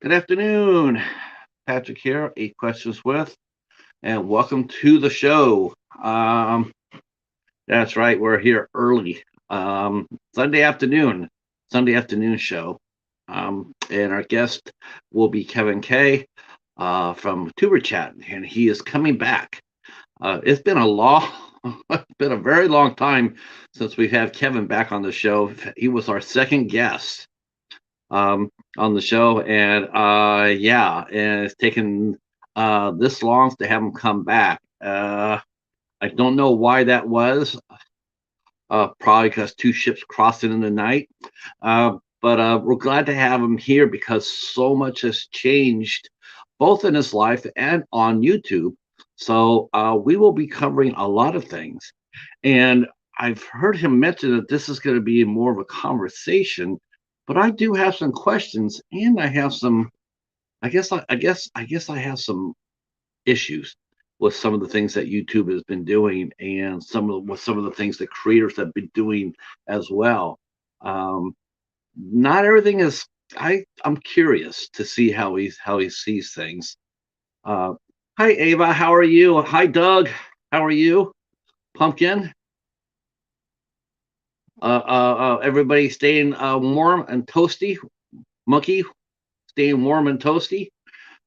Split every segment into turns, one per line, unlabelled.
Good afternoon. Patrick here, Eight Questions With, and welcome to the show. That's right, we're here early. Sunday afternoon, Sunday afternoon show. And our guest will be Kevin Kaye from TuberChat, and he is coming back. It's been a long, it's been a very long time since we've had Kevin back on the show. He was our second guest on the show, and yeah, and it's taken this long to have him come back. I don't know why that was. Probably because two ships crossing in the night. But we're glad to have him here because so much has changed, both in his life and on YouTube. So we will be covering a lot of things, and I've heard him mention that this is going to be more of a conversation, but I do have some questions, and I have some. I guess I have some issues with some of the things that YouTube has been doing, and some of the things that creators have been doing as well. Um, Not everything is. I'm curious to see how he sees things. Uh, Hi Ava, how are you? Hi Doug, how are you? Pumpkin, everybody staying warm and toasty. Monkey, staying warm and toasty.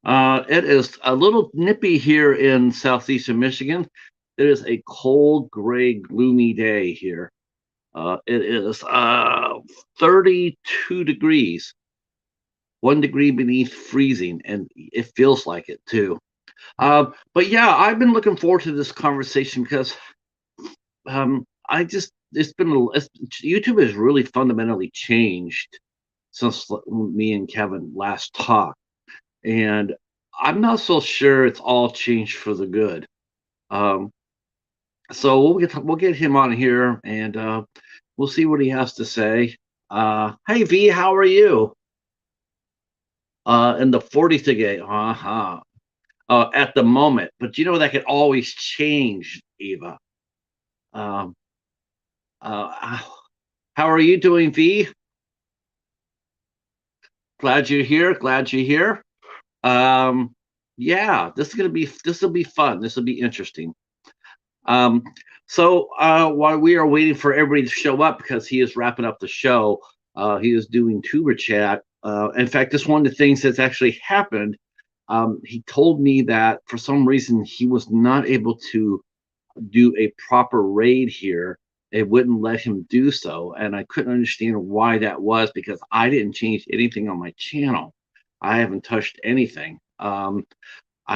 It is a little nippy here in southeastern Michigan. It is a cold, gray, gloomy day here. It is 32 degrees, 1 degree beneath freezing, and it feels like it too. But yeah, I've been looking forward to this conversation because I just YouTube has really fundamentally changed since me and Kevin last talked, and I'm not so sure it's all changed for the good. Um, so we'll get him on here, and we'll see what he has to say. Hey V, how are you? In the 40s today, at the moment, but you know that could always change, Eva. Um, uh, how are you doing, V? Glad you're here. Glad you're here. Um, yeah, this will be fun. This will be interesting. Um, while we are waiting for everybody to show up because he is wrapping up the show, he is doing tuber chat. In fact, this one of the things that's actually happened. He told me that for some reason he was not able to do a proper raid here. It wouldn't let him do so, and I couldn't understand why that was because I didn't change anything on my channel. I haven't touched anything. I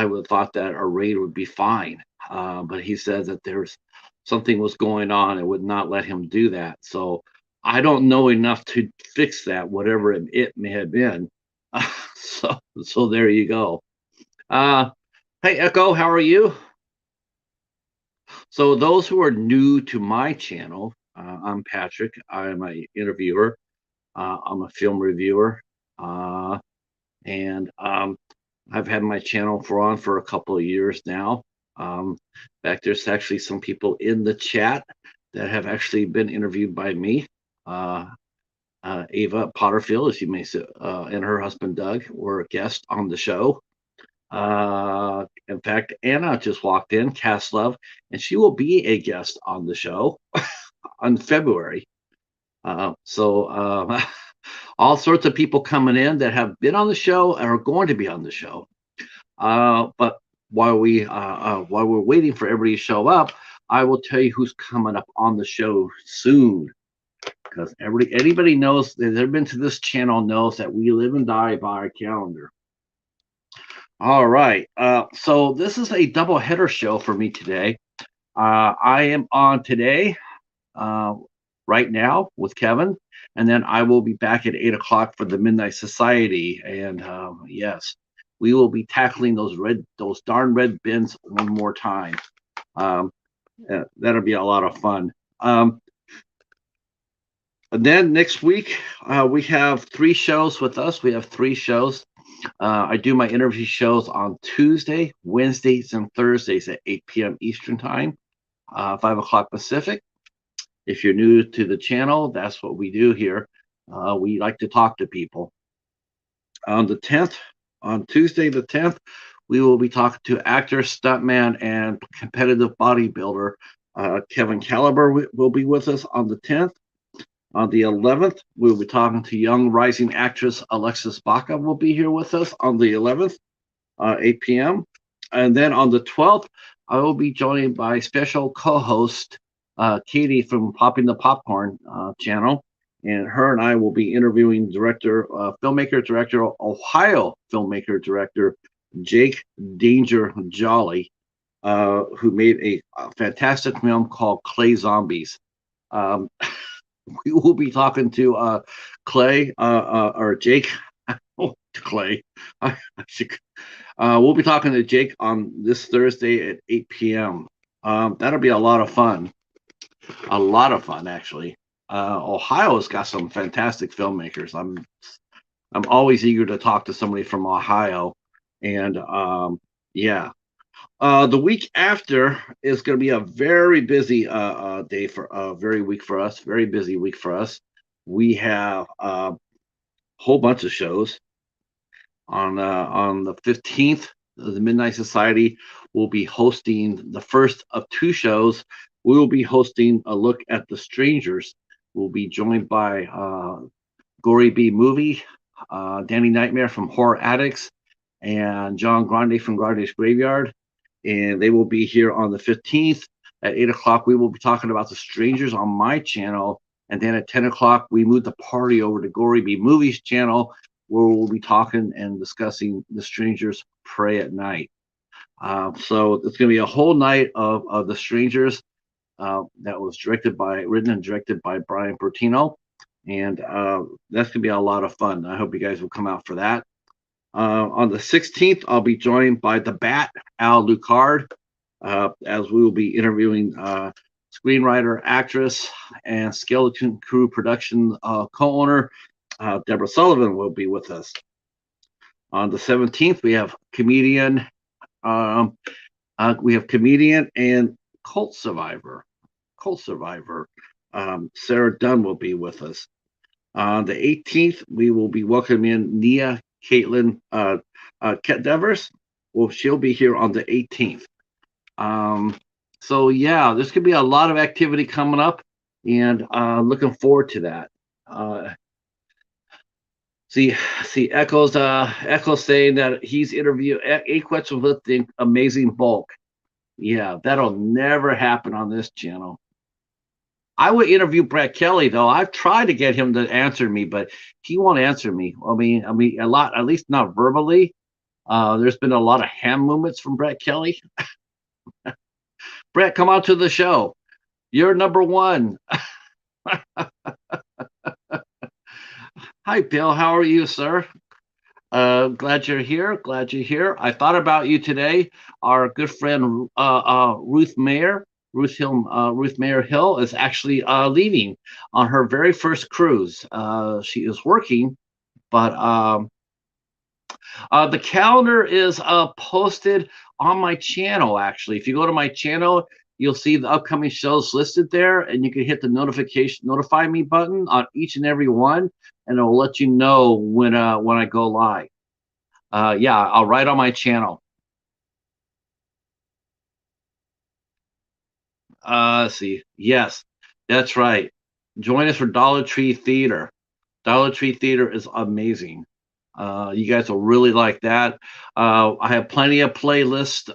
would have thought that a raid would be fine. But he said that there's something was going on. It would not let him do that. So I don't know enough to fix that, whatever it may have been. So there you go. Uh, hey Echo, how are you? So those who are new to my channel, I'm Patrick. I'm a interviewer. I'm a film reviewer, and I've had my channel for a couple of years now. In fact, there's actually some people in the chat that have actually been interviewed by me. Uh, Ava Potterfield, as you may say, and her husband Doug were a guest on the show. In fact, Anna just walked in, Cast Love, and she will be a guest on the show on February. All sorts of people coming in that have been on the show and are going to be on the show. But while we're waiting for everybody to show up, I will tell you who's coming up on the show soon. Because anybody knows that they've been to this channel knows that we live and die by our calendar. All right. So this is a double header show for me today. I am on today, right now with Kevin, and then I will be back at 8 o'clock for the Midnight Society. And yes, we will be tackling those darn red bins one more time. That'll be a lot of fun. And then next week we have 3 shows with us. We have 3 shows. I do my interview shows on Tuesday, Wednesdays, and Thursdays at 8 p.m. Eastern Time, 5 o'clock Pacific. If you're new to the channel, that's what we do here. We like to talk to people. On the 10th, on Tuesday the 10th, we will be talking to actor, stuntman, and competitive bodybuilder Kevin Caliber will be with us on the 10th. On the 11th, we'll be talking to young rising actress Alexis Baca will be here with us on the 11th, 8 p.m. And then on the 12th, I will be joined by special co-host Katie from Popping the Popcorn channel. And her and I will be interviewing filmmaker, director, Ohio filmmaker, director, Jake Danger Jolly, who made a fantastic film called Clay Zombies. Um, we will be talking to Clay or Jake. Clay. We'll be talking to Jake on this Thursday at 8 p.m. That'll be a lot of fun. A lot of fun, actually. Ohio's got some fantastic filmmakers. I'm always eager to talk to somebody from Ohio, and yeah. The week after is going to be a very busy day very busy week for us. We have a whole bunch of shows on the 15th. The Midnight Society will be hosting the first of two shows. We will be hosting a look at The Strangers. We'll be joined by Gory B Movie, Danny Nightmare from Horror Addicts, and John Grande from Grande's Graveyard. And they will be here on the 15th at 8 o'clock. We will be talking about The Strangers on my channel. And then at 10 o'clock, we move the party over to Gory B Movies channel, where we'll be talking and discussing The Strangers Pray at Night. So it's going to be a whole night of The Strangers that was written and directed by Brian Bertino. And that's going to be a lot of fun. I hope you guys will come out for that. On the 16th, I'll be joined by the Bat, Al Lucard, as we will be interviewing screenwriter, actress, and Skeleton Crew production co-owner Deborah Sullivan will be with us. On the 17th, we have comedian and cult survivor. Sarah Dunn will be with us. On the 18th, we will be welcoming Nia Caitlin Devers. Well, she'll be here on the 18th. So yeah, there's gonna be a lot of activity coming up, and looking forward to that. See, Echo's saying that he's interviewed 8 questions with the amazing bulk. Yeah, that'll never happen on this channel. I would interview Brett Kelly, though. I've tried to get him to answer me, but he won't answer me. I mean, a lot, at least not verbally. There's been a lot of hand movements from Brett Kelly. Brett, come out to the show. You're number one. Hi, Bill. How are you, sir? Glad you're here. I thought about you today. Our good friend Ruth Mayer Mayer Hill is actually leaving on her very first cruise. She is working, but the calendar is posted on my channel. Actually, if you go to my channel, you'll see the upcoming shows listed there, and you can hit the notify me button on each and every one, and it will let you know when I go live. Yeah, I'll write on my channel. See, yes, that's right. Join us for Dollar Tree Theater. Dollar Tree Theater is amazing. You guys will really like that. I have plenty of playlists.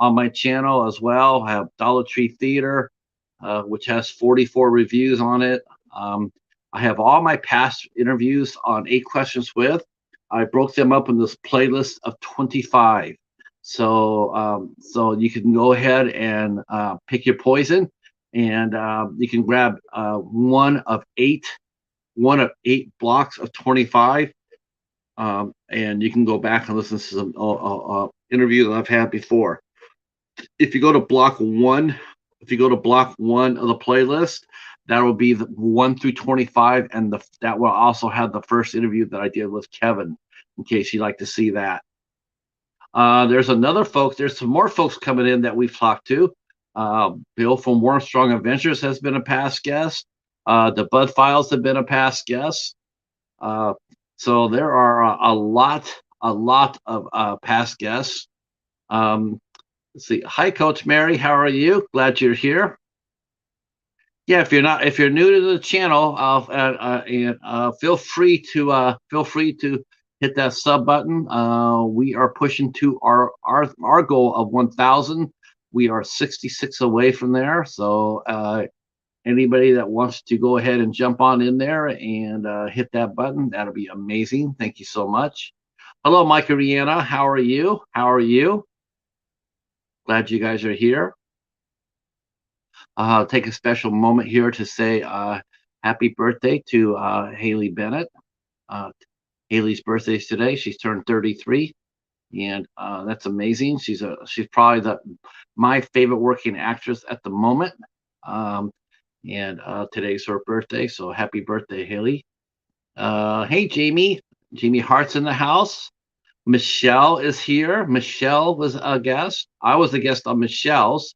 On my channel as well. I have Dollar Tree Theater, which has 44 reviews on it. I have all my past interviews on 8 Questions With. I broke them up in this playlist of 25. So you can go ahead and pick your poison, and you can grab one of eight blocks of 25, and you can go back and listen to some interviews that I've had before. If you go to block one of the playlist, that will be the 1 through 25, and that will also have the first interview that I did with Kevin, in case you'd like to see that. There's some more folks coming in that we've talked to. Bill from Warmstrong Adventures has been a past guest. The Bud Files have been a past guest. So there are a lot of past guests. Um, let's see. Hi, Coach Mary. How are you? Glad you're here. Yeah, if you're new to the channel, feel free to hit that sub button. We are pushing to our goal of 1,000. We are 66 away from there. So anybody that wants to go ahead and jump on in there and hit that button, that'll be amazing. Thank you so much. Hello, Mike and Rihanna. How are you? How are you? Glad you guys are here. Take a special moment here to say happy birthday to Haley Bennett. Uh, Haley's birthday is today. She's turned 33, and that's amazing. She's probably my favorite working actress at the moment. Um, and today's her birthday, so happy birthday, Haley. Hey, Jamie. Jamie Hart's in the house. Michelle is here. Michelle was a guest. I was a guest on Michelle's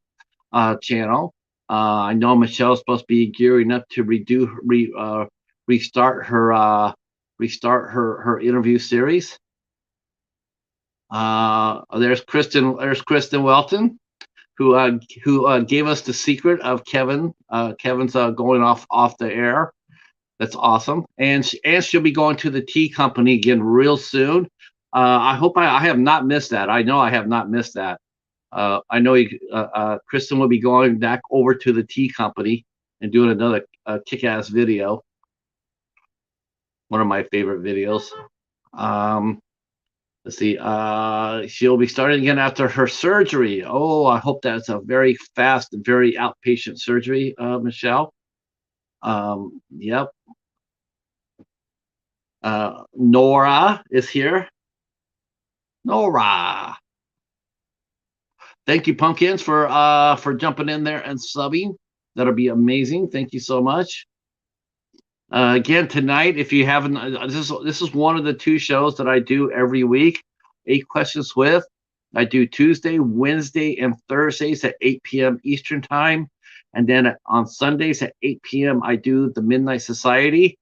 channel. I know Michelle's supposed to be gearing up to restart her interview series. There's Kristen Welton, who gave us the secret of Kevin. Kevin's going off the air. That's awesome, and she'll be going to the tea company again real soon. I hope I have not missed that. I know I have not missed that. I know Kristen will be going back over to the tea company and doing another kick-ass video. One of my favorite videos. Let's see. She'll be starting again after her surgery. Oh, I hope that's a very fast and very outpatient surgery, Michelle. Yep. Nora is here. Nora. Thank you, pumpkins, for jumping in there and subbing. That'll be amazing. Thank you so much. Again, tonight, if you haven't, this is one of the two shows that I do every week. 8 Questions with. I do Tuesday, Wednesday, and Thursdays at 8 p.m. Eastern time, and then on Sundays at 8 p.m. I do the Midnight Society.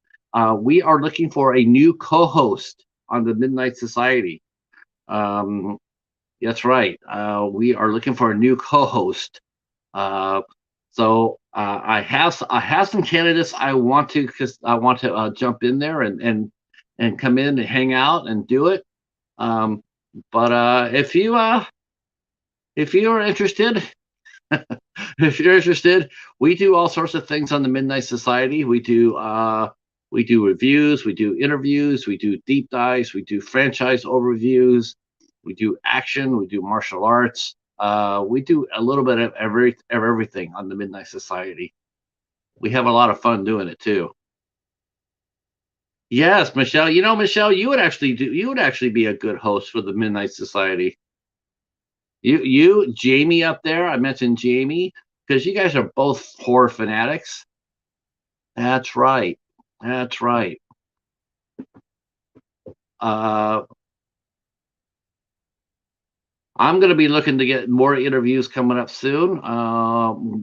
We are looking for a new co-host on the Midnight Society. That's right. We are looking for a new co-host. So I have some candidates I want to jump in there and come in and hang out and do it. But if you are interested, if you're interested, we do all sorts of things on the Midnight Society. We do reviews, we do interviews, we do deep dives, we do franchise overviews, we do action, we do martial arts. We do a little bit of everything on the Midnight Society. We have a lot of fun doing it too. Yes, Michelle. You know, Michelle, you would actually be a good host for the Midnight Society. Jamie up there. I mentioned Jamie because you guys are both horror fanatics. That's right. That's right. I'm going to be looking to get more interviews coming up soon.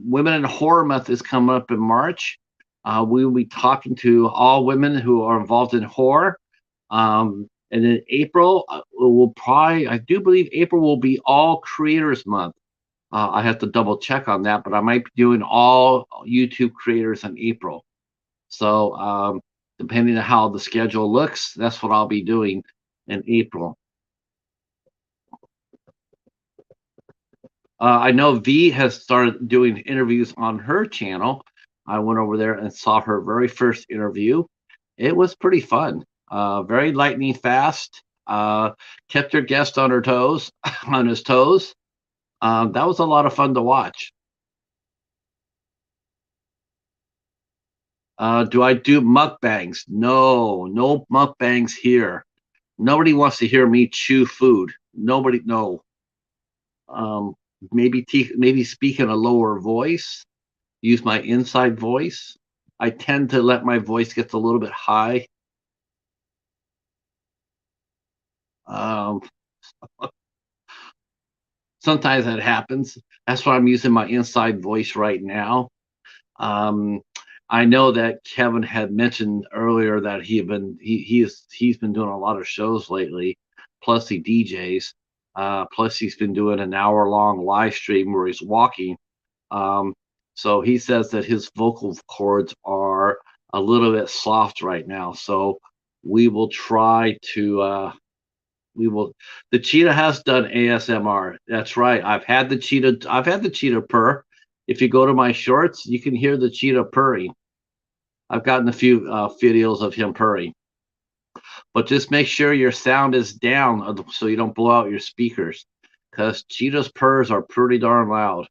Women in Horror Month is coming up in March. We will be talking to all women who are involved in horror. And in April, I do believe April will be All Creators Month. I have to double check on that, but I might be doing all YouTube creators in April. So depending on how the schedule looks, that's what I'll be doing in April. I know V has started doing interviews on her channel. I went over there and saw her very first interview. It was pretty fun. Very lightning fast. Kept her guest on her toes, on his toes. That was a lot of fun to watch. Do I do mukbangs? No mukbangs here. Nobody wants to hear me chew food. Nobody, no. Maybe speak in a lower voice, use my inside voice. I tend to let my voice get a little bit high. Sometimes that happens. That's why I'm using my inside voice right now. I know that Kevin had mentioned earlier that he's been doing a lot of shows lately. Plus he DJs. Plus he's been doing an hour-long live stream where he's walking. Um, so he says that his vocal cords are a little bit soft right now. So we will try to we will. The cheetah has done ASMR. That's right. I've had the cheetah purr. If you go to my shorts, you can hear the cheetah purring. I've gotten a few videos of him purring. But just make sure your sound is down so you don't blow out your speakers, because cheetah's purrs are pretty darn loud.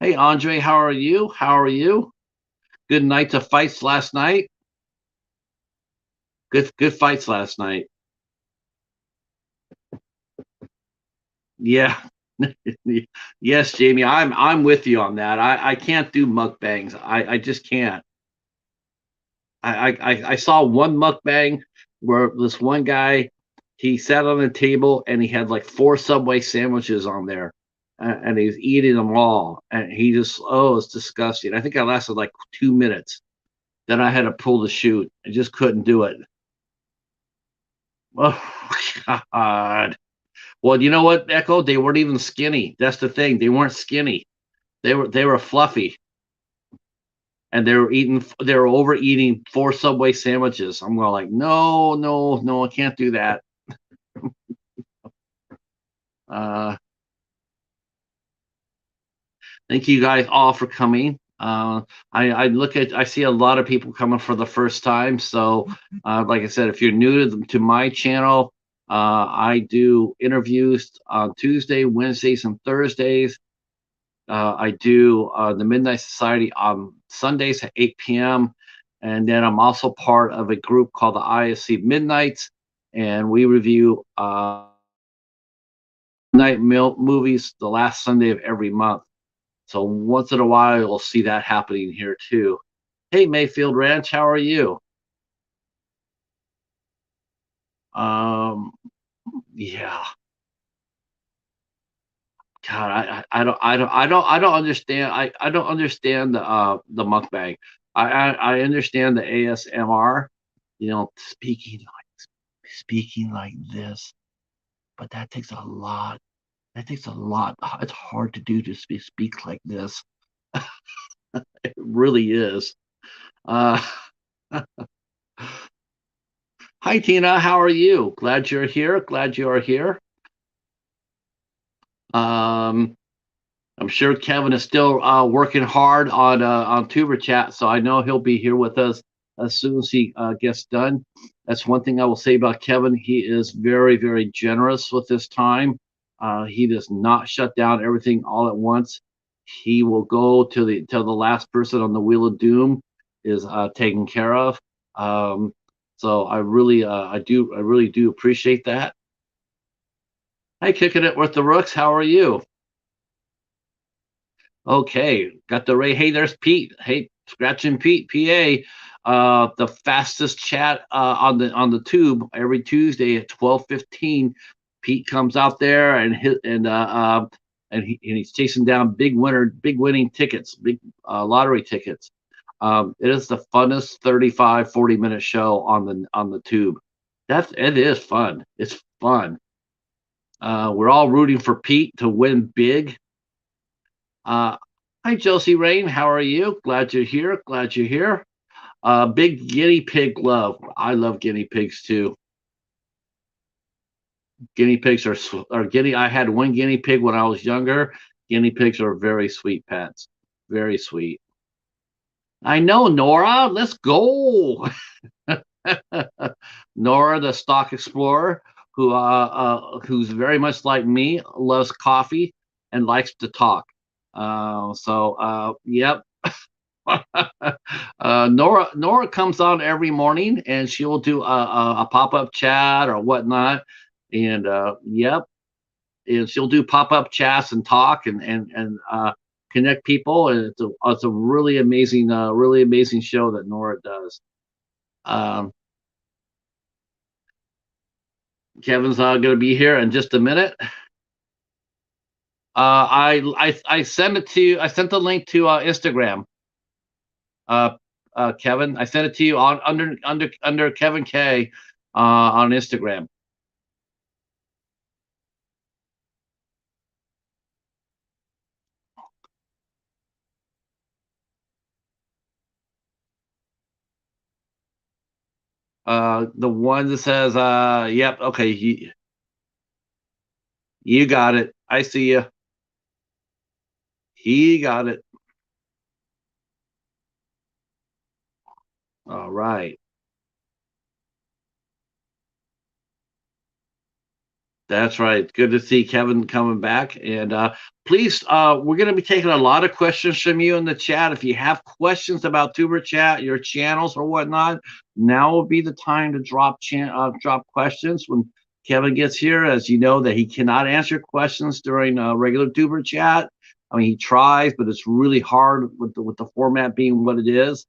Hey Andre, how are you? How are you? Good night to fights last night. Good fights last night. Yeah. Yes, Jamie, I'm with you on that. I can't do mukbangs. I just can't. I saw one mukbang where this one guy, he sat on a table and he had like 4 Subway sandwiches on there, and he's eating them all, and he just, oh, it's disgusting. I think I lasted like 2 minutes. Then I had to pull the chute. I just couldn't do it. Oh God. Well, you know what, Echo? They weren't even skinny. That's the thing. They weren't skinny. They were fluffy, and they were overeating 4 Subway sandwiches. I'm going like, no, no, no, I can't do that. Uh, thank you guys all for coming. I see a lot of people coming for the first time. So, like I said, if you're new to my channel, I do interviews on Tuesday, Wednesdays, and Thursdays. I do the Midnight Society on Sundays at 8 p.m. And then I'm also part of a group called the ISC Midnights, and we review night movies the last Sunday of every month. So once in a while, you'll see that happening here too. Hey, Mayfield Ranch, how are you? Um, yeah. God, I don't understand. I don't understand the mukbang. I understand the ASMR, speaking like this, but that takes a lot. That takes a lot. It's hard to do to speak like this. It really is. Uh, Hi Tina, how are you? Glad you're here. Glad you are here. Um, I'm sure Kevin is still working hard on TuberChat, so I know he'll be here with us as soon as he gets done. That's one thing I will say about Kevin. He is very, very generous with his time. He does not shut down everything all at once. He will go till the last person on the wheel of doom is taken care of. Um, so I really do appreciate that. Hi, kicking it with the Rooks. How are you? Okay, got the Ray. Hey, there's Pete. Hey, Scratching Pete, PA. The fastest chat on the tube every Tuesday at 12:15. Pete comes out there and he's chasing down big winning tickets, big lottery tickets. It is the funnest 35-40 minute show on the tube. It is fun. It's fun. We're all rooting for Pete to win big. Uh, Hi, Josie Rain. How are you? Glad you're here. Glad you're here. Big guinea pig love. I love guinea pigs too. Guinea pigs are guinea. I had one guinea pig when I was younger. Guinea pigs are very sweet pets. Very sweet. I know, Nora. Let's go. Nora, the stock explorer, who's very much like me, loves coffee and likes to talk. Yep. Nora comes on every morning and she'll do a pop-up chat or whatnot, and yep, and she'll do pop-up chats and talk and connect people, and it's a really amazing show that Nora does. Um, Kevin's going to be here in just a minute. I sent the link to Instagram. Kevin. I sent it to you on under Kevin Kaye on Instagram. The one that says, yep, okay, you got it. I see you. He got it. All right. That's right. Good to see Kevin coming back. And please, we're going to be taking a lot of questions from you in the chat. If you have questions about TuberChat, your channels or whatnot, now will be the time to drop questions when Kevin gets here. As you know, that he cannot answer questions during regular TuberChat. I mean, he tries, but it's really hard with the format being what it is.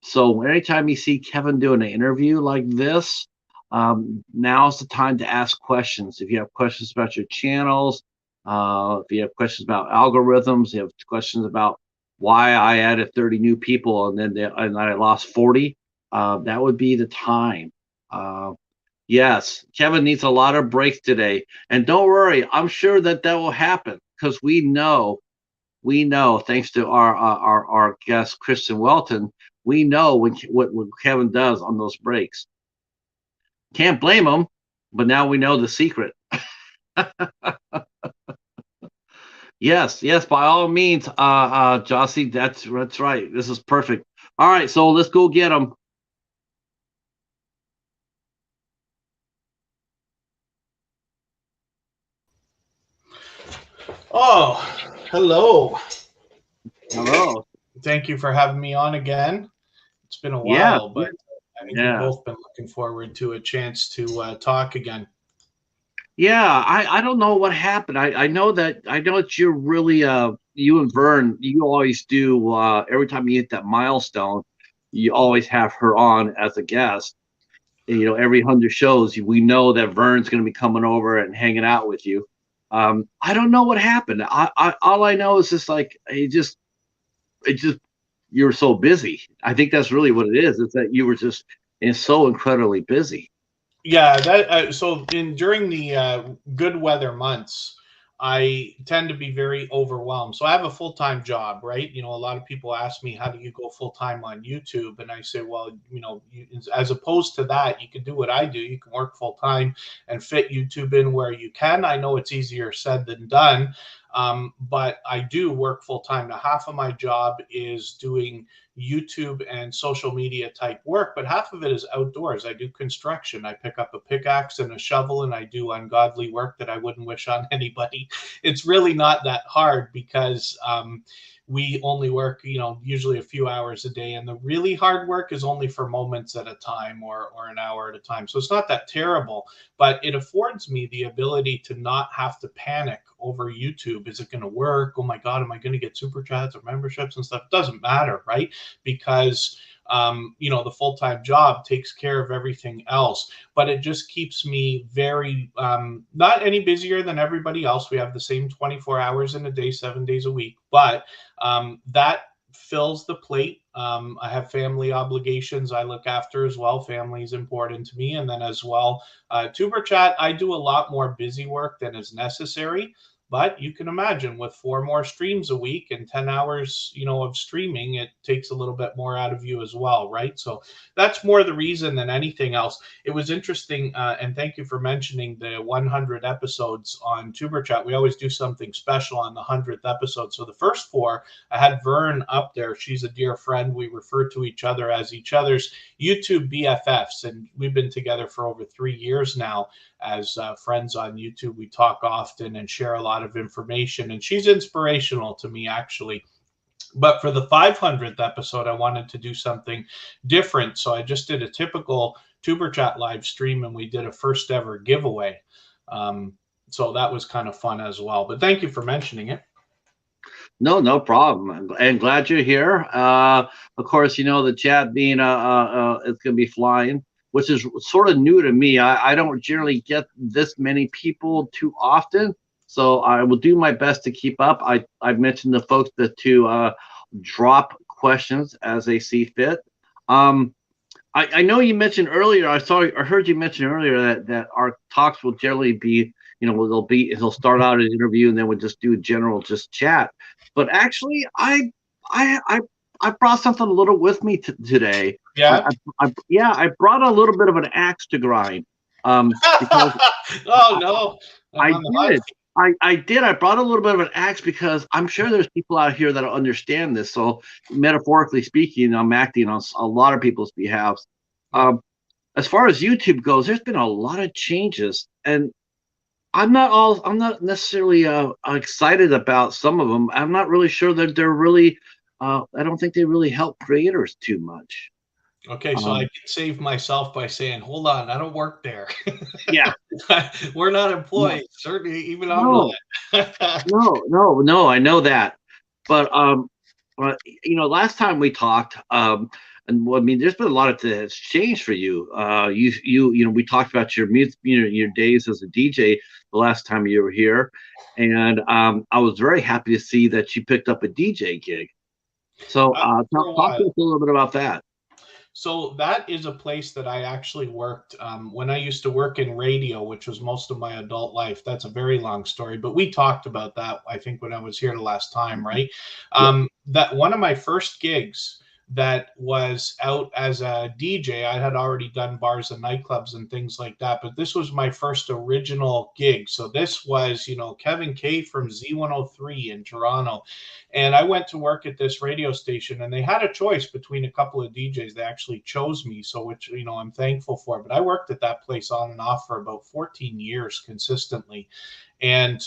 So anytime you see Kevin doing an interview like this, now's the time to ask questions. If you have questions about your channels, if you have questions about algorithms, you have questions about why I added 30 new people and I lost 40, that would be the time. Yes, Kevin needs a lot of breaks today. And don't worry, I'm sure that will happen because we know, thanks to our guest Kristen Welton, we know what Kevin does on those breaks. Can't blame him, but now we know the secret. Yes, by all means, Jossie, that's right. This is perfect. All right, so let's go get him.
Oh, hello.
Hello.
Thank you for having me on again. It's been a while, but I think we've both been looking forward to a chance to talk again.
Yeah, I don't know what happened. I know that you're really you and Vern, you always do every time you hit that milestone, you always have her on as a guest. And, every 100 shows, we know that Vern's going to be coming over and hanging out with you. I don't know what happened. All I know is just like it just you're so busy. I think that's really what it is. It's that you were just so incredibly busy.
Yeah, that so during the good weather months, I tend to be very overwhelmed. So I have a full-time job, right? A lot of people ask me, how do you go full-time on YouTube? And I say, well, as opposed to that, you can do what I do. You can work full-time and fit YouTube in where you can. I know it's easier said than done, but I do work full-time. Now, half of my job is doing YouTube and social media type work, but half of it is outdoors. I do construction. I pick up a pickaxe and a shovel and I do ungodly work that I wouldn't wish on anybody. It's really not that hard because we only work, usually a few hours a day. And the really hard work is only for moments at a time or an hour at a time. So it's not that terrible, but it affords me the ability to not have to panic over YouTube. Is it going to work? Oh my God, am I going to get super chats or memberships and stuff? It doesn't matter, right? Because the full-time job takes care of everything else, but it just keeps me very not any busier than everybody else. We have the same 24 hours in a day, 7 days a week, but that fills the plate. I have family obligations I look after as well. Family is important to me. And then as well, TuberChat, I do a lot more busy work than is necessary. But you can imagine with 4 more streams a week and 10 hours, of streaming, it takes a little bit more out of you as well, right? So that's more the reason than anything else. It was interesting, and thank you for mentioning the 100 episodes on TuberChat. We always do something special on the 100th episode. So the first 4, I had Vern up there. She's a dear friend. We refer to each other as each other's YouTube BFFs, and we've been together for over 3 years now as friends on YouTube. We talk often and share a lot of information, and she's inspirational to me, actually. But for the 500th episode, I wanted to do something different. So I just did a typical TuberChat live stream, and we did a first ever giveaway. So that was kind of fun as well. But thank you for mentioning it.
No problem. And glad you're here. Of course, the chat being it's going to be flying, which is sort of new to me. I don't generally get this many people too often, so I will do my best to keep up. I've mentioned the folks to drop questions as they see fit. Um, I know you mentioned earlier. I heard you mention earlier that our talks will generally be, they'll start out an interview and then we'll just do general just chat. But actually, I I I brought something a little with me today.
Yeah.
Yeah, I brought a little bit of an axe to grind. Because
Oh no, I'm
I
on the hot
did.
seat.
I did. I brought a little bit of an axe because I'm sure there's people out here that understand this. So metaphorically speaking, I'm acting on a lot of people's behalf.
Yeah.
Um, as far as YouTube goes, there's been a lot of changes, and I'm not necessarily excited about some of them. I'm not really sure that they're really. I don't think they really help creators too much.
Okay, so I
Um,
can save myself by saying, "Hold on, I don't work there.
yeah,
We're not
no,
employees. Certainly, even I'm
no,
not."
no. I know that, but last time we talked, and well, I mean, there's been a lot of that's changed for you. We talked about your music, your days as a DJ the last time you were here, and I was very happy to see that you picked up a DJ gig. So,
For a
talk to
while.
us a little bit about that.
So that is a place that I actually worked when I used to work in radio, which was most of my adult life. That's a very long story, but we talked about that, I think, when I was here the last time, right?
Yeah.
That one of my first gigs that was out as a DJ, I had already done bars and nightclubs and things like that, but this was my first original gig. So this was, Kevin Kaye from Z103 in Toronto. And I went to work at this radio station, and they had a choice between a couple of DJs. They actually chose me, so which I'm thankful for. But I worked at that place on and off for about 14 years consistently, and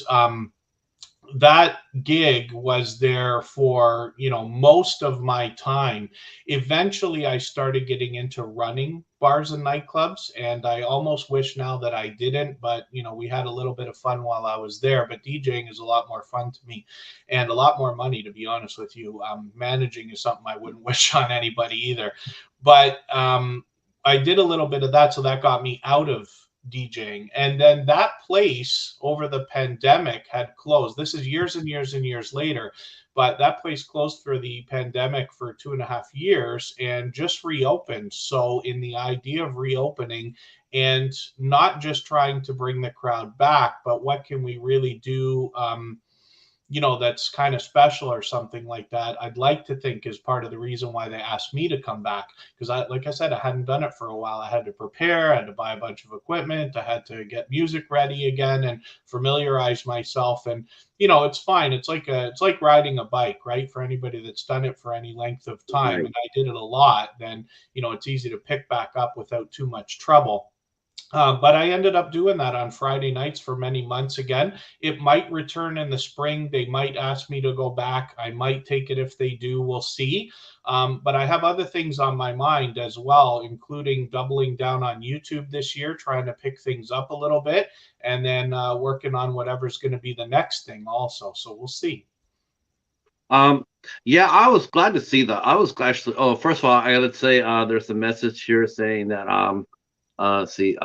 that gig was there for most of my time. Eventually I started getting into running bars and nightclubs, and I almost wish now that I didn't, but we had a little bit of fun while I was there. But DJing is a lot more fun to me and a lot more money, to be honest with you. Managing is something I wouldn't wish on anybody either, but I did a little bit of that, so that got me out of DJing. And then that place over the pandemic had closed. This is years and years and years later, but that place closed for the pandemic for 2.5 years and just reopened. So, in the idea of reopening and not just trying to bring the crowd back, but what can we really do? That's kind of special or something like that. I'd like to think is part of the reason why they asked me to come back, because like I said, I hadn't done it for a while. I had to prepare, I had to buy a bunch of equipment, I had to get music ready again and familiarize myself. And it's fine. It's like riding a bike, right? For anybody that's done it for any length of time,
Right.
and I did it a lot, then it's easy to pick back up without too much trouble. But I ended up doing that on Friday nights for many months again. It might return in the spring. They might ask me to go back. I might take it if they do. We'll see. But I have other things on my mind as well, including doubling down on YouTube this year, trying to pick things up a little bit, and then working on whatever's going to be the next thing also. So we'll see.
Um, yeah, I was glad to see that. I was actually. Oh, first of all, I gotta say, there's a message here saying that let's see,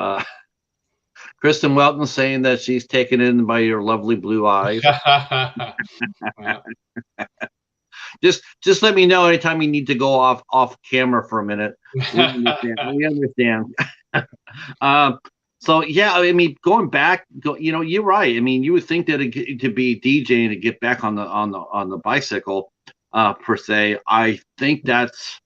Kristen Welton saying that she's taken in by your lovely blue eyes.
Yeah.
Just let me know anytime you need to go off camera for a minute. We understand. We understand. um, so yeah, I mean, going back, you're right. I mean, you would think that to be DJing to get back on the bicycle, per se. I think that's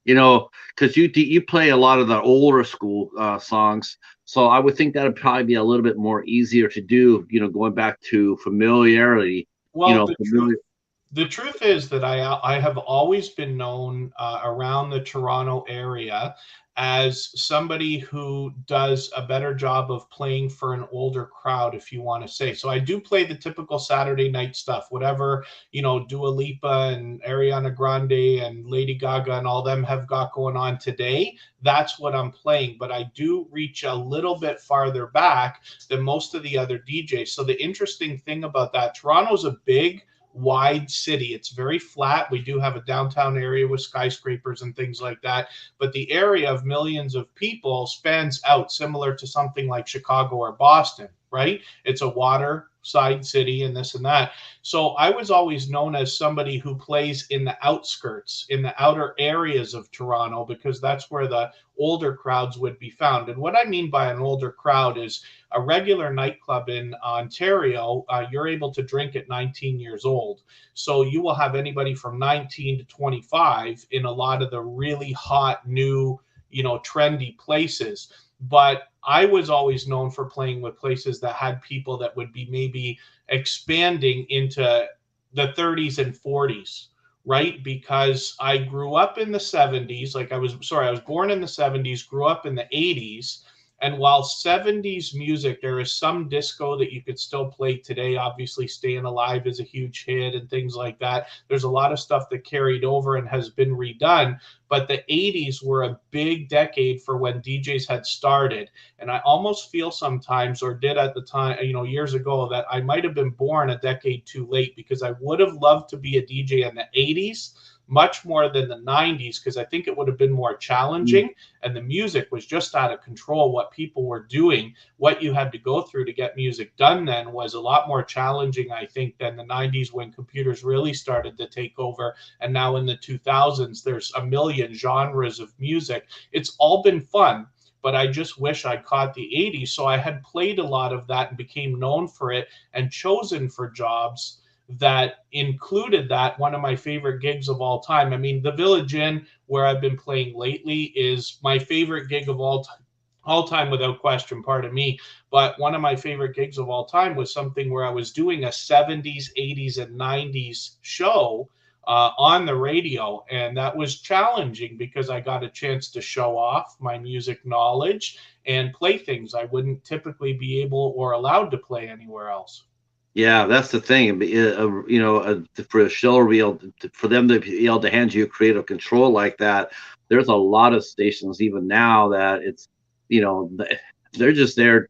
because you play a lot of the older school songs, so I would think that would probably be a little bit more easier to do. Going back to familiarity.
Well, the truth
Familiar.
The truth is that I have always been known around the Toronto area as somebody who does a better job of playing for an older crowd, if you want to say. So I do play the typical Saturday night stuff, whatever, Dua Lipa and Ariana Grande and Lady Gaga and all them have got going on today. That's what I'm playing. But I do reach a little bit farther back than most of the other DJs. So the interesting thing about that, Toronto's a big, wide city. It's very flat. We do have a downtown area with skyscrapers and things like that, but the area of millions of people spans out similar to something like Chicago or Boston, right? It's a waterside city and this and that. So I was always known as somebody who plays in the outskirts, in the outer areas of Toronto, because that's where the older crowds would be found. And what I mean by an older crowd is a regular nightclub in Ontario, you're able to drink at 19 years old. So you will have anybody from 19 to 25 in a lot of the really hot, new, trendy places. But I was always known for playing with places that had people that would be maybe expanding into the 30s and 40s, right? Because I grew up in the 70s, I was born in the 70s, grew up in the 80s. And while 70s music, there is some disco that you could still play today. Obviously, Staying Alive is a huge hit and things like that. There's a lot of stuff that carried over and has been redone. But the 80s were a big decade for when DJs had started. And I almost feel sometimes, or did at the time, years ago, that I might have been born a decade too late, because I would have loved to be a DJ in the 80s much more than the 90s, because I think it would have been more challenging and the music was just out of control. What people were doing, what you had to go through to get music done then was a lot more challenging, I think, than the 90s when computers really started to take over. And now in the 2000s, there's a million genres of music. It's all been fun, but I just wish I caught the 80s. So I had played a lot of that and became known for it and chosen for jobs that included that. One of my favorite gigs of all time. I mean, the Village Inn, where I've been playing lately, is my favorite gig of all time without question, pardon me. But one of my favorite gigs of all time was something where I was doing a 70s, 80s, and 90s show on the radio. And that was challenging because I got a chance to show off my music knowledge and play things I wouldn't typically be able or allowed to play anywhere else.
Yeah, that's the thing. For a show reel, for them to be able to hand you creative control like that, there's a lot of stations even now that it's, they're just there.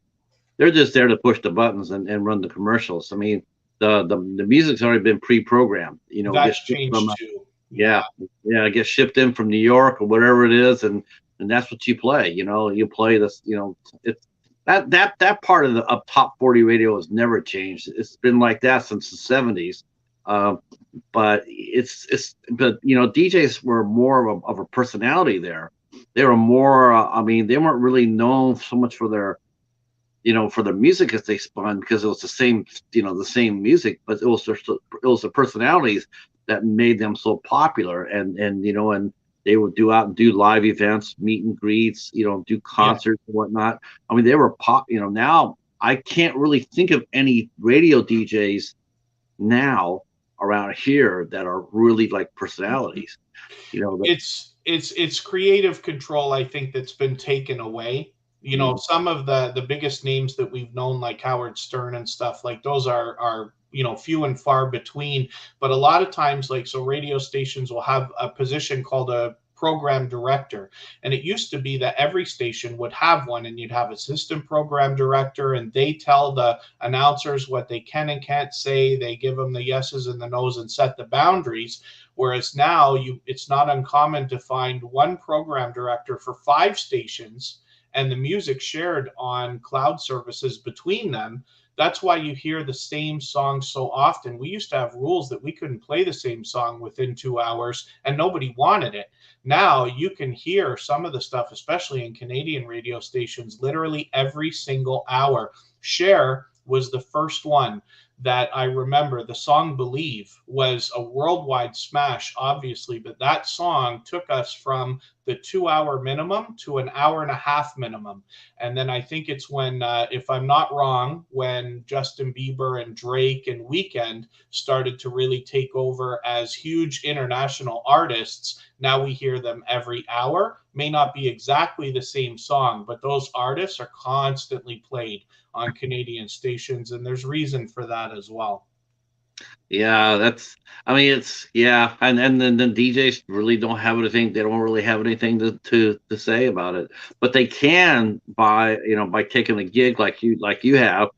They're just there to push the buttons and run the commercials. I mean, the music's already been pre-programmed.
That's changed too.
Yeah, it gets shipped in from New York or whatever it is, and that's what you play. You play this. It's that part of top 40 radio has never changed. It's been like that since the 70s. But DJs were more of a personality there. They were more. They weren't really known so much for their music as they spun, because it was the same music, but it was the personalities that made them so popular. And they would do live events, meet and greets, do concerts and whatnot. I mean, they were pop. Now I can't really think of any radio DJs now around here that are really like personalities.
It's creative control, I think, that's been taken away. Some of the biggest names that we've known, like Howard Stern and stuff, like those are few and far between. But a lot of times, radio stations will have a position called a program director. And it used to be that every station would have one, and you'd have assistant program director, and they tell the announcers what they can and can't say. They give them the yeses and the nos and set the boundaries. Whereas now it's not uncommon to find one program director for 5 stations, and the music shared on cloud services between them. That's why you hear the same song so often. We used to have rules that we couldn't play the same song within 2 hours, and nobody wanted it. Now you can hear some of the stuff, especially in Canadian radio stations, literally every single hour. Cher was the first one that I remember. The song Believe was a worldwide smash, obviously, but that song took us from the 2-hour minimum to an hour and a half minimum. And then I think it's when, if I'm not wrong, when Justin Bieber and Drake and Weeknd started to really take over as huge international artists. Now we hear them every hour. May not be exactly the same song, but those artists are constantly played on Canadian stations, and there's reason for that as well.
Yeah, and then the DJs really don't have anything. They don't really have anything to say about it, but they can by taking a gig like you have.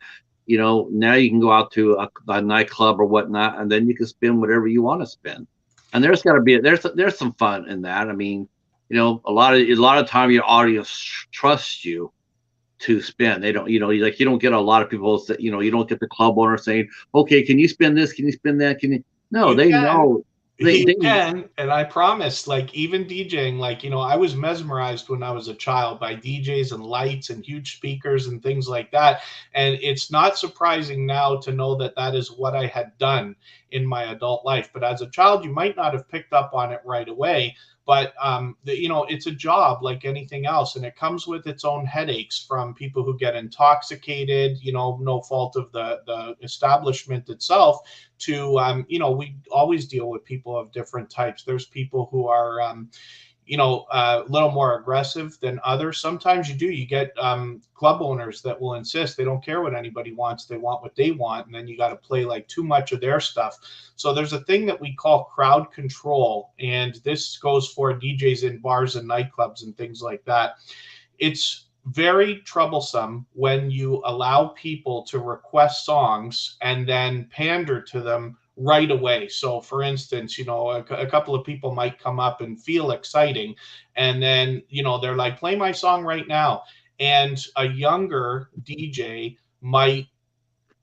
Now you can go out to a nightclub or whatnot, and then you can spin whatever you want to spin. And there's got to be there's some fun in that. I mean, a lot of time your audience trusts you, to spin. They don't, like, you don't get a lot of people that, you don't get the club owner saying, okay, can you spin this? Can you spin that? Can you? No,
You
they
can.
know.
You
They
can, and I promise, like even DJing, like I was mesmerized when I was a child by DJs and lights and huge speakers and things like that. And it's not surprising now to know that that is what I had done in my adult life. But as a child, you might not have picked up on it right away. But it's a job like anything else, and it comes with its own headaches from people who get intoxicated. No fault of the establishment itself to we always deal with people of different types. There's people who are a little more aggressive than others. Sometimes you get club owners that will insist they don't care what anybody wants, they want what they want, and then you got to play like too much of their stuff. So there's a thing that we call crowd control, and this goes for DJs in bars and nightclubs and things like that. It's very troublesome when you allow people to request songs and then pander to them right away. So, for instance, a couple of people might come up and feel exciting, and then, they're like, play my song right now. And a younger DJ might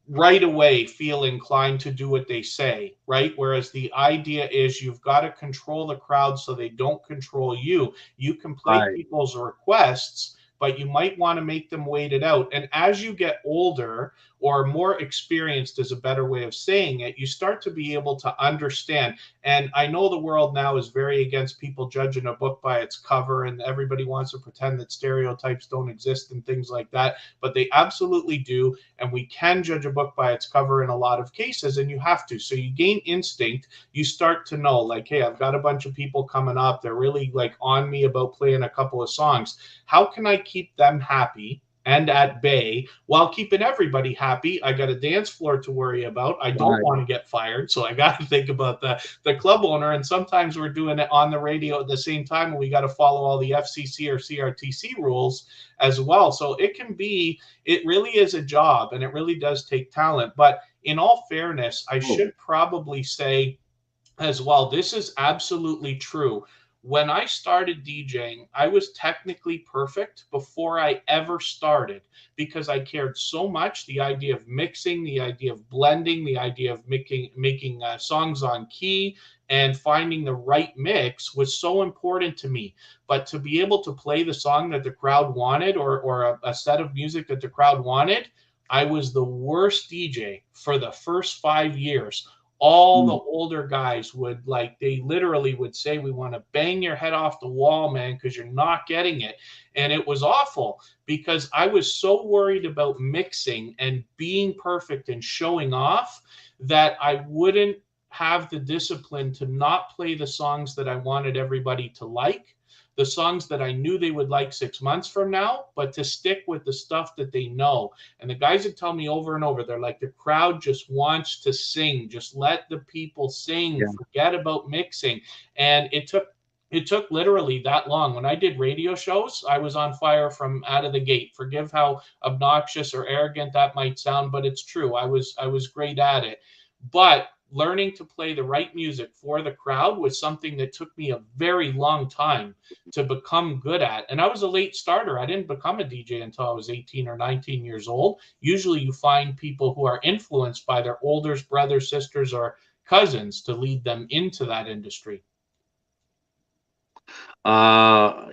right away feel inclined to do what they say, right? Whereas the idea is you've got to control the crowd so they don't control you. You can play
Right.
people's requests, but you might want to make them wait it out. And as you get older or more experienced is a better way of saying it, you start to be able to understand. And I know the world now is very against people judging a book by its cover, and everybody wants to pretend that stereotypes don't exist and things like that, but they absolutely do. And we can judge a book by its cover in a lot of cases, and you have to. So you gain instinct. You start to know, like, hey, I've got a bunch of people coming up. They're really like on me about playing a couple of songs. How can I keep them happy and at bay while keeping everybody happy? I got a dance floor to worry about. I don't
Right.
want to get fired, so I got to think about the club owner. And sometimes we're doing it on the radio at the same time, and we got to follow all the FCC or CRTC rules as well. So it really is a job, and it really does take talent. But in all fairness, I
Oh,
should probably say as well, this is absolutely true. When I started DJing, I was technically perfect before I ever started because I cared so much. The idea of mixing, the idea of blending, the idea of making songs on key and finding the right mix was so important to me. But to be able to play the song that the crowd wanted, or a set of music that the crowd wanted, I was the worst DJ for the first 5 years. All the
mm,
older guys they literally would say, we want to bang your head off the wall, man, because you're not getting it. And it was awful because I was so worried about mixing and being perfect and showing off that I wouldn't have the discipline to not play the songs that I wanted everybody to like, the songs that I knew they would like 6 months from now, but to stick with the stuff that they know. And the guys would tell me over and over, they're like, the crowd just wants to sing. Just let the people sing.
yeah.
Forget about mixing. And it took literally that long. When I did radio shows, I was on fire from out of the gate. Forgive how obnoxious or arrogant that might sound, but it's true. I was great at it. But learning to play the right music for the crowd was something that took me a very long time to become good at. And I was a late starter. I didn't become a DJ until I was 18 or 19 years old. Usually you find people who are influenced by their older brothers, sisters, or cousins to lead them into that industry.
Yeah.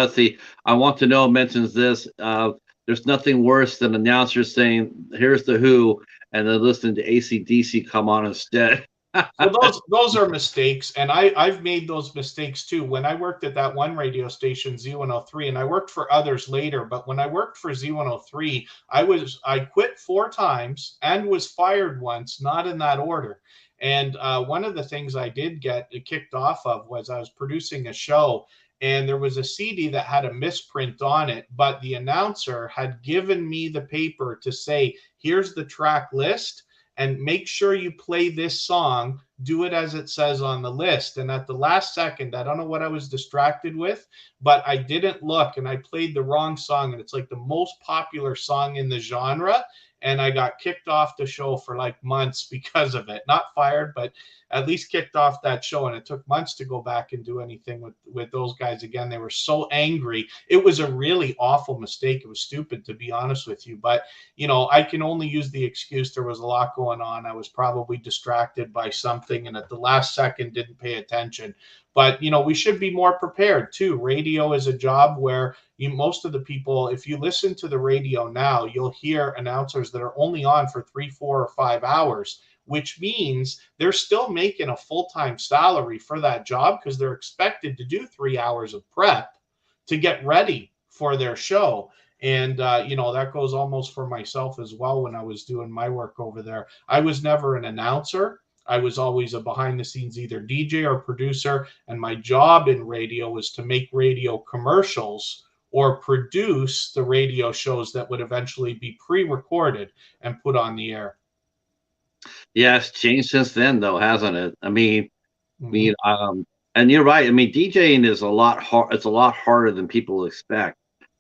See, I want to know mentions this. There's nothing worse than announcers saying, "Here's the Who," and then listening to AC/DC come on instead.
So those are mistakes, and I've made those mistakes too. When I worked at that one radio station, Z103, and I worked for others later, but when I worked for Z103, I quit 4 times and was fired once, not in that order. And one of the things I did get kicked off of was I was producing a show, and there was a CD that had a misprint on it, but the announcer had given me the paper to say, "Here's the track list, and make sure you play this song do it as it says on the list. And at the last second, I don't know what I was distracted with, but I didn't look and I played the wrong song. And it's like the most popular song in the genre. And I got kicked off the show for like months because of it. Not fired, but at least kicked off that show. And it took months to go back and do anything with those guys again. They were so angry. It was a really awful mistake. It was stupid, to be honest with you. But, you know, I can only use the excuse there was a lot going on. I was probably distracted by something and at the last second didn't pay attention. But, you know, we should be more prepared too. Radio is a job where most of the people, if you listen to the radio now, you'll hear announcers that are only on for 3, 4, or 5 hours, which means they're still making a full-time salary for that job because they're expected to do 3 hours of prep to get ready for their show. And, you know, that goes almost for myself as well. When I was doing my work over there, I was never an announcer. I was always a behind the scenes, either DJ or producer. And my job in radio was to make radio commercials or produce the radio shows that would eventually be pre-recorded and put on the air.
Yeah, it's changed since then, though, hasn't it? I mean,
Mhm.
and you're right. I mean, DJing is a lot hard. It's a lot harder than people expect.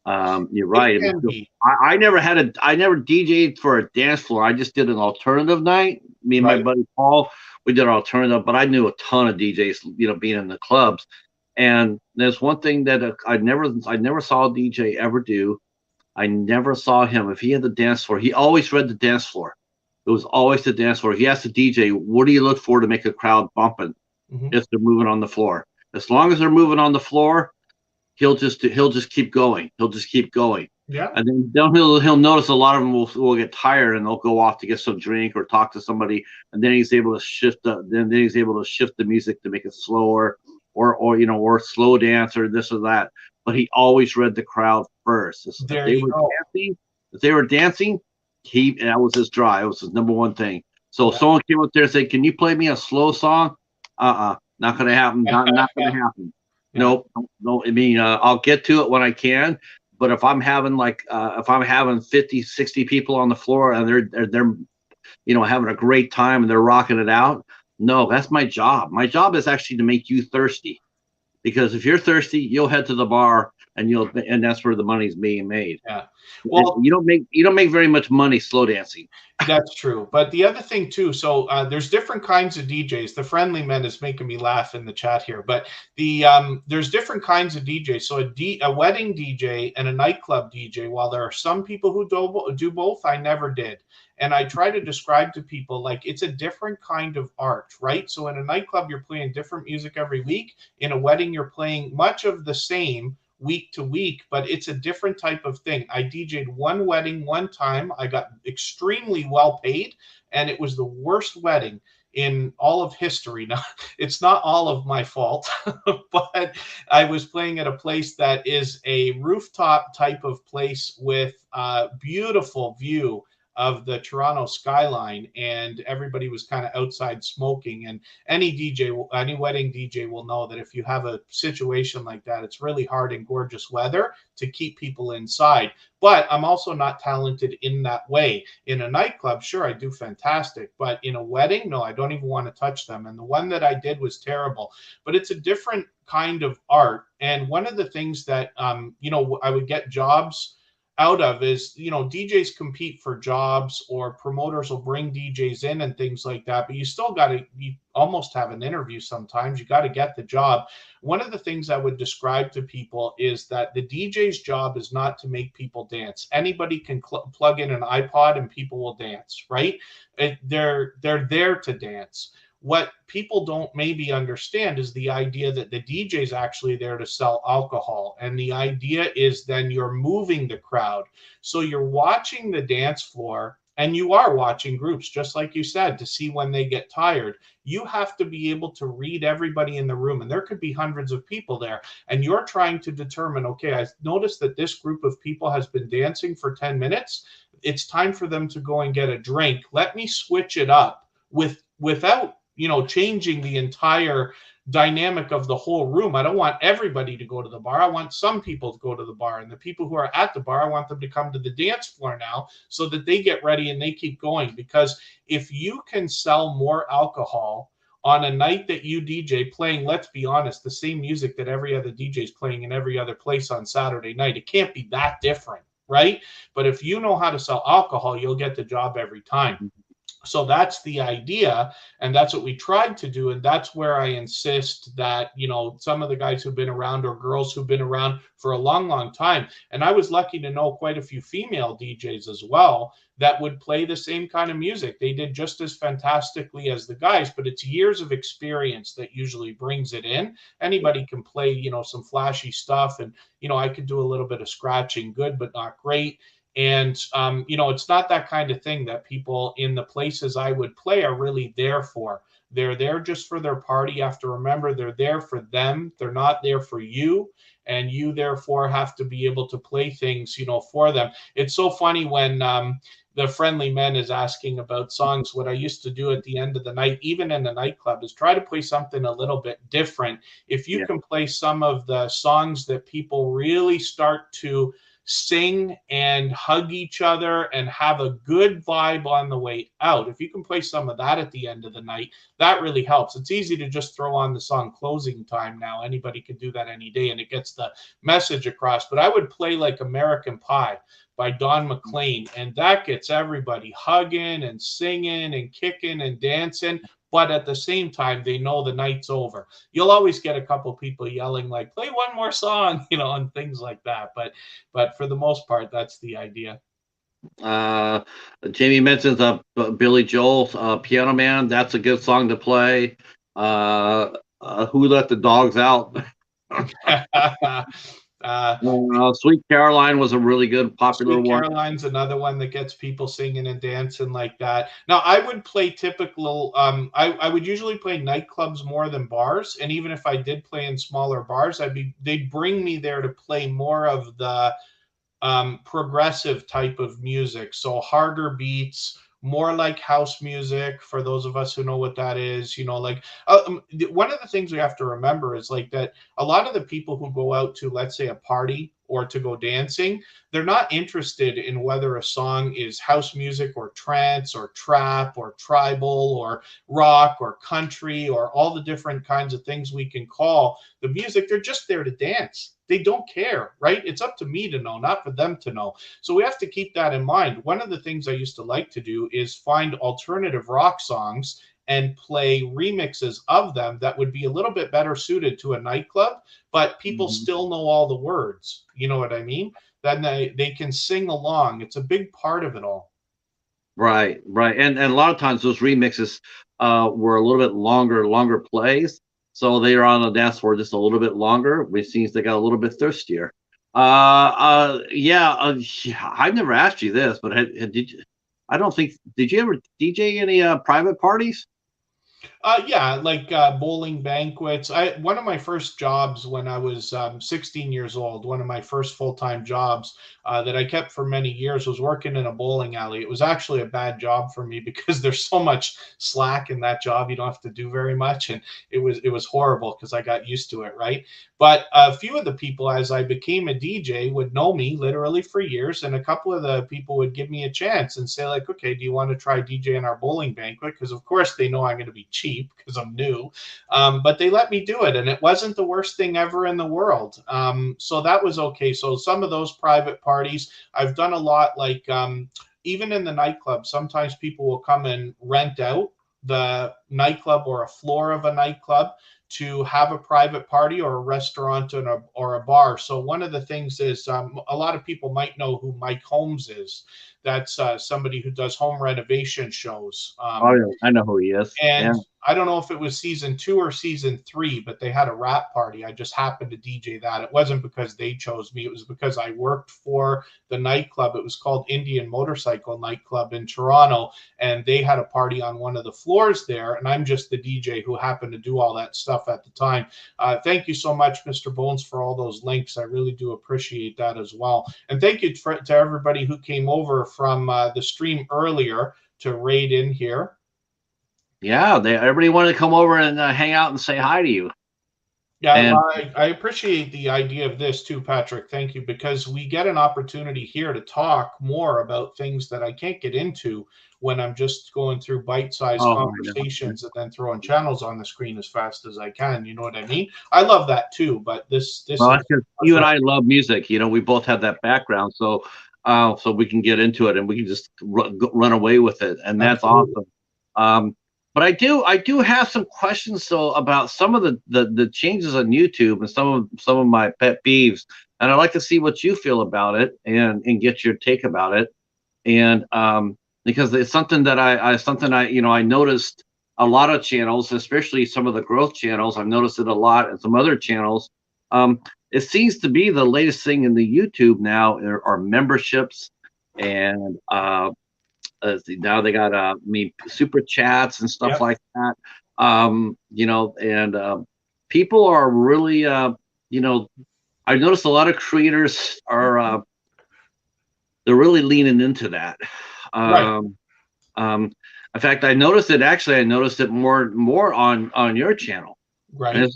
You're
It
right. I mean,
can
so
be,
I never DJ'd for a dance floor. I just did an alternative night. Me and my
right?
buddy Paul, we did alternative, but I knew a ton of DJs, you know, being in the clubs. And there's one thing that I never saw a DJ ever do. I never saw him. If he had the dance floor, he always read the dance floor. It was always the dance floor. He asked the DJ, "What do you look for to make a crowd bumping
Mhm.
if they're moving on the floor?" As long as they're moving on the floor, he'll just keep going. He'll just keep going,
Yeah.
and then he'll notice a lot of them will get tired and they'll go off to get some drink or talk to somebody, and then he's able to shift the music to make it slower, or you know, or slow dance or this or that. But he always read the crowd first. If
There
they
you
were
go.
dancing, if they were dancing, that was his draw. It was his number one thing. So if
Yeah.
someone came up there and said, "Can you play me a slow song?" Not gonna happen. Not gonna happen.
Yeah.
No, no. I mean, I'll get to it when I can. But if I'm having 50, 60 people on the floor and they're you know, having a great time and they're rocking it out, no, that's my job. My job is actually to make you thirsty, because if you're thirsty, you'll head to the bar and that's where the money's being made.
Yeah. Well,
You don't make very much money slow dancing.
that's true. But the other thing too, so there's different kinds of DJs. The friendly man is making me laugh in the chat here, but there's different kinds of DJs. So a wedding DJ and a nightclub DJ. While there are some people who do both, I never did. And I try to describe to people like it's a different kind of art, right? So in a nightclub, you're playing different music every week. In a wedding, you're playing much of the same week to week, but it's a different type of thing. I DJ'd one wedding one time. I got extremely well paid, and it was the worst wedding in all of history. Now, it's not all of my fault, but I was playing at a place that is a rooftop type of place with a beautiful view of the Toronto skyline, and everybody was kind of outside smoking. And any DJ, any wedding DJ will know that if you have a situation like that, it's really hard in gorgeous weather to keep people inside. But I'm also not talented in that way. In a nightclub, sure, I do fantastic. But in a wedding, no, I don't even want to touch them. And the one that I did was terrible. But it's a different kind of art. And one of the things that, you know, I would get jobs out of is, you know, DJs compete for jobs or promoters will bring DJs in and things like that, but you still got to, you almost have an interview sometimes. You got to get the job. One of the things I would describe to people is that the DJ's job is not to make people dance. Anybody can plug in an iPod and people will dance, right? They're there to dance. What people don't maybe understand is the idea that the DJ is actually there to sell alcohol. And the idea is then you're moving the crowd. So you're watching the dance floor and you are watching groups, just like you said, to see when they get tired. You have to be able to read everybody in the room. And there could be hundreds of people there. And you're trying to determine, okay, I noticed that this group of people has been dancing for 10 minutes. It's time for them to go and get a drink. Let me switch it up without, you know, changing the entire dynamic of the whole room. I don't want everybody to go to the bar. I want some people to go to the bar, and the people who are at the bar, I want them to come to the dance floor now so that they get ready and they keep going. Because if you can sell more alcohol on a night that you DJ playing, let's be honest, the same music that every other DJ is playing in every other place on Saturday night. It can't be that different, right? But if you know how to sell alcohol, you'll get the job every time. So that's the idea, and that's what we tried to do, and that's where I insist that, you know, some of the guys who've been around, or girls who've been around for a long time, and I was lucky to know quite a few female DJs as well that would play the same kind of music. They did just as fantastically as the guys, but it's years of experience that usually brings it in. Anybody can play, you know, some flashy stuff, and, you know, I could do a little bit of scratching, good but not great. And, you know, it's not that kind of thing that people in the places I would play are really there for. They're there just for their party. You have to remember, they're there for them. They're not there for you. And you, therefore, have to be able to play things, you know, for them. It's so funny when the Friendly Men is asking about songs. What I used to do at the end of the night, even in the nightclub, is try to play something a little bit different. If you can play some of the songs that people really start to sing and hug each other and have a good vibe on the way out. If you can play some of that at the end of the night, that really helps. It's easy to just throw on the song Closing Time now. Anybody can do that any day, and it gets the message across. But I would play like American Pie by Don McLean, and that gets everybody hugging and singing and kicking and dancing. But at the same time, they know the night's over. You'll always get a couple people yelling like, play one more song, you know, and things like that. But for the most part, that's the idea.
Jamie mentions Billy Joel's Piano Man. That's a good song to play. Who Let the Dogs Out? Sweet Caroline was a really good popular
Sweet
one.
Caroline's another one that gets people singing and dancing like that. Now, I would play typical, I would usually play nightclubs more than bars. And even if I did play in smaller bars, they'd bring me there to play more of the progressive type of music. So harder beats, more like house music, for those of us who know what that is. You know, like one of the things we have to remember is like that a lot of the people who go out to, let's say, a party or to go dancing, they're not interested in whether a song is house music or trance or trap or tribal or rock or country or all the different kinds of things we can call the music. They're just there to dance. They don't care, right? It's up to me to know, not for them to know. So we have to keep that in mind. One of the things I used to like to do is find alternative rock songs and play remixes of them that would be a little bit better suited to a nightclub, but people still know all the words. You know what I mean? Then they can sing along. It's a big part of it all.
Right. And a lot of times those remixes were a little bit longer plays. So they are on the dance floor just a little bit longer, which means they got a little bit thirstier. Yeah, I've never asked you this, but did you? I don't think. Did you ever DJ any private parties?
Yeah, like bowling banquets. One of my first jobs when I was 16 years old, one of my first full-time jobs that I kept for many years was working in a bowling alley. It was actually a bad job for me because there's so much slack in that job. You don't have to do very much, and it was horrible because I got used to it, right? But a few of the people, as I became a DJ, would know me literally for years, and a couple of the people would give me a chance and say like, "Okay, do you want to try DJ in our bowling banquet?" Because of course they know I'm going to be cheap because I'm new, but they let me do it, and it wasn't the worst thing ever in the world. So that was okay. So some of those private parties, I've done a lot. Like even in the nightclub, sometimes people will come and rent out the nightclub or a floor of a nightclub to have a private party, or a restaurant or a bar. So one of the things is a lot of people might know who Mike Holmes is. That's somebody who does home renovation shows.
Oh, yeah, I know who he is. Yeah.
And I don't know if it was season 2 or season 3, but they had a rap party. I just happened to DJ that. It wasn't because they chose me. It was because I worked for the nightclub. It was called Indian Motorcycle Nightclub in Toronto, and they had a party on one of the floors there. And I'm just the DJ who happened to do all that stuff at the time. Thank you so much, Mr. Bones, for all those links. I really do appreciate that as well. And thank you to everybody who came over from the stream earlier to raid in here.
Yeah, everybody wanted to come over and hang out and say hi to you.
Yeah,
And
well, I appreciate the idea of this too, Patrick. Thank you, because we get an opportunity here to talk more about things that I can't get into when I'm just going through bite-sized
oh my God.
conversations and then throwing channels on the screen as fast as I can. You know what I mean? I love that too, but this
Well,
is
that's because
much
you and
like
I love music. We both have that background, so we can get into it and we can just run away with it, and that's
absolutely.
awesome. Um, but I do have some questions though about some of the changes on YouTube and some of my pet peeves, and I'd like to see what you feel about it and get your take about it. And because it's something that I noticed a lot of channels, especially some of the growth channels. I've noticed it a lot, and some other channels. Um, it seems to be the latest thing in the YouTube now are memberships, and now they got super chats and stuff
Yep.
like that. And people are really you know I've noticed a lot of creators are they're really leaning into that.
Right.
Um, um, in fact, I noticed it more on your channel. And,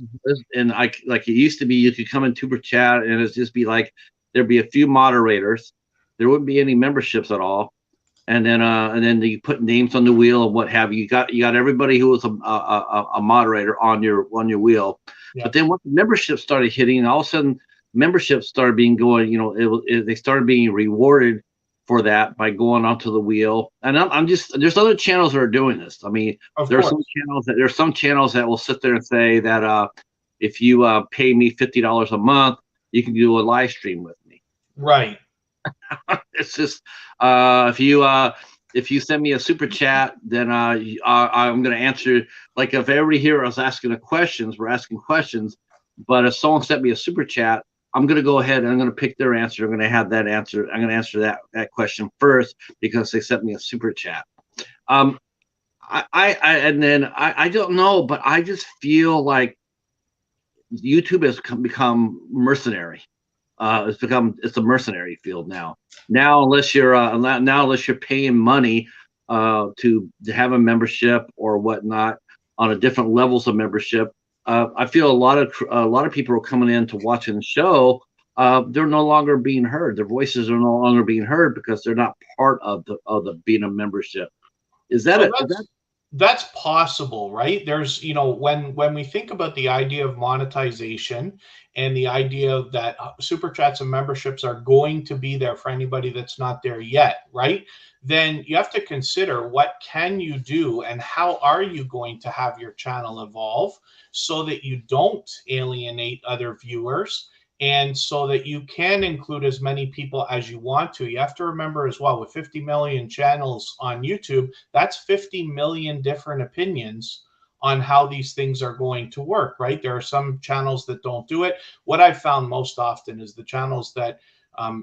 Right.
like it used to be, you could come in Tuber Chat and it'd just be like there'd be a few moderators, there wouldn't be any memberships at all, and then you put names on the wheel and what have you. You got everybody who was a moderator on your wheel. But
Yep.
then once the membership started hitting, all of a sudden memberships started being going. They started being rewarded for that by going onto the wheel. And I'm just there's other channels that are doing this. I mean,
Of course.
there's some channels that will sit there and say that if you pay me $50 a month, you can do a live stream with me.
Right.
It's just if you send me a super chat, then I'm going to answer. Like if everybody here is asking we're asking questions. But if someone sent me a super chat, I'm going to go ahead and I'm going to pick their answer. I'm going to have that answer. I'm going to answer that question first because they sent me a super chat. Um, I don't know, but I just feel like YouTube has become mercenary. It's a mercenary field now. Unless you're paying money to have a membership or whatnot on a different levels of membership. I feel a lot of people are coming in to watching the show. They're no longer being heard. Their voices are no longer being heard because they're not part of the being a membership. Is that
So
a is that
that's possible, right? There's, when we think about the idea of monetization and the idea that super chats and memberships are going to be there for anybody that's not there yet, right? Then you have to consider what can you do and how are you going to have your channel evolve so that you don't alienate other viewers and so that you can include as many people as you want to. You have to remember as well, with 50 million channels on YouTube, that's 50 million different opinions on how these things are going to work, right? There are some channels that don't do it. What I've found most often is the channels that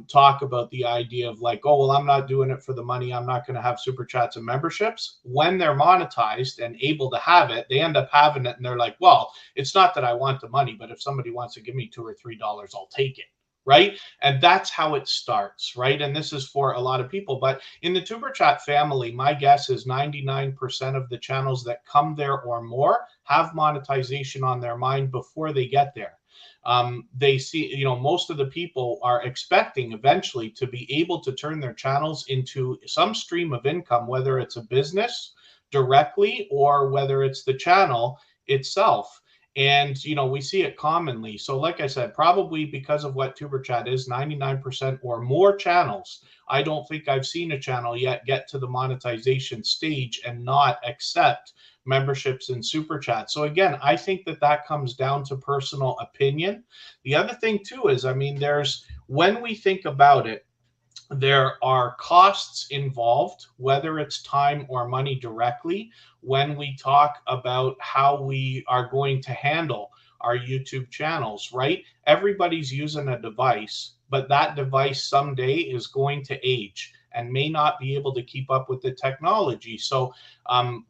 talk about the idea of like, oh, well, I'm not doing it for the money. I'm not going to have super chats and memberships. When they're monetized and able to have it, they end up having it. And they're like, well, it's not that I want the money, but if somebody wants to give me $2 or $3, I'll take it. Right. And that's how it starts. Right. And this is for a lot of people. But in the TuberChat family, my guess is 99% of the channels that come there or more have monetization on their mind before they get there. They see, most of the people are expecting eventually to be able to turn their channels into some stream of income, whether it's a business directly or whether it's the channel itself. And we see it commonly. So like I said, probably because of what TuberChat is, 99% or more channels, I don't think I've seen a channel yet get to the monetization stage and not accept memberships and super chats. So again, I think that comes down to personal opinion. The other thing too is, I mean, when we think about it, there are costs involved, whether it's time or money directly, when we talk about how we are going to handle our YouTube channels, right? Everybody's using a device, but that device someday is going to age and may not be able to keep up with the technology. So,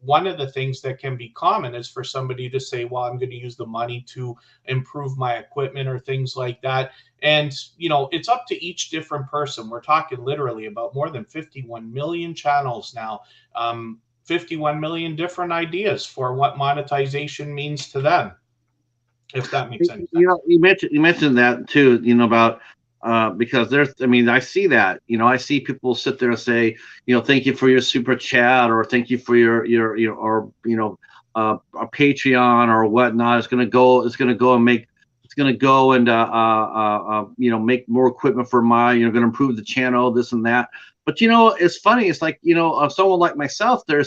one of the things that can be common is for somebody to say, well, I'm going to use the money to improve my equipment or things like that. And, it's up to each different person. We're talking literally about more than 51 million channels now, 51 million different ideas for what monetization means to them. if that makes any
You
sense.
know, you mentioned that too. You know about because there's, I mean, I see that. You know, I see people sit there and say, you know, thank you for your super chat, or thank you for your or a Patreon or whatnot. It's gonna go and make. It's gonna go and make more equipment for my. You're gonna improve the channel, this and that. But you know, it's funny. It's like, someone like myself, they're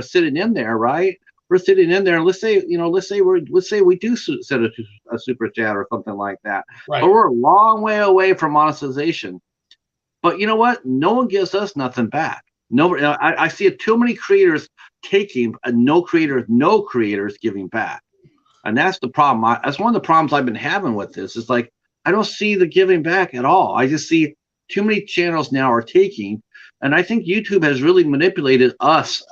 sitting in there, right? We're sitting in there, and let's say we do set a super chat or something like that, but
Right.
we're a long way away from monetization. But you know what? No one gives us nothing back. No, I see too many creators taking, and no creators giving back, and that's the problem. That's one of the problems I've been having with this. It's like I don't see the giving back at all. I just see too many channels now are taking, and I think YouTube has really manipulated us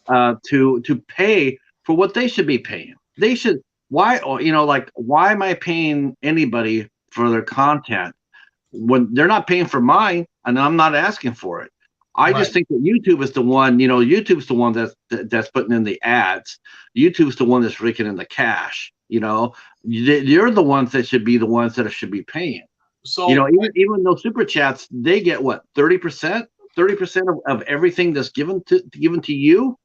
to pay for what they should be paying. They should. Why, like, why am I paying anybody for their content when they're not paying for mine and I'm not asking for it? I just
Right.
think that YouTube is the one. YouTube's the one that's putting in the ads. YouTube's the one that's raking in the cash. You're the ones that should be the ones that should be paying.
So
Even those super chats, they get what, 30%, 30% of everything that's given to you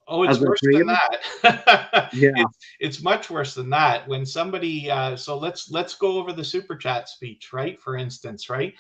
oh,
as
it's
a
worse than
creator.
that.
Yeah.
It's much worse than that. When somebody so let's go over the super chat speech, right? For instance, right?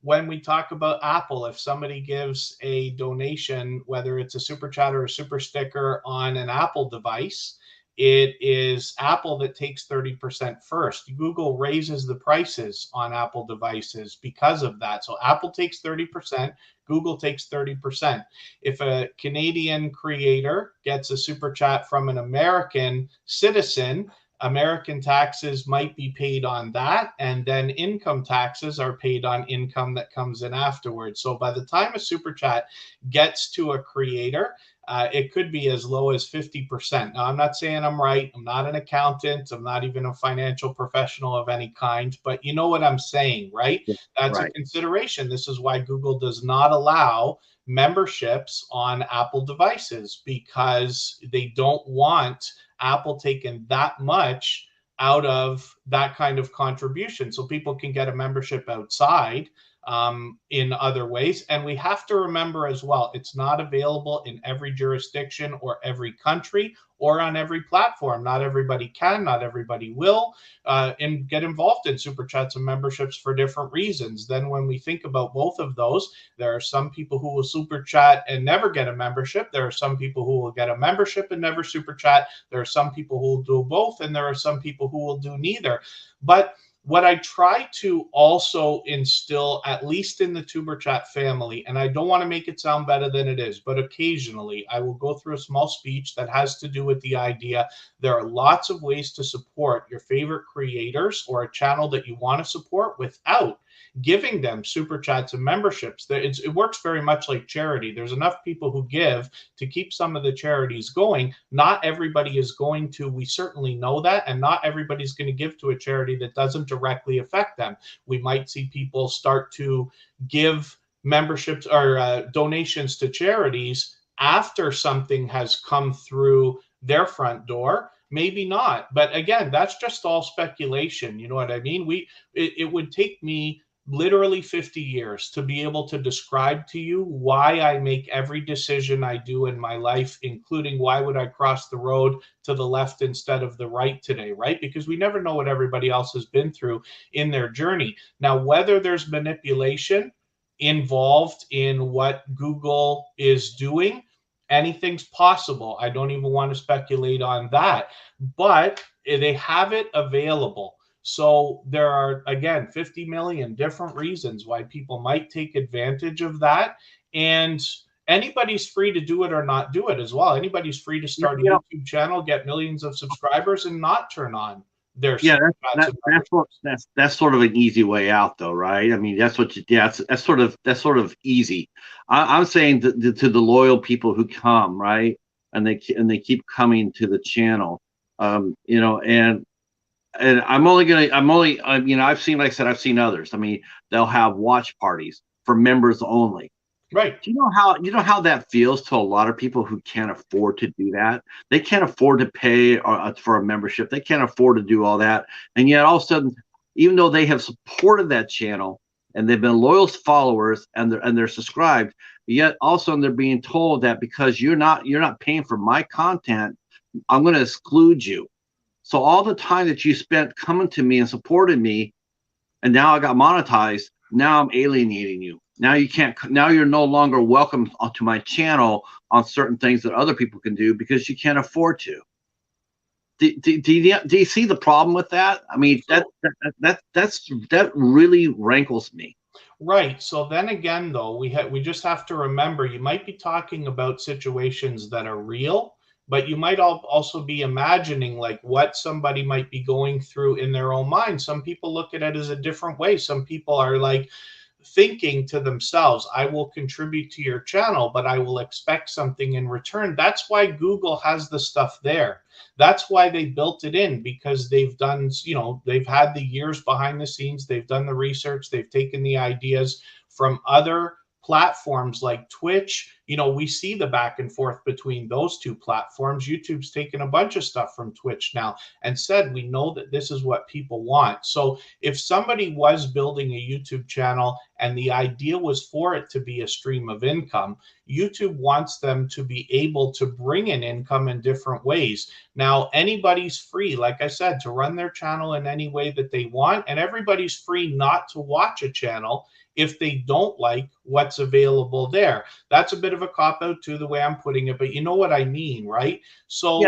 When we talk about Apple, if somebody gives a donation, whether it's a super chat or a super sticker on an Apple device, it is Apple that takes 30% first. Google raises the prices on Apple devices because of that. So Apple takes 30%, Google takes 30%. If a Canadian creator gets a super chat from an American citizen, American taxes might be paid on that, and then income taxes are paid on income that comes in afterwards. So by the time a super chat gets to a creator, it could be as low as 50%. Now, I'm not saying I'm right. I'm not an accountant. I'm not even a financial professional of any kind, but you know what I'm saying, right?
Yeah.
That's a
Right.
consideration. This is why Google does not allow memberships on Apple devices, because they don't want Apple taking that much out of that kind of contribution. So people can get a membership outside in other ways. And we have to remember as well, it's not available in every jurisdiction or every country or on every platform. Not everybody can, not everybody will, and get involved in super chats and memberships for different reasons. Then, when we think about both of those, there are some people who will super chat and never get a membership. There are some people who will get a membership and never super chat. There are some people who will do both, and there are some people who will do neither. But what I try to also instill, at least in the TuberChat family, and I don't want to make it sound better than it is, but occasionally I will go through a small speech that has to do with the idea there are lots of ways to support your favorite creators or a channel that you want to support without giving them super chats and memberships. It works very much like charity. There's enough people who give to keep some of the charities going. Not everybody is going to, we certainly know that, and not everybody's going to give to a charity that doesn't directly affect them. We might see people start to give memberships or donations to charities after something has come through their front door. Maybe not, but again, that's just all speculation. You know what I mean? It would take me literally 50 years to be able to describe to you why I make every decision I do in my life, including why would I cross the road to the left instead of the right today, right? Because we never know what everybody else has been through in their journey. Now, whether there's manipulation involved in what Google is doing, anything's possible. I don't even want to speculate on that, but they have it available. So there are, again, 50 million different reasons why people might take advantage of that. And anybody's free to do it or not do it as well. Anybody's free to
You
start a
know,
YouTube channel, get millions of subscribers, and not turn on their
yeah,
super chats and memberships.
that's sort of an easy way out, though, right? I mean, that's what you. Yeah, that's sort of easy. I'm saying to the loyal people who come, right, and they keep coming to the channel, and I've seen, like I said, I've seen others. I mean, they'll have watch parties for members only.
Right.
Do you know how that feels to a lot of people who can't afford to do that? They can't afford to pay for a membership. They can't afford to do all that, and yet all of a sudden, even though they have supported that channel and they've been loyal followers and they're subscribed, yet all of a sudden they're being told that because you're not paying for my content, I'm going to exclude you. So all the time that you spent coming to me and supporting me, and now I got monetized. Now I'm alienating you. Now you can't. Now you're no longer welcome to my channel on certain things that other people can do because you can't afford to. Do you see the problem with that? I mean,
So
that really rankles me.
right. So then again, though, we just have to remember you might be talking about situations that are real, but you might also be imagining like what somebody might be going through in their own mind. Some people look at it as a different way. Some people are like thinking to themselves, I will contribute to your channel, but I will expect something in return. That's why Google has the stuff there. That's why they built it in, because they've done, they've had the years behind the scenes, they've done the research, they've taken the ideas from other platforms like Twitch. We see the back and forth between those two platforms. YouTube's taken a bunch of stuff from Twitch now and said, we know that this is what people want. So if somebody was building a YouTube channel and the idea was for it to be a stream of income, YouTube wants them to be able to bring in income in different ways. Now, anybody's free, like I said, to run their channel in any way that they want, and everybody's free not to watch a channel if they don't like what's available there. That's a bit of a cop out to the way I'm putting it, but you know what I mean, right?
Yeah,
So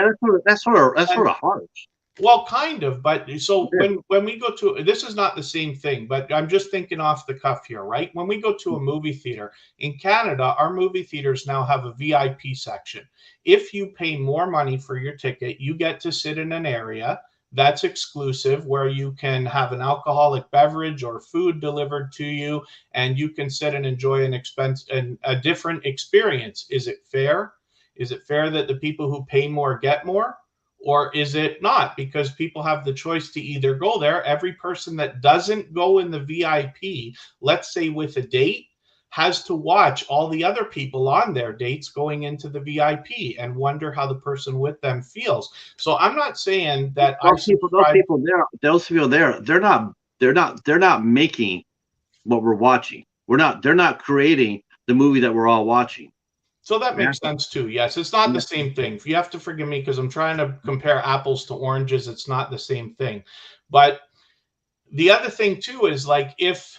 that's sort of harsh.
well, kind of, but so
Yeah.
when we go to, this is not the same thing, but I'm just thinking off the cuff here, right? When we go to a movie theater in Canada, our movie theaters now have a VIP section. If you pay more money for your ticket, you get to sit in an area that's exclusive where you can have an alcoholic beverage or food delivered to you, and you can sit and enjoy and a different experience. Is it fair? Is it fair that the people who pay more get more? Or is it not? Because people have the choice to either go there. Every person that doesn't go in the VIP, let's say with a date, has to watch all the other people on their dates going into the VIP and wonder how the person with them feels. So I'm not saying that I
Those people, those
subscribe.
people there, those people there, they're not making what we're watching. They're not creating the movie that we're all watching.
So that
Yeah.
makes sense too. Yes, it's not the same thing. You have to forgive me because I'm trying to compare apples to oranges. It's not the same thing. But the other thing too is like if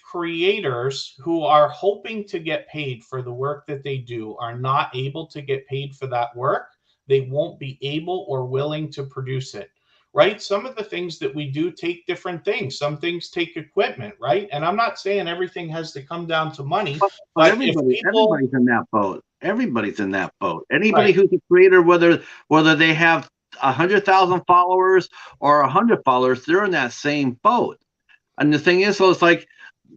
creators who are hoping to get paid for the work that they do are not able to get paid for that work, they won't be able or willing to produce it, right? Some of the things that we do take different things. Some things take equipment, right? And I'm not saying everything has to come down to money,
But
but if people,
everybody's in that boat. Everybody's in that boat. Anybody
right,
who's a creator, whether they have 100,000 followers or 100 followers, they're in that same boat. And the thing is, so it's like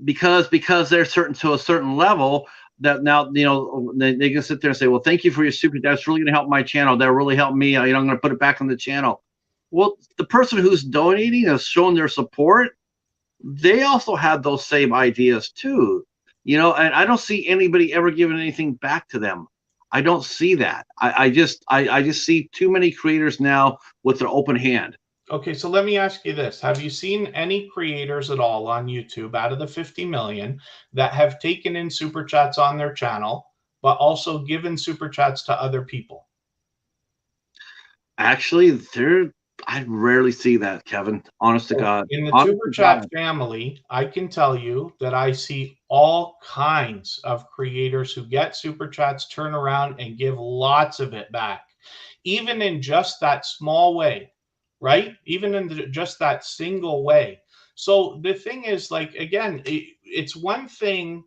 because they're certain to a certain level that now they can sit there and say, well, thank you for your super. That's really going to help my channel. That really helped me. I'm going to put it back on the channel. Well, the person who's donating is showing their support. They also had those same ideas too, and I don't see anybody ever giving anything back to them. I don't see that. I just see too many creators now with their open hand.
okay, so let me ask you this. Have you seen any creators at all on YouTube out of the 50 million that have taken in super chats on their channel, but also given super chats to other people?
Actually, I rarely see that, Kevin. Honest to
So
God.
in the
Honest
tuber
to
chat
God.
family, I can tell you that I see all kinds of creators who get super chats, turn around and give lots of it back, even in just that small way, right? Even in just that single way. So the thing is, like, again, it's one thing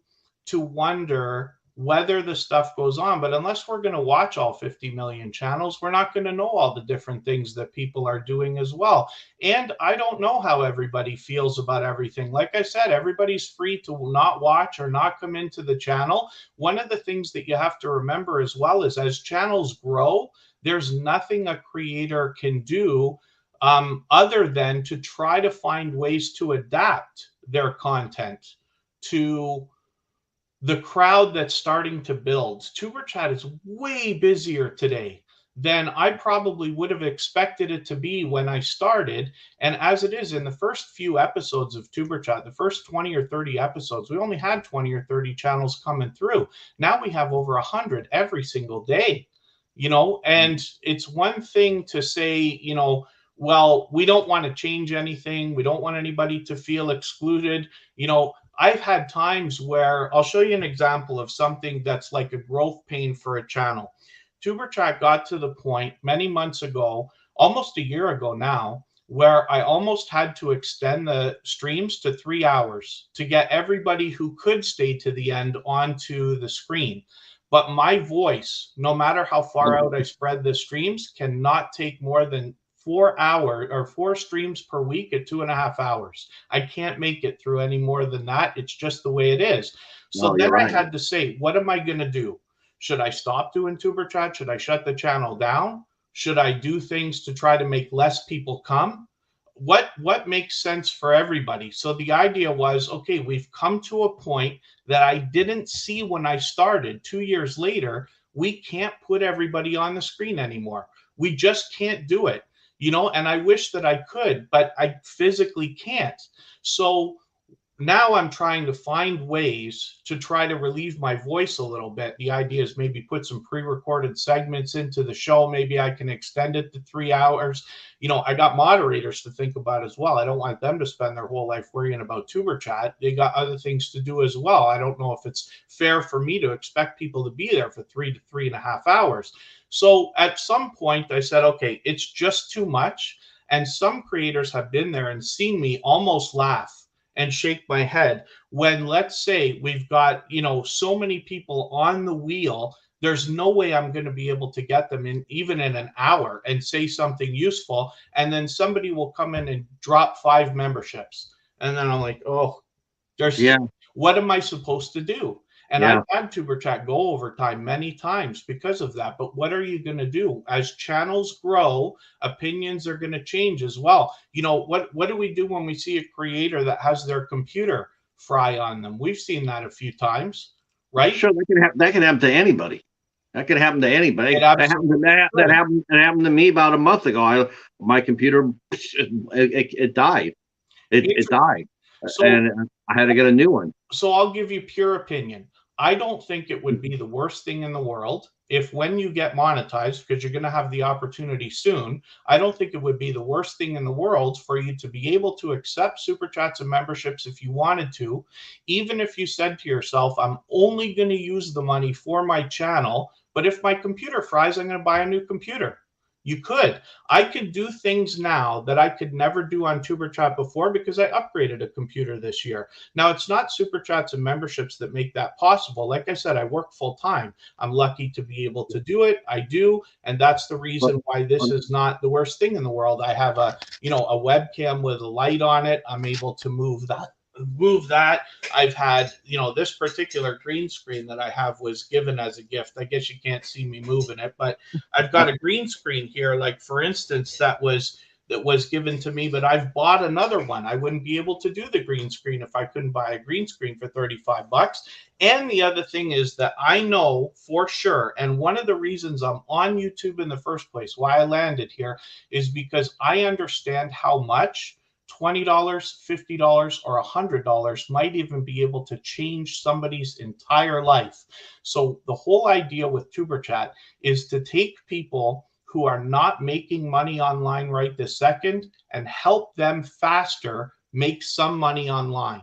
to wonder whether the stuff goes on, but unless we're going to watch all 50 million channels, we're not going to know all the different things that people are doing as well. And I don't know how everybody feels about everything. Like I said, everybody's free to not watch or not come into the channel. One of the things that you have to remember as well is as channels grow, there's nothing a creator can do other than to try to find ways to adapt their content to the crowd that's starting to build. TuberChat is way busier today than I probably would have expected it to be when I started. And as it is, in the first few episodes of TuberChat, the first 20 or 30 episodes, we only had 20 or 30 channels coming through. Now we have over 100 every single day, and it's one thing to say, well, we don't want to change anything. We don't want anybody to feel excluded. I've had times where I'll show you an example of something that's like a growth pain for a channel. TuberChat got to the point many months ago, almost a year ago now, where I almost had to extend the streams to 3 hours to get everybody who could stay to the end onto the screen. But my voice, no matter how far out I spread the streams, cannot take more than 4 hours or 4 streams per week at 2.5 hours. I can't make it through any more than that. It's just the way it is. So
No,
then
you're
I
right.
had to say, what am I going to do? Should I stop doing TuberChat? Should I shut the channel down? Should I do things to try to make less people come? What makes sense for everybody? So the idea was, okay, we've come to a point that I didn't see when I started. 2 years later, we can't put everybody on the screen anymore. We just can't do it, and I wish that I could, but I physically can't. So now I'm trying to find ways to try to relieve my voice a little bit. The idea is maybe put some pre-recorded segments into the show. Maybe I can extend it to 3 hours. I got moderators to think about as well. I don't want them to spend their whole life worrying about TuberChat. They got other things to do as well. I don't know if it's fair for me to expect people to be there for 3 to 3.5 hours. So at some point I said, okay, it's just too much. And some creators have been there and seen me almost laugh and shake my head when, let's say, we've got so many people on the wheel. There's no way I'm going to be able to get them in even in an hour and say something useful, and then somebody will come in and drop 5 memberships, and then I'm like, oh, what am I supposed to do? And I've had TuberChat go overtime many times because of that. But what are you going to do? As channels grow, opinions are going to change as well. What do we do when we see a creator that has their computer fry on them? We've seen that a few times, right?
Sure, that can happen to anybody. That could happen to anybody. That happened to me about a month ago. My computer, it died. It died, and I had to get a new one.
So I'll give you pure opinion. I don't think it would be the worst thing in the world if, when you get monetized, because you're going to have the opportunity soon, I don't think it would be the worst thing in the world for you to be able to accept super chats and memberships if you wanted to, even if you said to yourself, I'm only going to use the money for my channel, but if my computer fries, I'm going to buy a new computer. You could. I could do things now that I could never do on TuberChat before because I upgraded a computer this year. Now, it's not super chats and memberships that make that possible. Like I said, I work full time. I'm lucky to be able to do it. I do. And that's the reason why this is not the worst thing in the world. I have a webcam with a light on it. I'm able to move that. I've had, this particular green screen that I have was given as a gift. I guess you can't see me moving it, but I've got a green screen here, like for instance, that was given to me, but I've bought another one. I wouldn't be able to do the green screen if I couldn't buy a green screen for $35. And the other thing is that I know for sure, and one of the reasons I'm on YouTube in the first place, why I landed here, is because I understand how much $20, $50, or $100 might even be able to change somebody's entire life. So the whole idea with TuberChat is to take people who are not making money online right this second and help them faster make some money online.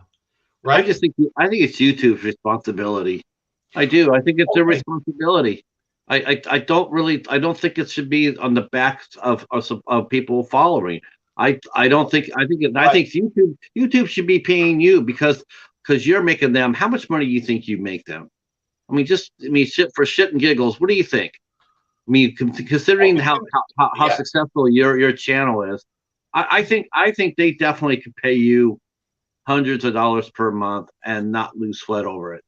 Right?
I think it's YouTube's responsibility. I do. I think it's their responsibility. I don't think it should be on the backs of people following. I think YouTube should be paying you because you're making them. How much money do you think you make them? Shit for shit and giggles. What do you think? I mean, considering how successful your channel is, I think they definitely could pay you hundreds of dollars per month and not lose sweat over it.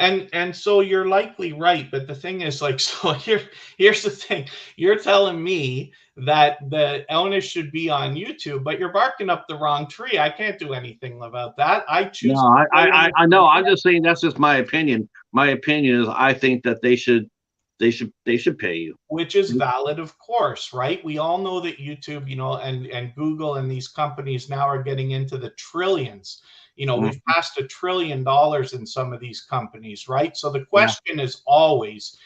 And so you're likely right, but the thing is, like, so here's the thing. You're telling me that the onus should be on YouTube, but you're barking up the wrong tree. I can't do anything about that. I
No,
choose to play in the
I know. I'm
tournament,
just saying that's just my opinion. My opinion is I think that they should pay you.
which is valid, of course, right? We all know that YouTube, and Google and these companies now are getting into the trillions.
Mm,
We've passed $1 trillion in some of these companies, right? So the
yeah,
question is always,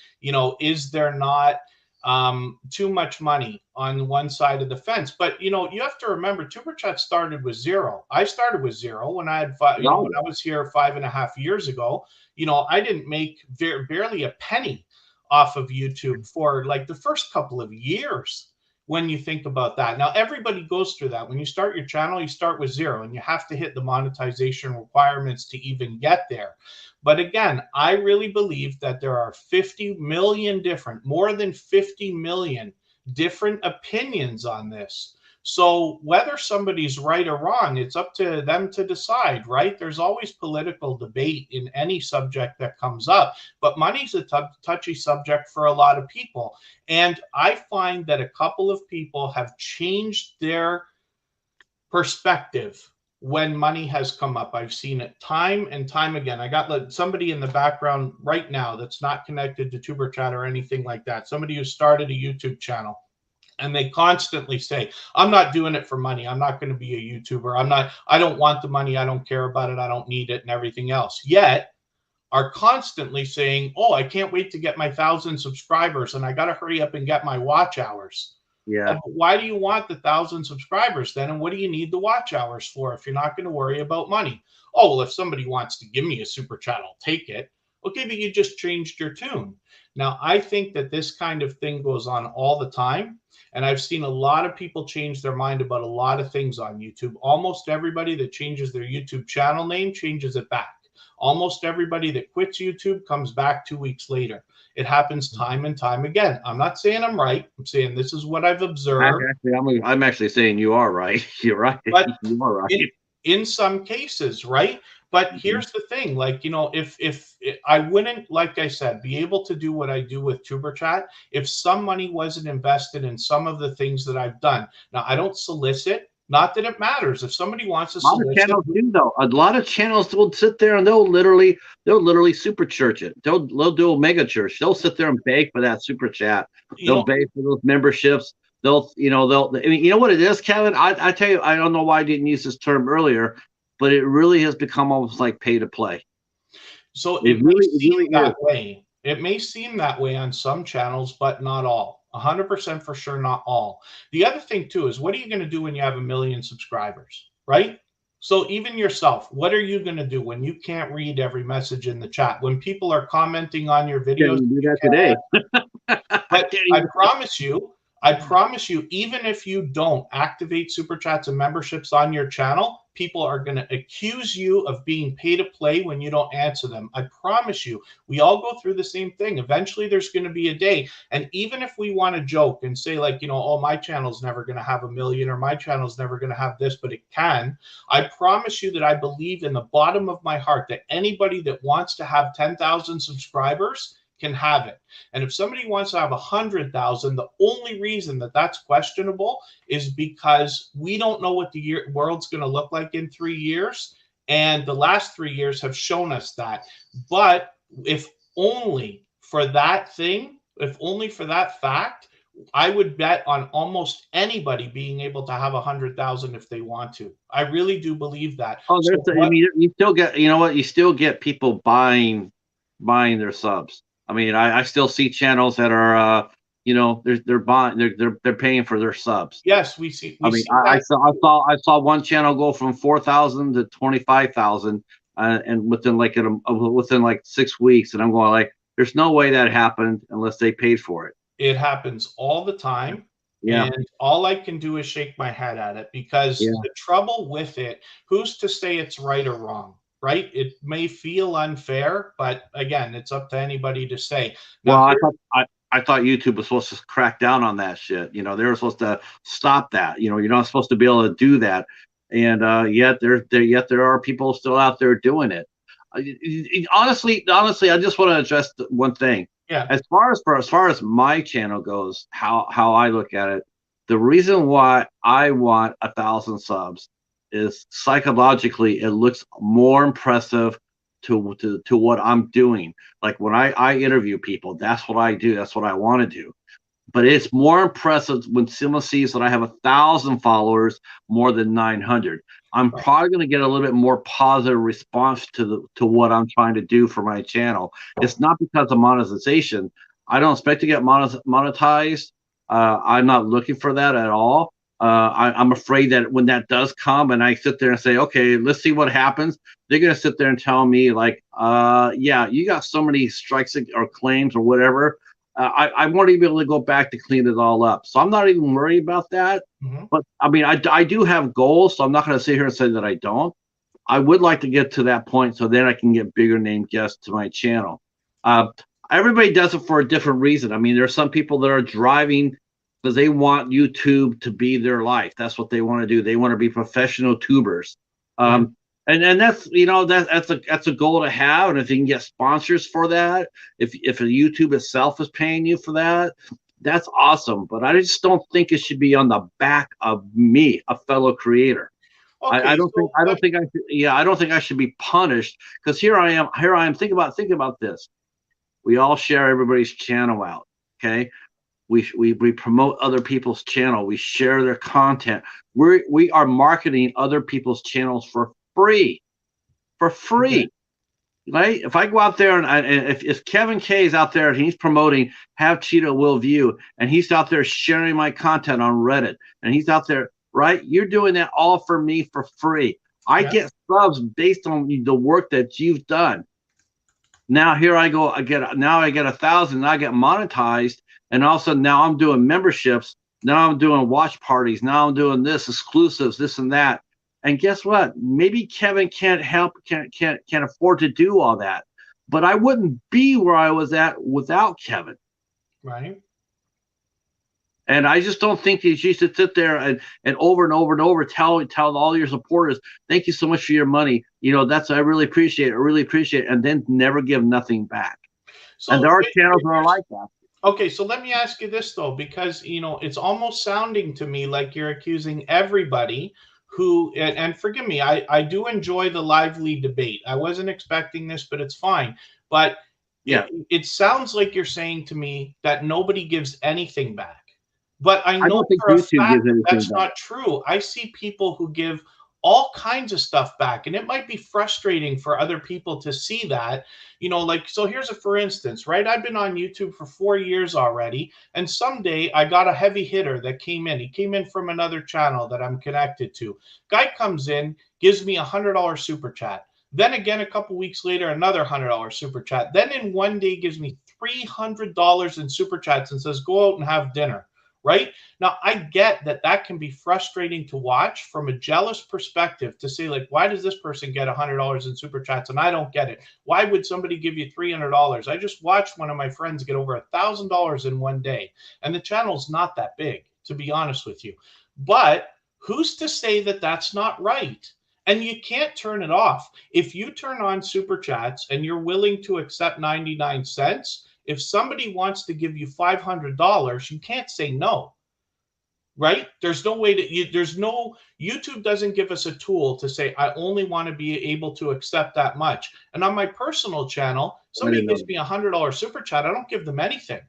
is there not too much money on one side of the fence? But you have to remember, TuberChat started with zero. I started with zero when I had five,
no,
when I was here 5.5 years ago. I didn't make barely a penny off of YouTube for like the first couple of years when you think about that. Now, everybody goes through that. When you start your channel, you start with zero and you have to hit the monetization requirements to even get there. But again, I really believe that there are 50 million different, more than 50 million different opinions on this. So whether somebody's right or wrong, it's up to them to decide, right? There's always political debate in any subject that comes up, but money's a touchy subject for a lot of people. And I find that a couple of people have changed their perspective when money has come up. I've seen it time and time again. I got somebody in the background right now that's not connected to TuberChat or anything like that. Somebody who started a YouTube channel, and they constantly say, I'm not doing it for money. I'm not going to be a YouTuber. I don't want the money. I don't care about it. I don't need it and everything else. Yet are constantly saying, oh, I can't wait to get my 1,000 subscribers and I got to hurry up and get my watch hours.
yeah.
Why do you want the 1,000 subscribers then? And what do you need the watch hours for if you're not going to worry about money? Oh, well, if somebody wants to give me a super chat, I'll take it. Okay, but you just changed your tune. Now, I think that this kind of thing goes on all the time. And I've seen a lot of people change their mind about a lot of things on YouTube. Almost everybody that changes their YouTube channel name changes it back. Almost everybody that quits YouTube comes back 2 weeks later. It happens time and time again. I'm not saying I'm right. I'm saying this is what I've observed.
I'm actually saying you are right. You're right.
But
You are right.
in some cases, right? But here's the thing, like, if I wouldn't, like I said, be able to do what I do with TuberChat if some money wasn't invested in some of the things that I've done. Now, I don't solicit. Not that it matters. If somebody wants to
A lot of
solicit,
channels do though. A lot of channels will sit there and they'll literally super church it. They'll do a mega church. They'll sit there and beg for that super chat.
you
They'll
know,
beg for those memberships. They'll I mean, you know what it is, Kevin? I tell you, I don't know why I didn't use this term earlier, but it really has become almost like pay to play.
so
It really is.
that way. It may seem that way on some channels, but not all. 100% for sure, not all. The other thing too is, what are you going to do when you have 1 million subscribers, right? So even yourself, what are you going to do when you can't read every message in the chat? When people are commenting on your
Can't
videos,
even do that today. I
but
can't even.
I promise you, even if you don't activate super chats and memberships on your channel, people are going to accuse you of being pay to play when you don't answer them. I promise you, we all go through the same thing. Eventually, there's going to be a day. And even if we want to joke and say, like, oh, my channel's never going to have 1 million or my channel's never going to have this, but it can. I promise you that I believe in the bottom of my heart that anybody that wants to have 10,000 subscribers can have it. And if somebody wants to have 100,000, the only reason that that's questionable is because we don't know what the world's going to look like in 3 years. And the last 3 years have shown us that. But if only for that thing, if only for that fact, I would bet on almost anybody being able to have 100,000 if they want to. I really do believe that.
Oh,
So
I mean, you still get, you know what? You still get people buying their subs. I mean, I still see channels that are, they're buying, they're paying for their subs.
yes, we see.
I mean, I saw one channel go from 4,000 to 25,000, and within like 6 weeks, and I'm going like, there's no way that happened unless they paid for it.
It happens all the time.
Yeah.
And all I can do is shake my head at it, because the trouble with it, who's to say it's right or wrong? Right? It may feel unfair, but again, it's up to anybody to say. Now,
Well, I thought YouTube was supposed to crack down on that shit. They were supposed to stop that. You're not supposed to be able to do that, and yet there are people still out there doing it. Honestly, I just want to address one thing.
Yeah.
As far as my channel goes, how I look at it, the reason why I want 1,000 subs is psychologically it looks more impressive to what I'm doing. Like when I interview people, that's what I do. That's what I want to do. But it's more impressive when someone sees that I have 1,000 followers more than 900. I'm probably going to get a little bit more positive response to what I'm trying to do for my channel. It's not because of monetization. I don't expect to get monetized. I'm not looking for that at all. I'm afraid that when that does come and I sit there and say, okay, let's see what happens, they're going to sit there and tell me like, yeah, you got so many strikes or claims or whatever. I won't even be able to go back to clean it all up. So I'm not even worried about that.
Mm-hmm.
But I mean, I do have goals, so I'm not going to sit here and say that I don't. I would like to get to that point so then I can get bigger name guests to my channel. Everybody does it for a different reason. I mean, there's some people that are driving because they want YouTube to be their life. That's what they want to do. They want to be professional tubers. And that's that's a goal to have. And if you can get sponsors for that, if a YouTube itself is paying you for that, that's awesome. But I just don't think it should be on the back of me, a fellow creator.
Okay,
I don't think I should, yeah, I don't think I should be punished because here I am. Think about this. We all share everybody's channel out. Okay. We promote other people's channel. We share their content. We are marketing other people's channels for free. Okay. Right? If I go out there and if Kevin Kaye is out there and he's promoting Have Cheetah Will View and he's out there sharing my content on Reddit and he's out there, right? You're doing that all for me for free. I get subs based on the work that you've done. Now here I go. I get 1,000. I get monetized, and all of a sudden now I'm doing memberships. Now I'm doing watch parties. Now I'm doing this exclusives, this and that. And guess what? Maybe Kevin can't afford to do all that, but I wouldn't be where I was at without Kevin.
Right.
And I just don't think you should sit there and over and over and over tell all your supporters, thank you so much for your money. I really appreciate it. I really appreciate it. And then never give nothing back. So, and there are channels that are like that.
Okay, so let me ask you this though, because it's almost sounding to me like you're accusing everybody who, and forgive me, I do enjoy the lively debate. I wasn't expecting this, but it's fine. But yeah, it sounds like you're saying to me that nobody gives anything back. But I know for a fact that's not true. I see people who give all kinds of stuff back, and it might be frustrating for other people to see that. So here's for instance, right? I've been on YouTube for 4 years already, and someday I got a heavy hitter that came in. He came in from another channel that I'm connected to. Guy comes in, gives me $100 super chat. Then again, a couple weeks later, another $100 super chat. Then in one day, gives me $300 in super chats and says, go out and have dinner. Right? Now, I get that can be frustrating to watch from a jealous perspective to say, like, why does this person get $100 in super chats and I don't get it? Why would somebody give you $300? I just watched one of my friends get over $1,000 in one day, and the channel's not that big, to be honest with you. But who's to say that that's not right? And you can't turn it off. If you turn on super chats and you're willing to accept 99 cents, if somebody wants to give you $500, you can't say no, right? There's no way YouTube doesn't give us a tool to say, I only want to be able to accept that much. And on my personal channel, somebody gives me $100 super chat, I don't give them anything.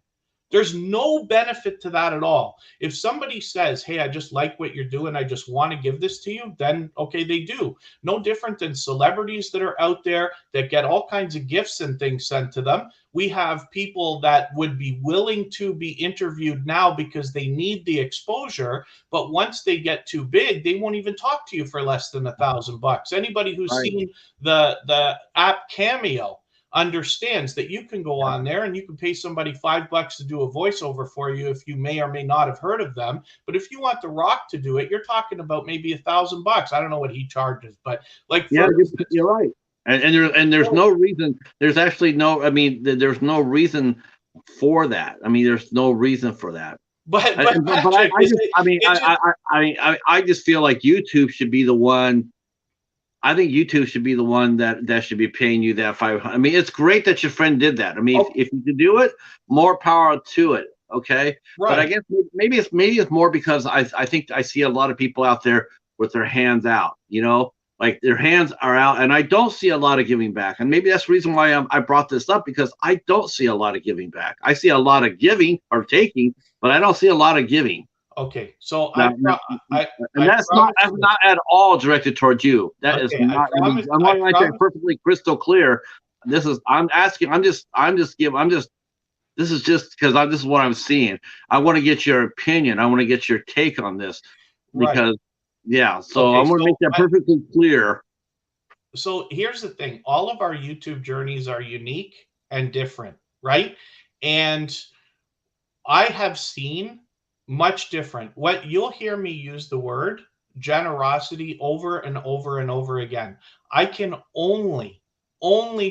There's no benefit to that at all. If somebody says, hey, I just like what you're doing, I just want to give this to you, then okay, they do. No different than celebrities that are out there that get all kinds of gifts and things sent to them. We have people that would be willing to be interviewed now because they need the exposure, but once they get too big, they won't even talk to you for less than $1,000. Anybody who's seen the app Cameo understands that you can go on there and you can pay somebody $5 to do a voiceover for you if you may or may not have heard of them. But if you want The Rock to do it, you're talking about maybe $1,000. I don't know what he charges, but like,
yeah, you're right. And there's no reason. There's actually no. I mean, there's no reason for that. I mean, there's no reason for that. But I just feel like YouTube should be the one. I think YouTube should be the one that should be paying you that 500. I mean, it's great that your friend did that. I mean, if you could do it, more power to it. Okay, but I
Right.
guess maybe it's more because I think I see a lot of people out there with their hands out. Like their hands are out, and I don't see a lot of giving back. And maybe that's the reason why I brought this up, because I don't see a lot of giving back. I see a lot of giving or taking, but I don't see a lot of giving.
Okay. So
Now, and
I
that's
promise you.
not at all directed towards you. That is
Okay.
not. I mean, I want to make that perfectly crystal clear. This is. I'm asking. I'm just giving. I'm just. This is just because this is what I'm seeing. I want to get your opinion. I want to get your take on this,
Right.
because yeah. So I
Okay.
want to make that perfectly clear.
So here's the thing. All of our YouTube journeys are unique and different, right? And I have seen much different. What you'll hear me use the word generosity over and over and over again. I can only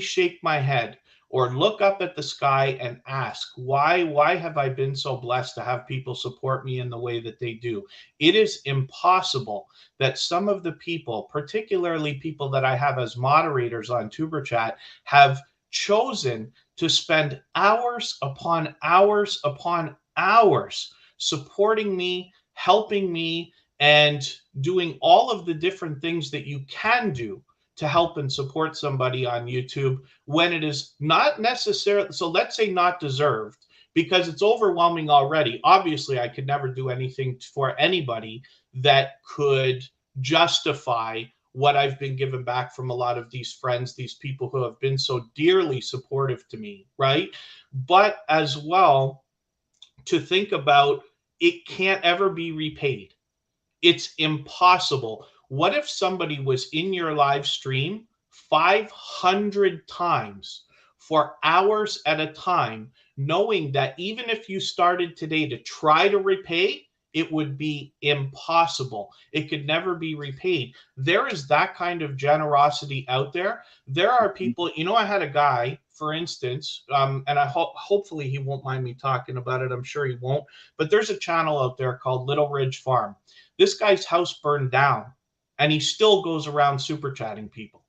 shake my head or look up at the sky and ask, why have I been so blessed to have people support me in the way that they do? It is impossible that some of the people, particularly people that I have as moderators on TuberChat, have chosen to spend hours upon hours upon hours supporting me, helping me, and doing all of the different things that you can do to help and support somebody on YouTube when it is not necessarily, so let's say not deserved, because it's overwhelming already. Obviously, I could never do anything for anybody that could justify what I've been given back from a lot of these friends, these people who have been so dearly supportive to me, right? But as well, to think about, it can't ever be repaid. It's impossible. What if somebody was in your live stream 500 times for hours at a time, knowing that even if you started today to try to repay, it would be impossible. It could never be repaid. There is that kind of generosity out there. There are people, I had a guy, for instance, and hopefully he won't mind me talking about it. I'm sure he won't. But there's a channel out there called Little Ridge Farm. This guy's house burned down, and he still goes around super chatting people.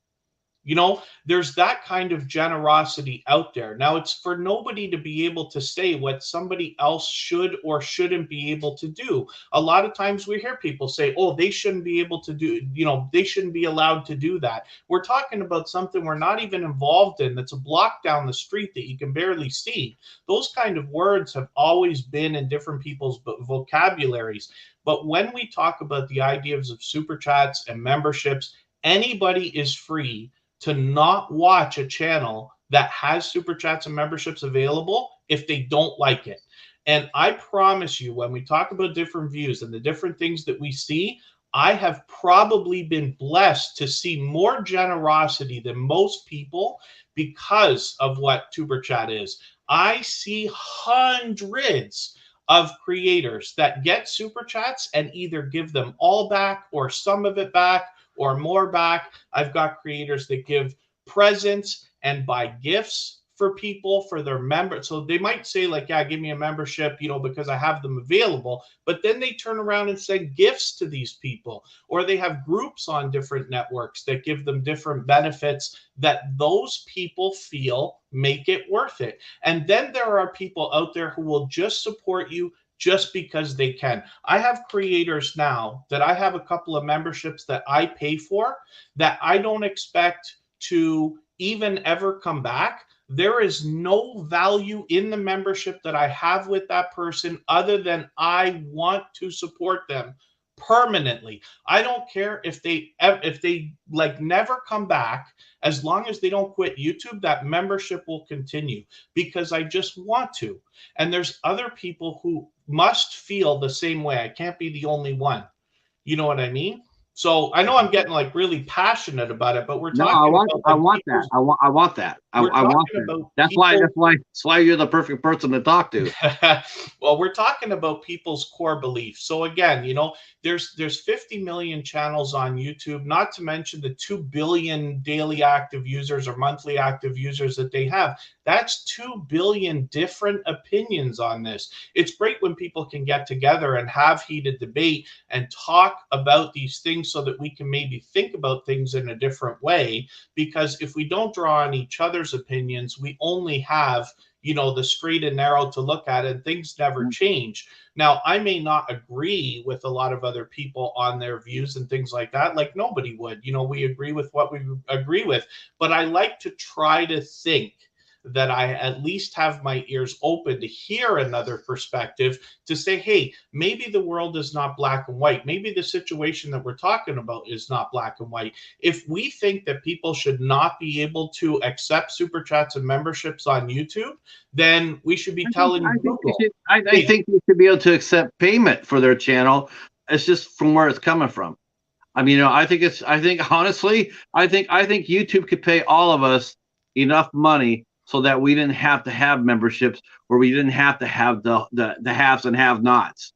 There's that kind of generosity out there. Now, it's for nobody to be able to say what somebody else should or shouldn't be able to do. A lot of times we hear people say, oh, they shouldn't be able to do, they shouldn't be allowed to do that. We're talking about something we're not even involved in, that's a block down the street that you can barely see. Those kind of words have always been in different people's vocabularies. But when we talk about the ideas of super chats and memberships, anybody is free to not watch a channel that has super chats and memberships available if they don't like it. And I promise you, when we talk about different views and the different things that we see, I have probably been blessed to see more generosity than most people because of what TuberChat is. I see hundreds of creators that get super chats and either give them all back or some of it back or more back. I've got creators that give presents and buy gifts for people for their members. So they might say, like, yeah, give me a membership, because I have them available. But then they turn around and send gifts to these people, or they have groups on different networks that give them different benefits that those people feel make it worth it. And then there are people out there who will just support you just because they can. I have creators now that I have a couple of memberships that I pay for that I don't expect to even ever come back. There is no value in the membership that I have with that person other than I want to support them permanently. I don't care if they like never come back. As long as they don't quit YouTube, that membership will continue because I just want to. And there's other people who must feel the same way. I can't be the only one. You know what I mean? So I know I'm getting like really passionate about it, but we're
No,
talking about
I
like
want that.
people's.
I want that. I
we're
want
talking
that.
about
That's why.
people.
That's why you're the perfect person to talk to.
Well, we're talking about people's core beliefs. So again, there's 50 million channels on YouTube, not to mention the 2 billion daily active users or monthly active users that they have. That's 2 billion different opinions on this. It's great when people can get together and have heated debate and talk about these things so that we can maybe think about things in a different way, because if we don't draw on each other's opinions, we only have the straight and narrow to look at, and things never change. Now, I may not agree with a lot of other people on their views and things like that, like nobody would. We agree with what we agree with, but I like to try to think that I at least have my ears open to hear another perspective, to say, hey, maybe the world is not black and white. Maybe the situation that we're talking about is not black and white. If we think that people should not be able to accept super chats and memberships on YouTube, then we should be telling Google.
I think they should be able to accept payment for their channel. It's just from where it's coming from. I mean, I think honestly, I think YouTube could pay all of us enough money so that we didn't have to have memberships, where we didn't have to have the haves and have-nots.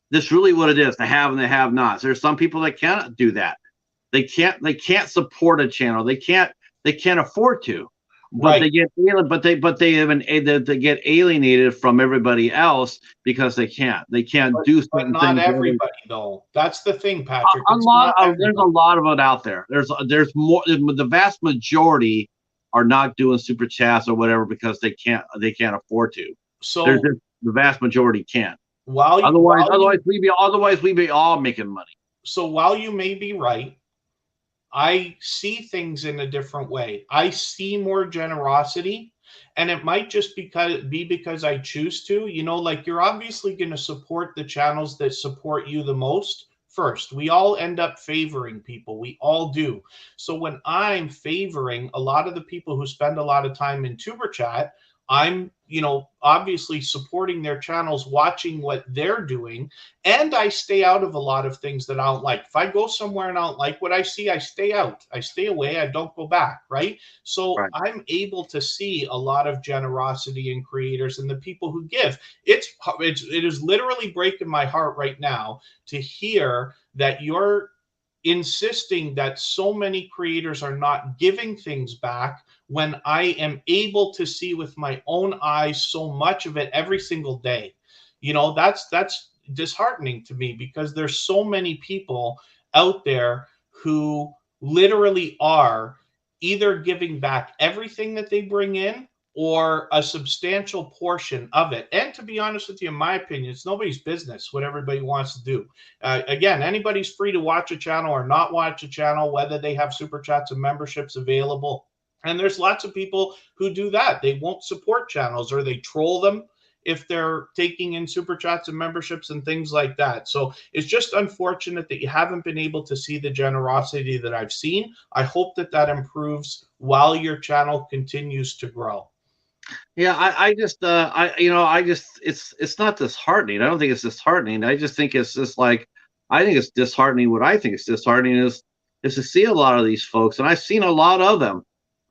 This really what it is, the have and the have-nots. There's some people that cannot do that. They can't support a channel. They can't afford to. But
Right.
they get they get alienated from everybody else because they can't do
But
certain
not
things.
everybody, though. That's the thing, Patrick.
There's a
Everybody.
lot of it out there. There's more. The vast majority are not doing super chats or whatever because they can't afford to. There's
So
just, the vast majority can't.
while you,
Otherwise we'd be all making money.
so while you may be right, I see things in a different way. I see more generosity, and it might just because I choose to. Like, you're obviously going to support the channels that support you the most first. We all end up favoring people. We all do. So when I'm favoring a lot of the people who spend a lot of time in TuberChat, I'm, obviously supporting their channels, watching what they're doing, and I stay out of a lot of things that I don't like. If I go somewhere and I don't like what I see, I stay out. I stay away. I don't go back, right? So
Right.
I'm able to see a lot of generosity in creators and the people who give. It is literally breaking my heart right now to hear that you're insisting that so many creators are not giving things back, when I am able to see with my own eyes so much of it every single day. That's disheartening to me, because there's so many people out there who literally are either giving back everything that they bring in, or a substantial portion of it. And to be honest with you, in my opinion, it's nobody's business what everybody wants to do. Again, anybody's free to watch a channel or not watch a channel, whether they have super chats and memberships available. And there's lots of people who do that. They won't support channels, or they troll them if they're taking in super chats and memberships and things like that. So it's just unfortunate that you haven't been able to see the generosity that I've seen. I hope that improves while your channel continues to grow.
Yeah, it's not disheartening. I don't think it's disheartening. I just think it's just like, I think it's disheartening. What I think is disheartening is to see a lot of these folks, and I've seen a lot of them.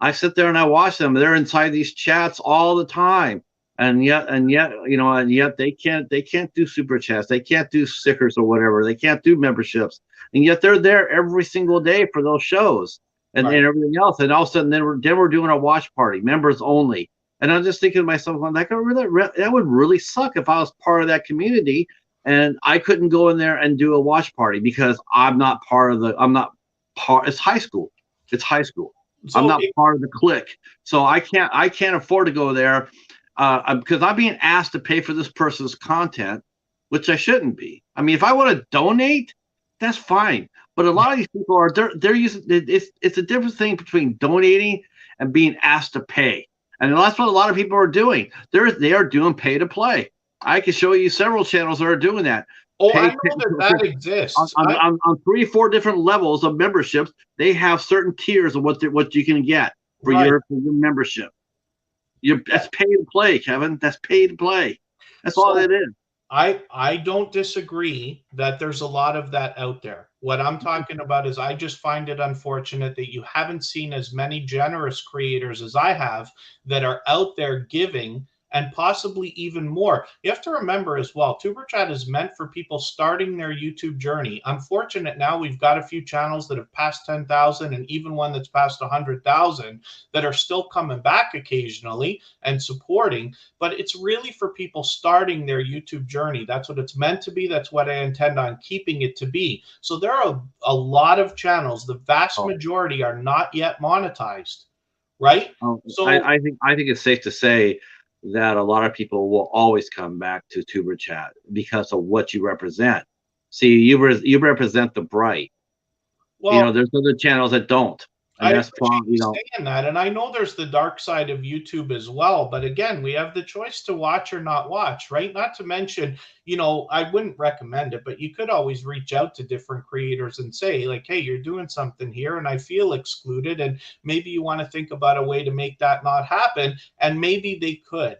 I sit there and I watch them. They're inside these chats all the time, and yet they can't do super chats. They can't do stickers or whatever. They can't do memberships, and yet they're there every single day for those shows and,
Right.
and everything else. And all of a sudden, then we're doing a watch party, members only. And I'm just thinking to myself, that would really suck if I was part of that community and I couldn't go in there and do a watch party because I'm not part of it's high school. It's high school. I'm not part of the clique. So I can't afford to go there because I'm being asked to pay for this person's content, which I shouldn't be. I mean, if I want to donate, that's fine. But a lot of these people they're using it's a different thing between donating and being asked to pay. And that's what a lot of people are doing. They are doing pay to play. I can show you several channels that are doing that.
Oh, I know that exists.
On 3 or 4 different levels of memberships, they have certain tiers of what you can get for your membership. That's pay to play, Kevin. That's pay to play. That's all it is.
I don't disagree that there's a lot of that out there. What I'm talking about is I just find it unfortunate that you haven't seen as many generous creators as I have that are out there giving, and possibly even more. You have to remember as well, TuberChat is meant for people starting their YouTube journey. I'm fortunate now we've got a few channels that have passed 10,000 and even one that's past 100,000 that are still coming back occasionally and supporting, but it's really for people starting their YouTube journey. That's what it's meant to be. That's what I intend on keeping it to be. So there are a lot of channels. The vast
Oh,
majority are not yet monetized, right?
oh,
So
I think it's safe to say that a lot of people will always come back to Tuber Chat because of what you represent. See, you represent the bright. You
well,
know, there's other channels that don't, and
I
that's
appreciate
you
you
know.
saying that. And I know there's the dark side of YouTube as well. But again, we have the choice to watch or not watch, right? Not to mention, I wouldn't recommend it, but you could always reach out to different creators and say, like, hey, you're doing something here and I feel excluded. And maybe you want to think about a way to make that not happen. And maybe they could.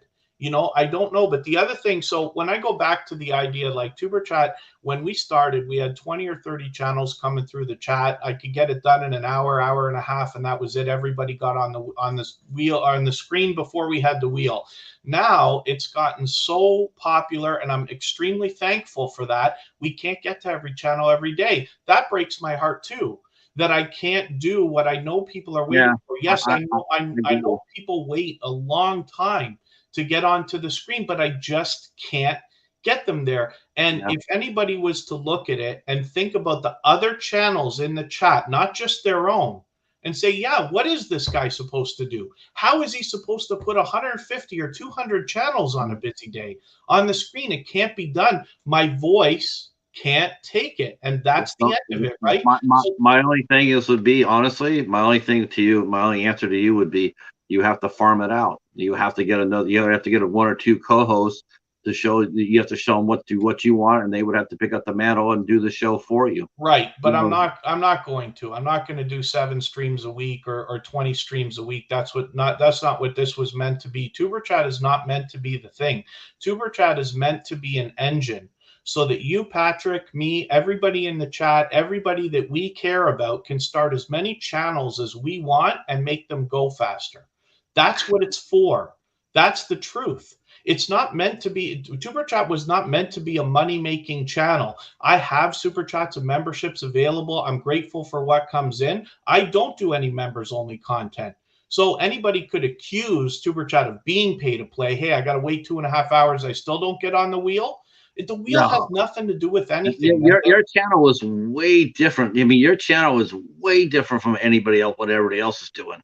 I don't know. But the other thing, so when I go back to the idea like TuberChat, when we started, we had 20 or 30 channels coming through the chat. I could get it done in an hour and a half, and that was it. Everybody got on this wheel, on the screen before we had the wheel. Now it's gotten so popular, and I'm extremely thankful for that. We can't get to every channel every day. That breaks my heart too, that I can't do what I know people are waiting
Yeah,
for. Yes, I
agree.
know people wait a long time to get onto the screen, but I just can't get them there. And
Yeah,
if anybody was to look at it and think about the other channels in the chat, not just their own, and say, yeah, what is this guy supposed to do? How is he supposed to put 150 or 200 channels on a busy day on the screen? It can't be done. My voice can't take it. And that's the
so,
end of it, right?
my
So,
my only thing is would be honestly, my only thing to you, my only answer to you would be you have to farm it out. You have to get another. You have to get a one or two co-hosts to show. You have to show them what you want, and they would have to pick up the mantle and do the show for you.
right, but
You
I'm
know,
not I'm not going to. I'm not going to do 7 streams a week or 20 streams a week. That's not what this was meant to be. Tuber Chat is not meant to be the thing. Tuber Chat is meant to be an engine so that you, Patrick, me, everybody in the chat, everybody that we care about can start as many channels as we want and make them go faster. That's what it's for. That's the truth. It's not meant to be, Tuber Chat was not meant to be a money-making channel. I have super chats and memberships available. I'm grateful for what comes in. I don't do any members only content. So anybody could accuse TuberChat of being pay to play. Hey, I got to wait 2.5 hours. I still don't get on the wheel. The wheel has
no,
nothing to do with anything.
your channel is way different. I mean, your channel is way different from anybody else. What everybody else is doing.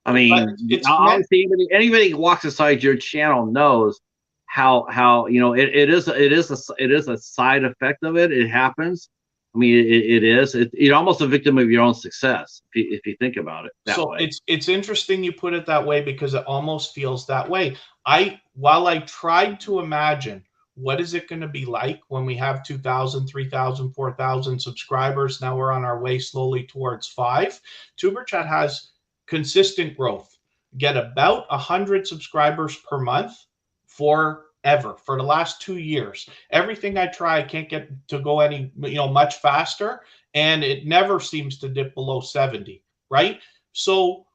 I
But
mean,
it's meant.
obviously, anybody who walks inside your channel knows how it is a side effect of it. It happens. I mean, it is. You're almost a victim of your own success if you think about it that
So
way.
it's interesting you put it that way because it almost feels that way. While I tried to imagine what is it going to be like when we have 2,000, 3,000, 4,000 subscribers, now we're on our way slowly towards 5. TuberChat has consistent growth. Get about 100 subscribers per month forever for the last 2 years. Everything I try I can't get to go any much faster, and it never seems to dip below 70, right? So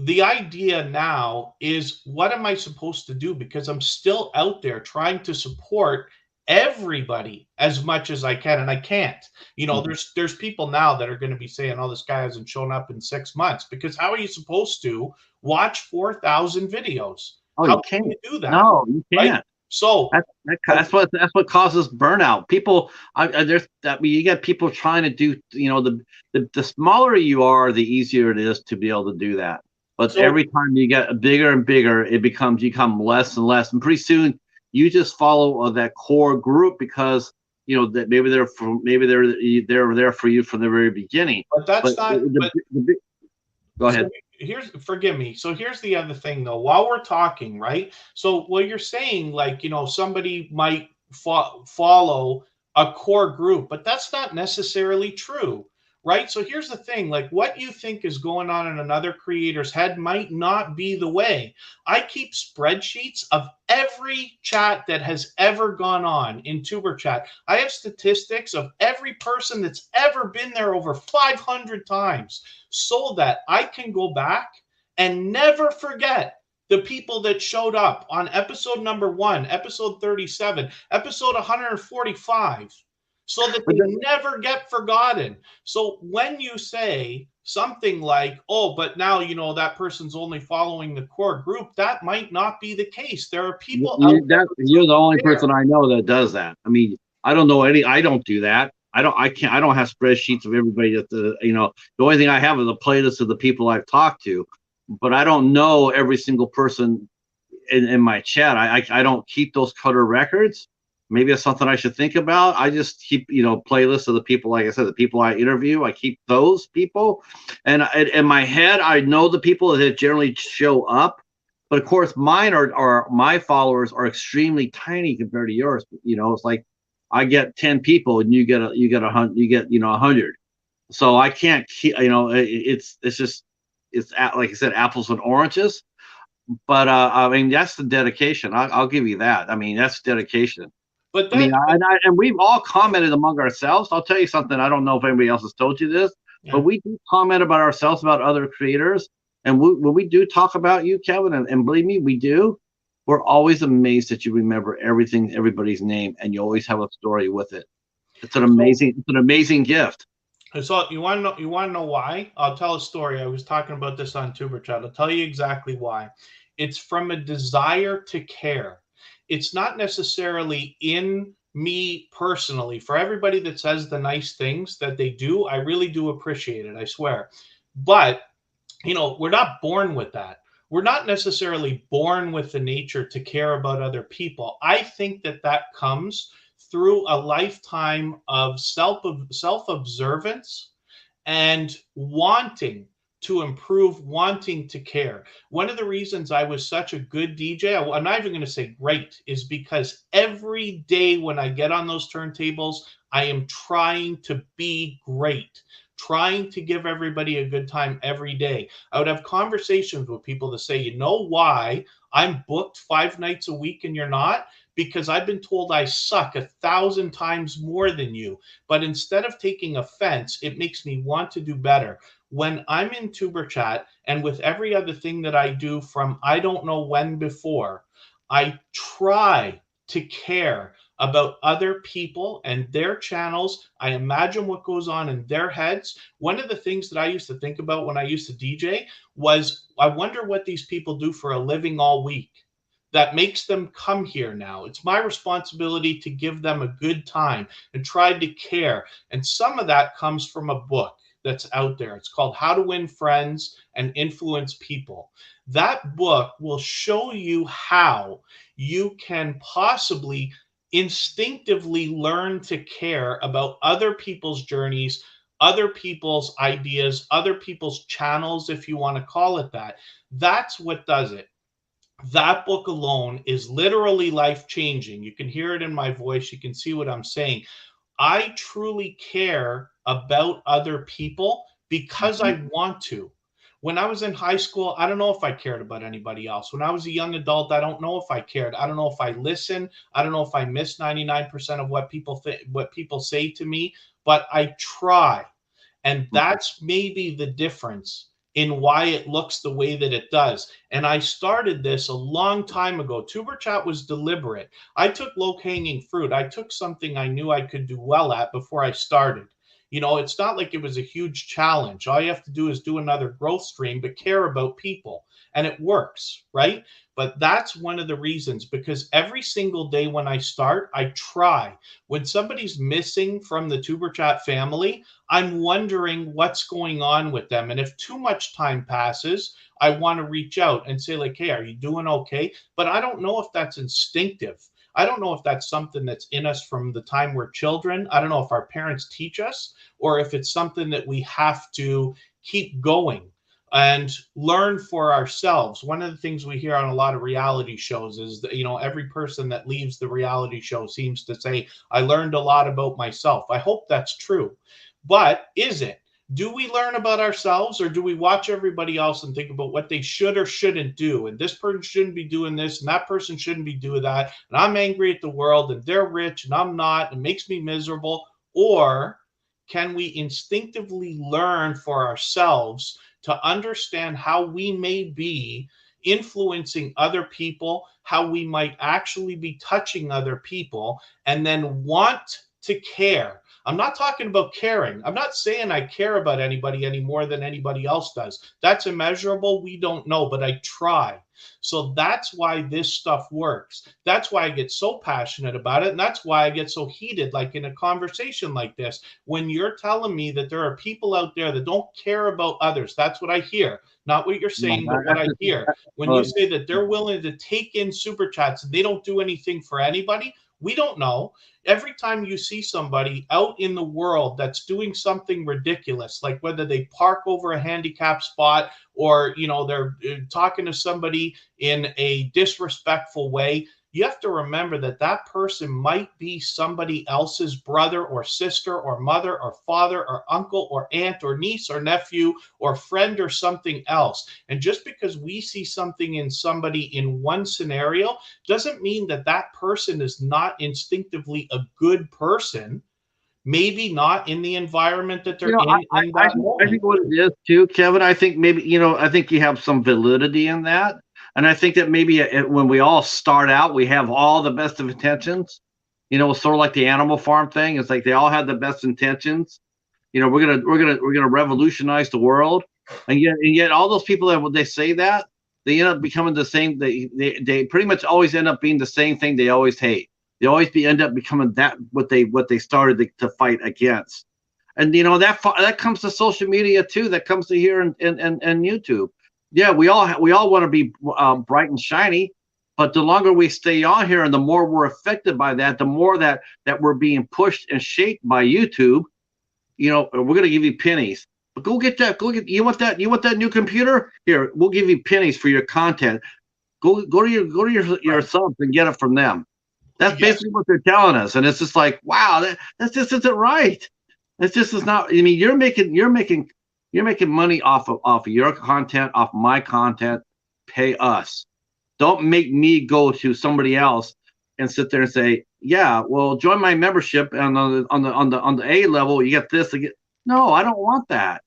the idea now is, what am I supposed to do? Because I'm still out there trying to support everybody as much as I can, and I can't.
Mhm.
There's people now that are going to be saying, "Oh, this guy hasn't shown up in 6 months." Because how are you supposed to watch 4,000 videos?
Oh,
How
you
can
can't.
you do that?
No, you
Right?
can't.
So, uh,
That's what causes burnout. People, there's that. I mean, you get people trying to do. The smaller you are, the easier it is to be able to do that. But
so
every time you get bigger and bigger, you become less and less, and pretty soon you just follow that core group because that maybe they're there for you from the very beginning.
but
But
that's not.
go
So
ahead.
forgive me. So here's the other thing though. While we're talking, right? So what you're saying, like, somebody might follow a core group, but that's not necessarily true, right? So here's the thing, like what you think is going on in another creator's head might not be the way. I keep spreadsheets of every chat that has ever gone on in TuberChat. I have statistics of every person that's ever been there over 500 times so that I can go back and never forget the people that showed up on episode number 1, episode 37, episode 145, so that
But
they never get forgotten. So when you say something like, oh, but now, that person's only following the core group, that might not be the case. There are people out there
you're the only
who
person
care.
I know that does that. I mean, I don't know any. I don't do that. I don't have spreadsheets of everybody that the only thing I have is a playlist of the people I've talked to, but I don't know every single person in my chat. I don't keep those cutter records. Maybe that's something I should think about. I just keep playlists of the people, like I said, the people I interview. I keep those people, and in my head, I know the people that generally show up. But of course, mine are my followers are extremely tiny compared to yours. It's like I get 10 people, and you get 100. So I can't keep. It's just like I said, apples and oranges. But I mean, that's the dedication. I'll give you that. I mean, that's dedication.
But
I mean,
that,
and we've all commented among ourselves. I'll tell you something. I don't know if anybody else has told you this, but
yeah.
we do comment about ourselves, about other creators. And when we do talk about you, Kevin, and believe me, we do, we're always amazed that you remember everything, everybody's name, and you always have a story with it. It's an amazing gift.
So you want to know why? I'll tell a story. I was talking about this on TuberChat. I'll tell you exactly why. It's from a desire to care. It's not necessarily in me personally. For everybody that says the nice things that they do, I really do appreciate it, I swear. But we're not born with that. We're not necessarily born with the nature to care about other people. I think that comes through a lifetime of self-observance and wanting to improve, wanting to care. One of the reasons I was such a good DJ, I'm not even going to say great, is because every day when I get on those turntables, I am trying to be great, trying to give everybody a good time every day. I would have conversations with people that say, you know why I'm booked 5 nights a week and you're not? Because I've been told I suck 1,000 times more than you. But instead of taking offense, it makes me want to do better. When I'm in TuberChat and with every other thing that I do from I don't know when before, I try to care about other people and their channels. I imagine what goes on in their heads. One of the things that I used to think about when I used to DJ was, I wonder what these people do for a living all week that makes them come here now. It's my responsibility to give them a good time and try to care. And some of that comes from a book that's out there. It's called How to Win Friends and Influence People. That book will show you how you can possibly instinctively learn to care about other people's journeys, other people's ideas, other people's channels, if you want to call it that. That's what does it. That book alone is literally life changing. You can hear it in my voice. You can see what I'm saying. I truly care about other people because I want to. When I was in high school, I don't know if I cared about anybody else. When I was a young adult, I don't know if I cared. I don't know if I listened. I don't know if I missed 99% of what people say to me, but I try. And that's maybe the difference in why it looks the way that it does. And I started this a long time ago. TuberChat was deliberate. I took low-hanging fruit. I took something I knew I could do well at before I started. It's not like it was a huge challenge. All you have to do is do another growth stream, but care about people. And it works, right? But that's one of the reasons, because every single day when I start, I try. When somebody's missing from the TuberChat family, I'm wondering what's going on with them. And if too much time passes, I want to reach out and say, like, hey, are you doing okay? But I don't know if that's instinctive. I don't know if that's something that's in us from the time we're children. I don't know if our parents teach us, or if it's something that we have to keep going and learn for ourselves. One of the things we hear on a lot of reality shows is that, every person that leaves the reality show seems to say, I learned a lot about myself. I hope that's true. But is it? Do we learn about ourselves, or do we watch everybody else and think about what they should or shouldn't do? And this person shouldn't be doing this, and that person shouldn't be doing that. And I'm angry at the world, and they're rich, and I'm not, and it makes me miserable. Or can we instinctively learn for ourselves to understand how we may be influencing other people, how we might actually be touching other people, and then want to care? I'm not talking about caring. I'm not saying I care about anybody any more than anybody else does. That's immeasurable. We don't know, but I try. So that's why this stuff works. That's why I get so passionate about it. And that's why I get so heated, like in a conversation like this, when you're telling me that there are people out there that don't care about others. That's what I hear. Not what you're saying, but what I hear. When you say that they're willing to take in super chats and they don't do anything for anybody, we don't know. Every time you see somebody out in the world that's doing something ridiculous, like whether they park over a handicap spot, or they're talking to somebody in a disrespectful way, you have to remember that that person might be somebody else's brother or sister or mother or father or uncle or aunt or niece or nephew or friend or something else. And just because we see something in somebody in one scenario doesn't mean that that person is not instinctively a good person. Maybe not in the environment that they're in that moment.
I think what it is too, Kevin, I think maybe, I think you have some validity in that. And I think that maybe when we all start out, we have all the best of intentions. Sort of like the Animal Farm thing. It's like they all had the best intentions. We're gonna revolutionize the world, and yet all those people that when they say that, they end up becoming the same. They pretty much always end up being the same thing they always hate. They always end up becoming that what they started to fight against. And that comes to social media too. That comes to here and YouTube. Yeah, we all want to be bright and shiny, but the longer we stay on here and the more we're affected by that, the more that we're being pushed and shaped by YouTube. We're going to give you pennies. But go get that. You want that? You want that new computer? Here, we'll give you pennies for your content. Go to your subs and get it from them. That's basically what they're telling us, and it's just like, wow, that just isn't right. It just is not. I mean, you're making money off of your content, off my content. Pay us. Don't make me go to somebody else and sit there and say, yeah, well, join my membership, and on the A level, you get this. No, I don't want that.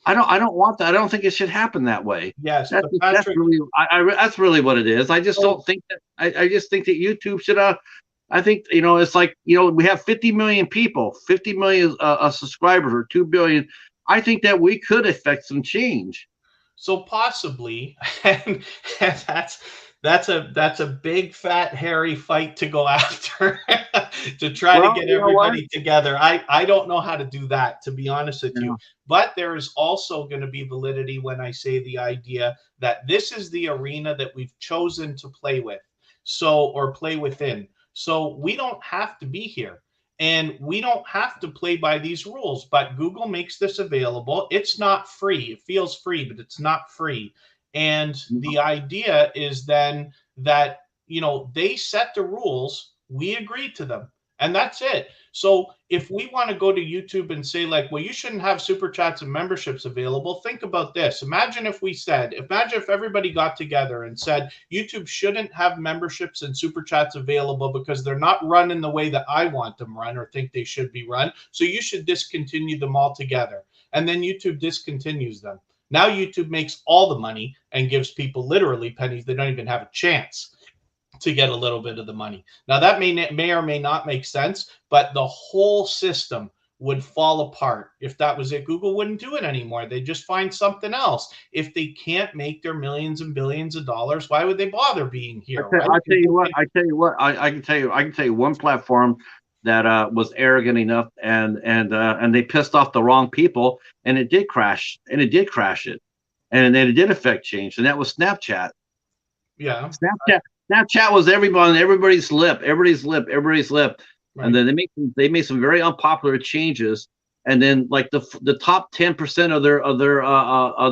I don't want that. I don't think it should happen that way.
Yes,
that's really what it is. I just don't think that. I just think that YouTube should. I think it's like we have 50 million people, 50 million subscribers, or 2 billion. I think that we could affect some change.
So possibly, and that's a big fat hairy fight to go after to try to get everybody together. I don't know how to do that, to be honest with you. But there is also going to be validity when I say the idea that this is the arena that we've chosen to play with, or play within. So we don't have to be here. And we don't have to play by these rules, but Google makes this available. It's not free. It feels free, but it's not free. And the idea is then that, they set the rules, we agree to them, and that's it. So if we want to go to YouTube and say like, well, you shouldn't have super chats and memberships available, think about this. Imagine if everybody got together and said, YouTube shouldn't have memberships and super chats available because they're not run in the way that I want them run or think they should be run. So you should discontinue them altogether. And then YouTube discontinues them. Now YouTube makes all the money and gives people literally pennies. They don't even have a chance to get a little bit of the money. Now that may or may not make sense, but the whole system would fall apart if that was it. Google wouldn't do it anymore. They'd just find something else. If they can't make their millions and billions of dollars, why would they bother being here?
I tell you what. I can tell you one platform that was arrogant enough and they pissed off the wrong people, and it did crash it, and then it did affect change, and that was Snapchat.
Yeah,
Snapchat was everybody's lip, right. And then they made some very unpopular changes, and then like the top 10% of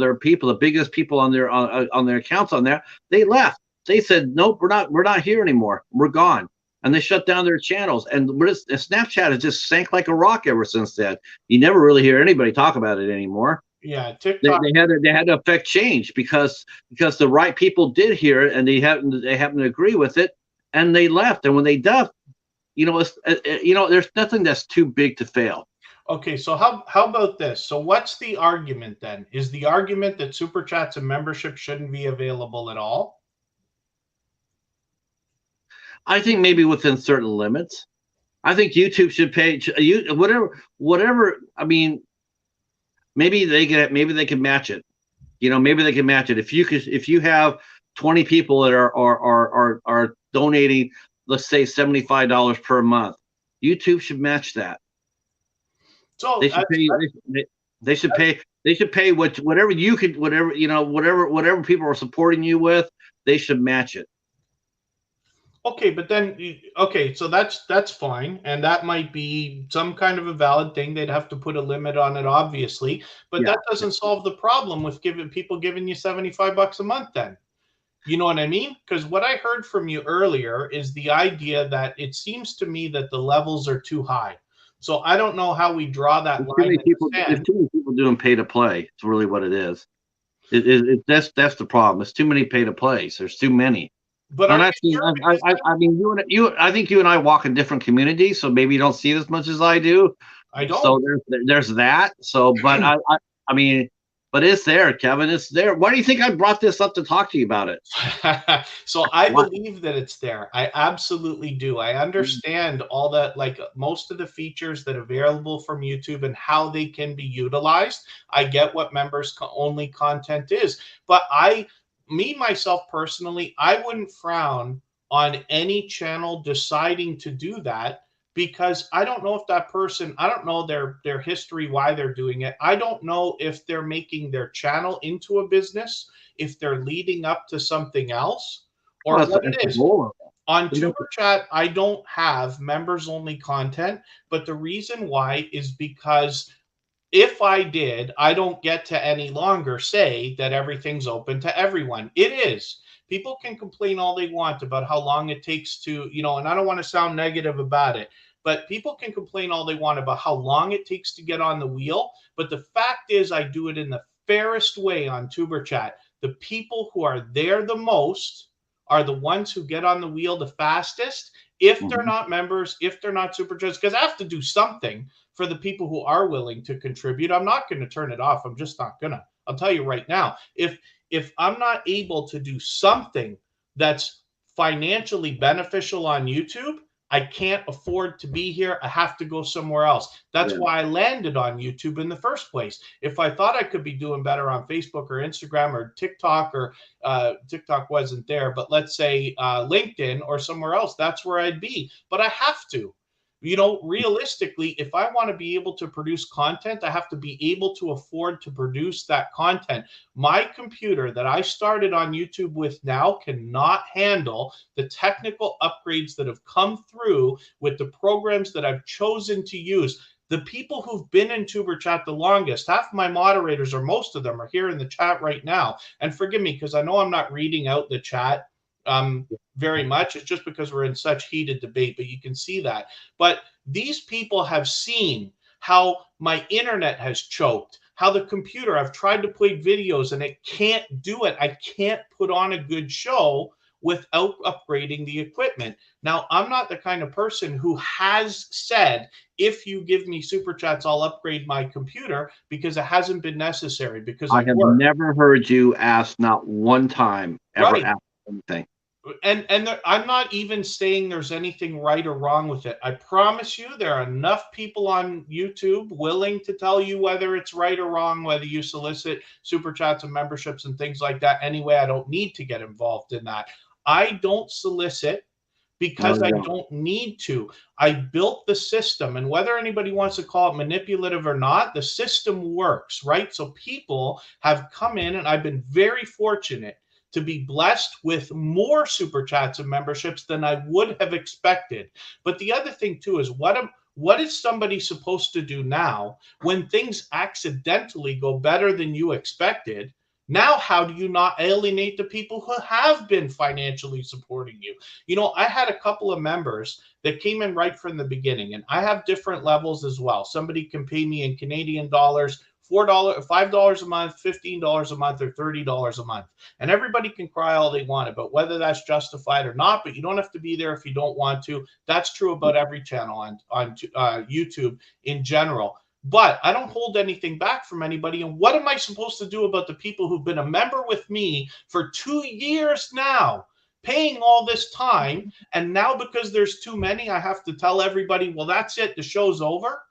their people, the biggest people on their accounts on there, they left. They said, nope, we're not here anymore. We're gone. and they shut down their channels. And Snapchat has just sank like a rock ever since then. You never really hear anybody talk about it anymore.
Yeah,
They,
TikTok.
they had to affect change because the right people did hear it, and they happened to agree with it, and they left. And when they left, there's nothing that's too big to fail.
Okay, so how about this? So what's the argument then? Is the argument that super chats and membership shouldn't be available at all?
I think maybe within certain limits. I think YouTube should pay you whatever. I mean, maybe they can match it. Maybe they can match it. If you have 20 people that are donating, let's say $75 per month, YouTube should match that.
So
They should pay. They should pay whatever you could, whatever people are supporting you with. They should match it.
okay, but then okay, so that's fine, and that might be some kind of a valid thing. They'd have to put a limit on it, obviously, but
Yeah.
that doesn't solve the problem with giving you $75 a month. Then you know what I mean? Because what I heard from you earlier is the idea that it seems to me that the levels are too high. So I don't know how we draw that line in the
There's
sand.
too many people doing pay to play. It's really what it is. That's the problem. It's too many pay to plays. There's too many.
But
And
are
I,
you sure? Because
I mean, I think you and I walk in different communities, so maybe you don't see it as much as I do.
I don't.
So there's that. So, but I mean, but it's there, Kevin. It's there. Why do you think I brought this up to talk to you about it?
So I
Why?
believe that it's there. I absolutely do. I understand all that, like most of the features that are available from YouTube and how they can be utilized. I get what members only content is, but myself personally, I wouldn't frown on any channel deciding to do that, because I don't know if that person, I don't know their history, why they're doing it. I don't know if they're making their channel into a business, if they're leading up to something else, or
Well,
what
that's
it
the
is.
goal of
On
it.
TuberChat, I don't have members only content, but the reason why is because if I did, I don't get to any longer say that everything's open to everyone. It is. People can complain all they want about how long it takes to, and I don't want to sound negative about it, but people can complain all they want about how long it takes to get on the wheel. But the fact is, I do it in the fairest way on TuberChat. The people who are there the most are the ones who get on the wheel the fastest. If they're not members, if they're not super chats, because I have to do something for the people who are willing to contribute. I'm not going to turn it off. I'm just not going to. I'll tell you right now. If I'm not able to do something that's financially beneficial on YouTube, I can't afford to be here. I have to go somewhere else. That's why I landed on YouTube in the first place. If I thought I could be doing better on Facebook or Instagram or TikTok, or TikTok wasn't there, but let's say LinkedIn or somewhere else, that's where I'd be. But I have to. Realistically, if I want to be able to produce content, I have to be able to afford to produce that content. My computer that I started on YouTube with now cannot handle the technical upgrades that have come through with the programs that I've chosen to use. The people who've been in TuberChat the longest, half my moderators, or most of them, are here in the chat right now. And forgive me, because I know I'm not reading out the chat very much. It's just because we're in such heated debate, but you can see that. But these people have seen how my internet has choked, how the computer, I've tried to play videos and it can't do it. I can't put on a good show without upgrading the equipment. Now, I'm not the kind of person who has said, if you give me super chats, I'll upgrade my computer, because it hasn't been necessary, because
I have never heard you ask, not one time ever,
right,
ask anything.
And I'm not even saying there's anything right or wrong with it. I promise you, there are enough people on YouTube willing to tell you whether it's right or wrong, whether you solicit super chats and memberships and things like that. Anyway, I don't need to get involved in that. I don't solicit because I don't need to. I built the system, and whether anybody wants to call it manipulative or not, the system works, right? So people have come in, and I've been very fortunate to be blessed with more super chats and memberships than I would have expected. But the other thing too is, what is somebody supposed to do now when things accidentally go better than you expected? Now, how do you not alienate the people who have been financially supporting you? You know, I had a couple of members that came in right from the beginning, and I have different levels as well. Somebody can pay me in Canadian dollars, $4, $5 a month, $15 a month, or $30 a month. And everybody can cry all they want about whether that's justified or not, but you don't have to be there if you don't want to. That's true about every channel on YouTube in general. But I don't hold anything back from anybody. And what am I supposed to do about the people who've been a member with me for 2 years now, paying all this time? And now, because there's too many, I have to tell everybody, well, that's it, the show's over.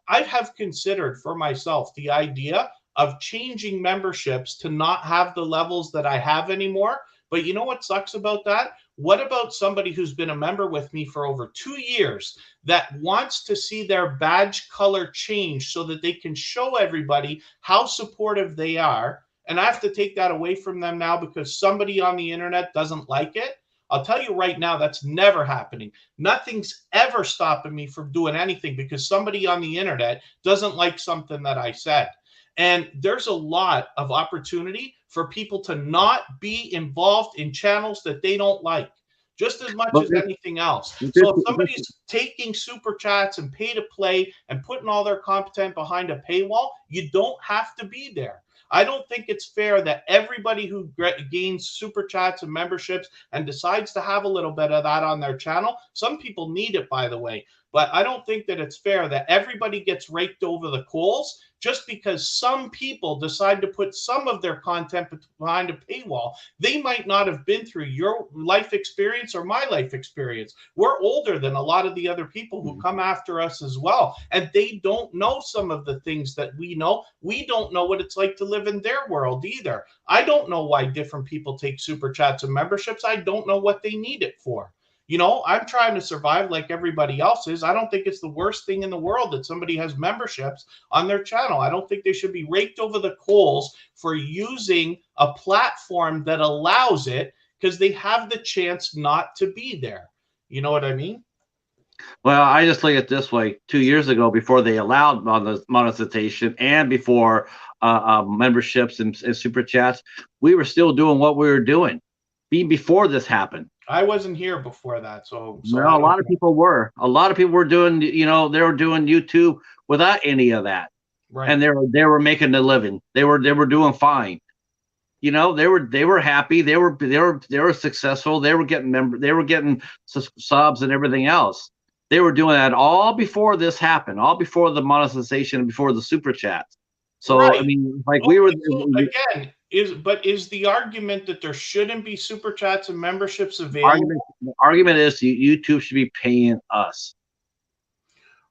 I have considered for myself the idea of changing memberships to not have the levels that I have anymore. But you know what sucks about that? What about somebody who's been a member with me for over 2 years that wants to see their badge color change so that they can show everybody how supportive they are? And I have to take that away from them now because somebody on the internet doesn't like it. I'll tell you right now, that's never happening. Nothing's ever stopping me from doing anything because somebody on the internet doesn't like something that I said. And there's a lot of opportunity for people to not be involved in channels that they don't like, just as much
But
as anything else.
this,
So if somebody's taking super chats and pay to play and putting all their content behind a paywall, you don't have to be there. I don't think it's fair that everybody who gains super chats and memberships and decides to have a little bit of that on their channel, some people need it, by the way, but I don't think that it's fair that everybody gets raked over the coals just because some people decide to put some of their content behind a paywall. They might not have been through your life experience or my life experience. We're older than a lot of the other people who come after us as well, and they don't know some of the things that we know. We don't know what it's like to live in their world either. I don't know why different people take super chats and memberships. I don't know what they need it for. You know, I'm trying to survive like everybody else is. I don't think it's the worst thing in the world that somebody has memberships on their channel. I don't think they should be raked over the coals for using a platform that allows it because they have the chance not to be there. You know what I mean?
Well, I just look at it this way. 2 years ago, before they allowed monetization and before memberships and super chats, we were still doing what we were doing before this happened.
I wasn't here before that, so
no, a lot of people were. A lot of people were doing, you know, they were doing YouTube without any of that,
right.
And they were making a living. They were doing fine. You know, they were happy. They were successful. They were getting subs and everything else. They were doing that all before this happened, all before the monetization, before the super chats. So right. I mean, like we were
again. Is the argument that there shouldn't be super chats and memberships available?
The argument is YouTube should be paying us.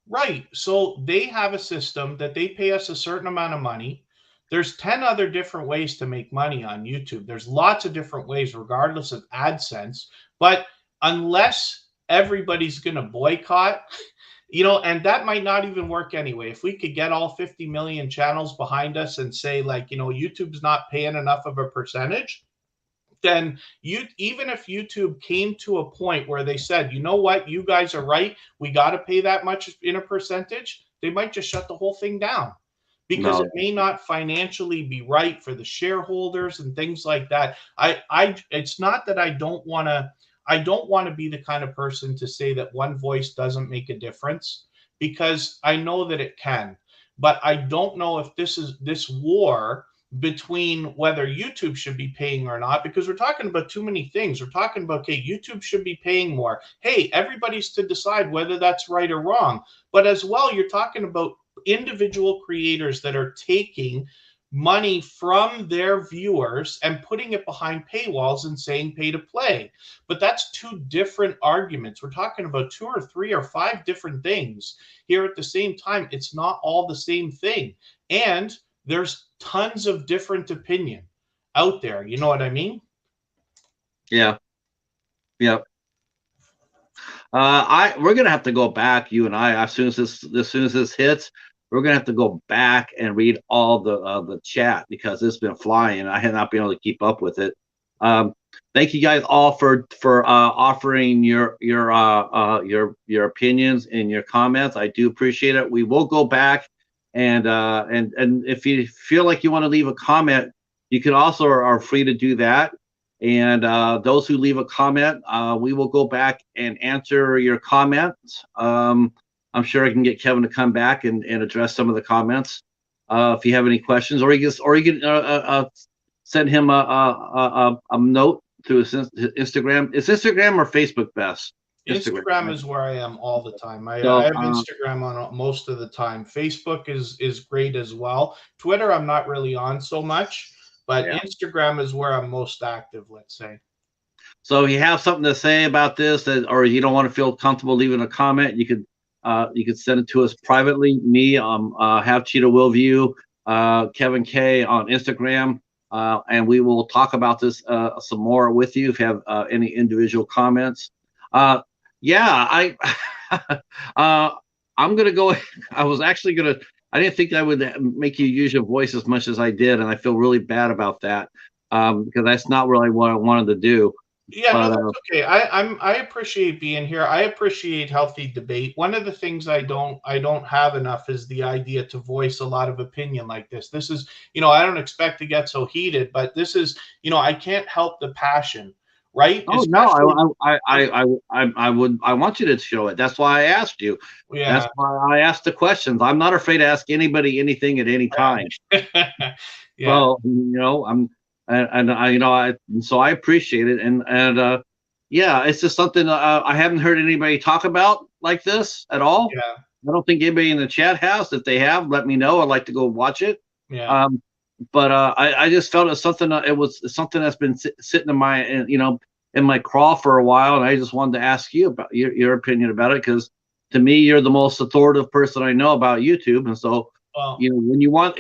Right. So they have a system that they pay us a certain amount of money. There's 10 other different ways to make money on YouTube. There's lots of different ways, regardless of AdSense. But unless everybody's going to boycott, you know, and that might not even work anyway. If we could get all 50 million channels behind us and say, like, you know, YouTube's not paying enough of a percentage, then even if YouTube came to a point where they said, you know what, you guys are right, we got to pay that much in a percentage, they might just shut the whole thing down because it may not financially be right for the shareholders and things like that. It's not that I don't want to be the kind of person to say that one voice doesn't make a difference, because I know that it can. But I don't know if this war between whether YouTube should be paying or not, because we're talking about too many things. We're talking about, okay, YouTube should be paying more. Hey, everybody's to decide whether that's right or wrong. But as well, you're talking about individual creators that are taking money from their viewers and putting it behind paywalls and saying pay to play. But that's two different arguments. We're talking about 2 or 3 or 5 different things here at the same time. It's not all the same thing. And there's tons of different opinion out there. You know what I mean?
Yeah. Yep. We're gonna have to go back, you and I, as soon as this hits, we're gonna have to go back and read all the chat, because it's been flying. I have not been able to keep up with it. Thank you guys all for offering your opinions and your comments. I do appreciate it. We will go back and if you feel like you want to leave a comment, you can also are free to do that. And those who leave a comment, we will go back and answer your comments. I'm sure I can get Kevin to come back and address some of the comments if you have any questions, or you can send him a note through his Instagram. Is Instagram or Facebook best?
Instagram
Right?
is where I am all the time. I
So
have Instagram on most of the time. Facebook is great as well. Twitter, I'm not really on so much, but
yeah.
Instagram is where I'm most active, let's say.
So if you have something to say about this, or you don't want to feel comfortable leaving a comment, you could send it to us privately. Me, have Cheetah Willview, Kevin Kaye on Instagram, and we will talk about this some more with you if you have any individual comments. Yeah, I'm gonna go. I was actually gonna. I didn't think I would make you use your voice as much as I did, and I feel really bad about that because that's not really what I wanted to do.
Yeah, no,
But
that's okay. I appreciate being here. I appreciate healthy debate. One of the things I don't have enough is the idea to voice a lot of opinion like this. This is, I don't expect to get so heated, but this is, I can't help the passion, right?
oh no,
Especially,
I want you to show it. That's why I asked you. That's
yeah,
why I asked the questions. I'm not afraid to ask anybody anything at any time.
yeah.
So I'm and I so I appreciate it and yeah, it's just something I haven't heard anybody talk about like this at all.
Yeah,
I don't think anybody in the chat has. If they have, let me know. I'd like to go watch it.
yeah.
Um, but I just felt it's something. It was something that's been sitting in my in my craw for a while, and I just wanted to ask you about your opinion about it because to me, you're the most authoritative person I know about YouTube, and so
Well,
when you want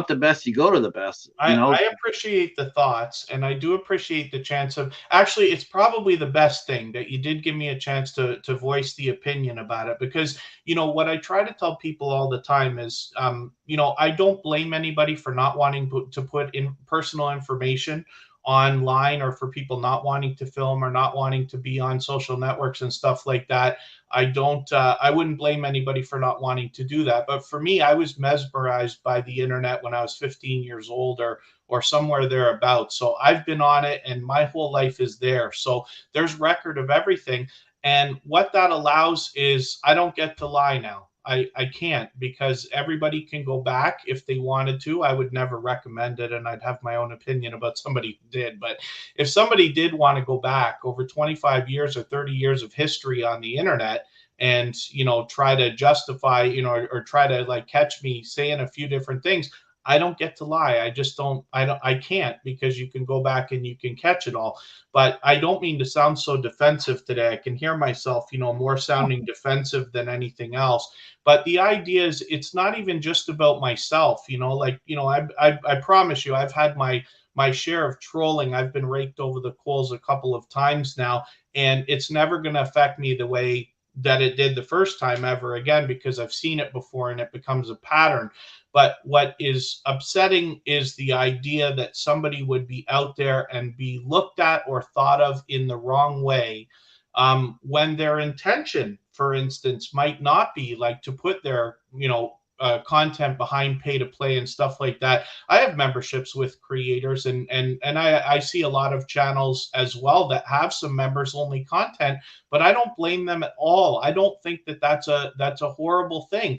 the best, you go to the best.
I appreciate the thoughts, and I do appreciate the chance of actually. It's probably the best thing that you did give me a chance to voice the opinion about it because what I try to tell people all the time is I don't blame anybody for not wanting to put in personal information online or for people not wanting to film or not wanting to be on social networks and stuff like that. I wouldn't blame anybody for not wanting to do that. But for me, I was mesmerized by the internet when I was 15 years old or somewhere thereabouts. So I've been on it and my whole life is there. So there's record of everything. And what that allows is I don't get to lie now. I can't because everybody can go back if they wanted to. I would never recommend it and I'd have my own opinion about somebody who did. But if somebody did want to go back over 25 years or 30 years of history on the internet and try to justify or try to like catch me saying a few different things, I don't get to lie. I just I can't because you can go back and you can catch it all. But I don't mean to sound so defensive today. I can hear myself more sounding defensive than anything else. But the idea is it's not even just about myself. I promise you I've had my share of trolling. I've been raked over the coals a couple of times now, and it's never going to affect me the way that it did the first time ever again because I've seen it before and it becomes a pattern. But what is upsetting is the idea that somebody would be out there and be looked at or thought of in the wrong way when their intention, for instance, might not be like to put their, content behind pay to play and stuff like that. I have memberships with creators and I see a lot of channels as well that have some members only content, but I don't blame them at all. I don't think that that's a horrible thing.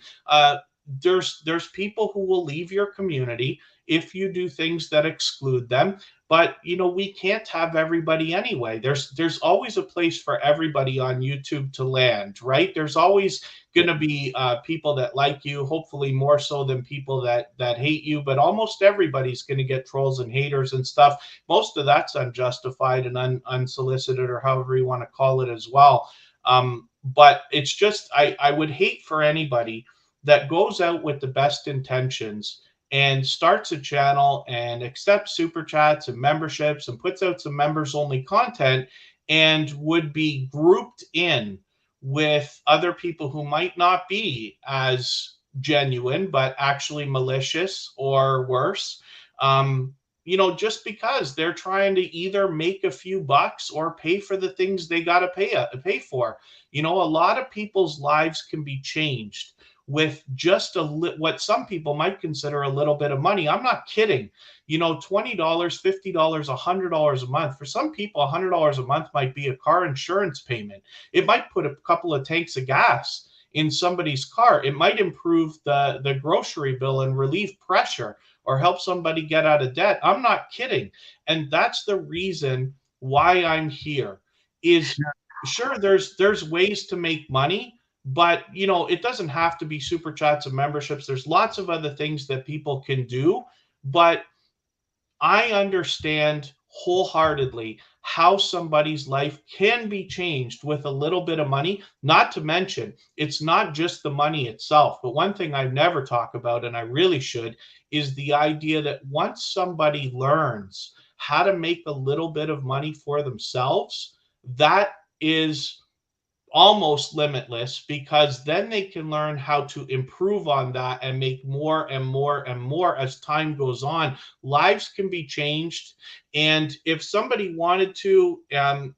There's people who will leave your community if you do things that exclude them, but we can't have everybody anyway. There's always a place for everybody on YouTube to land, right? There's always going to be people that like you, hopefully more so than people that hate you, but almost everybody's going to get trolls and haters and stuff. Most of that's unjustified and unsolicited or however you want to call it as well. But it's just I would hate for anybody that goes out with the best intentions and starts a channel and accepts super chats and memberships and puts out some members only content and would be grouped in with other people who might not be as genuine but actually malicious or worse, just because they're trying to either make a few bucks or pay for the things they got to pay for. A lot of people's lives can be changed with just what some people might consider a little bit of money. I'm not kidding. You know, $20, $50, $100 a month. For some people, $100 a month might be a car insurance payment. It might put a couple of tanks of gas in somebody's car. It might improve the grocery bill and relieve pressure or help somebody get out of debt. I'm not kidding. And that's the reason why I'm here. Is sure, there's ways to make money, but you know, it doesn't have to be super chats and memberships. There's lots of other things that people can do, but I understand wholeheartedly how somebody's life can be changed with a little bit of money. Not to mention, it's not just the money itself, but one thing I never talk about, and I really should, is the idea that once somebody learns how to make a little bit of money for themselves, that is almost limitless, because then they can learn how to improve on that and make more and more and more as time goes on. Lives can be changed. And if somebody wanted to,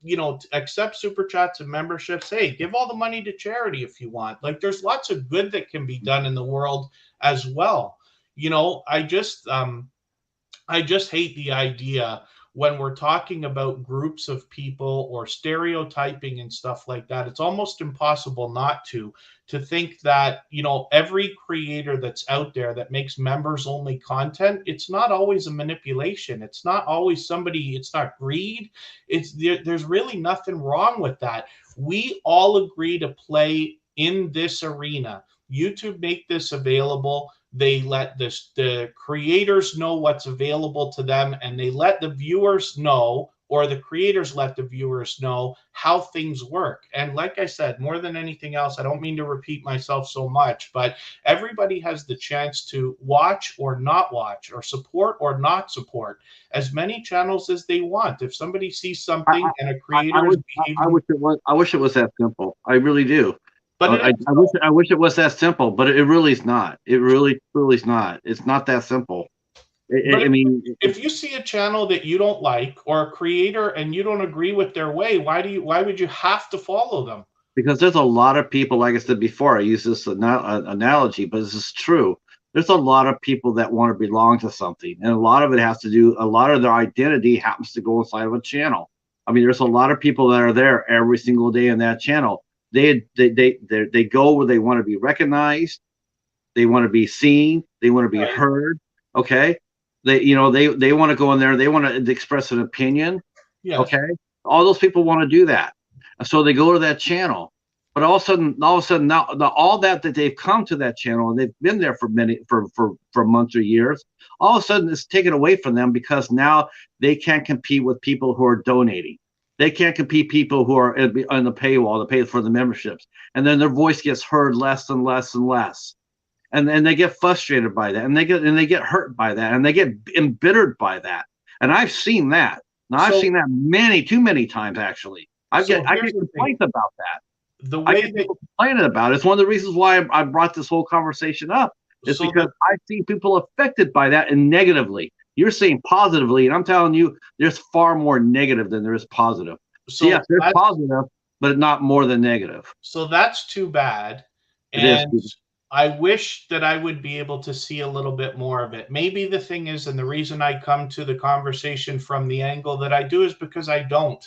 you know, accept super chats and memberships, hey, give all the money to charity if you want. Like, there's lots of good that can be done in the world as well. You know, I just hate the idea when we're talking about groups of people or stereotyping and stuff like that. It's almost impossible not to think that, you know, every creator that's out there that makes members only content, it's not always a manipulation. It's not always somebody, it's not greed. There's really nothing wrong with that. We all agree to play in this arena. YouTube make this available. They let the creators know what's available to them, and they let the viewers know, or the creators let the viewers know how things work. And like I said, more than anything else, I don't mean to repeat myself so much, but everybody has the chance to watch or not watch, or support or not support as many channels as they want. If somebody sees something and a creator is behaving,
I wish it was that simple. I really do.
but
I wish it was that simple, but it really is not. It really, truly is not. It's not that simple. I mean,
if you see a channel that you don't like, or a creator, and you don't agree with their way, why would you have to follow them?
because there's a lot of people, like I said before, I use this analogy, but this is true. There's a lot of people that want to belong to something, and a lot of it has to do, a lot of their identity happens to go inside of a channel. I mean, there's a lot of people that are there every single day in that channel. They go where they want to be recognized, they want to be seen, they want to be heard. Okay, they want to go in there, they want to express an opinion.
Yes.
Okay, all those people want to do that, so they go to that channel. But all of a sudden, now all that they've come to that channel and they've been there for months or years, all of a sudden it's taken away from them, because now they can't compete with people who are donating. They can't compete people who are on the paywall to pay for the memberships, and then their voice gets heard less and less and less, and then they get frustrated by that, and they get hurt by that, and they get embittered by that. And I've seen that. Now, I've seen that too many times, actually. I get complaints about that.
The way that
people complaining about it. It's one of the reasons why I brought this whole conversation up. Is because I see people affected by that, and negatively. You're saying positively, and I'm telling you, there's far more negative than there is positive. So yes, there's positive, but not more than negative.
So that's too bad. And I wish that I would be able to see a little bit more of it. Maybe the thing is, and the reason I come to the conversation from the angle that I do, is because I don't.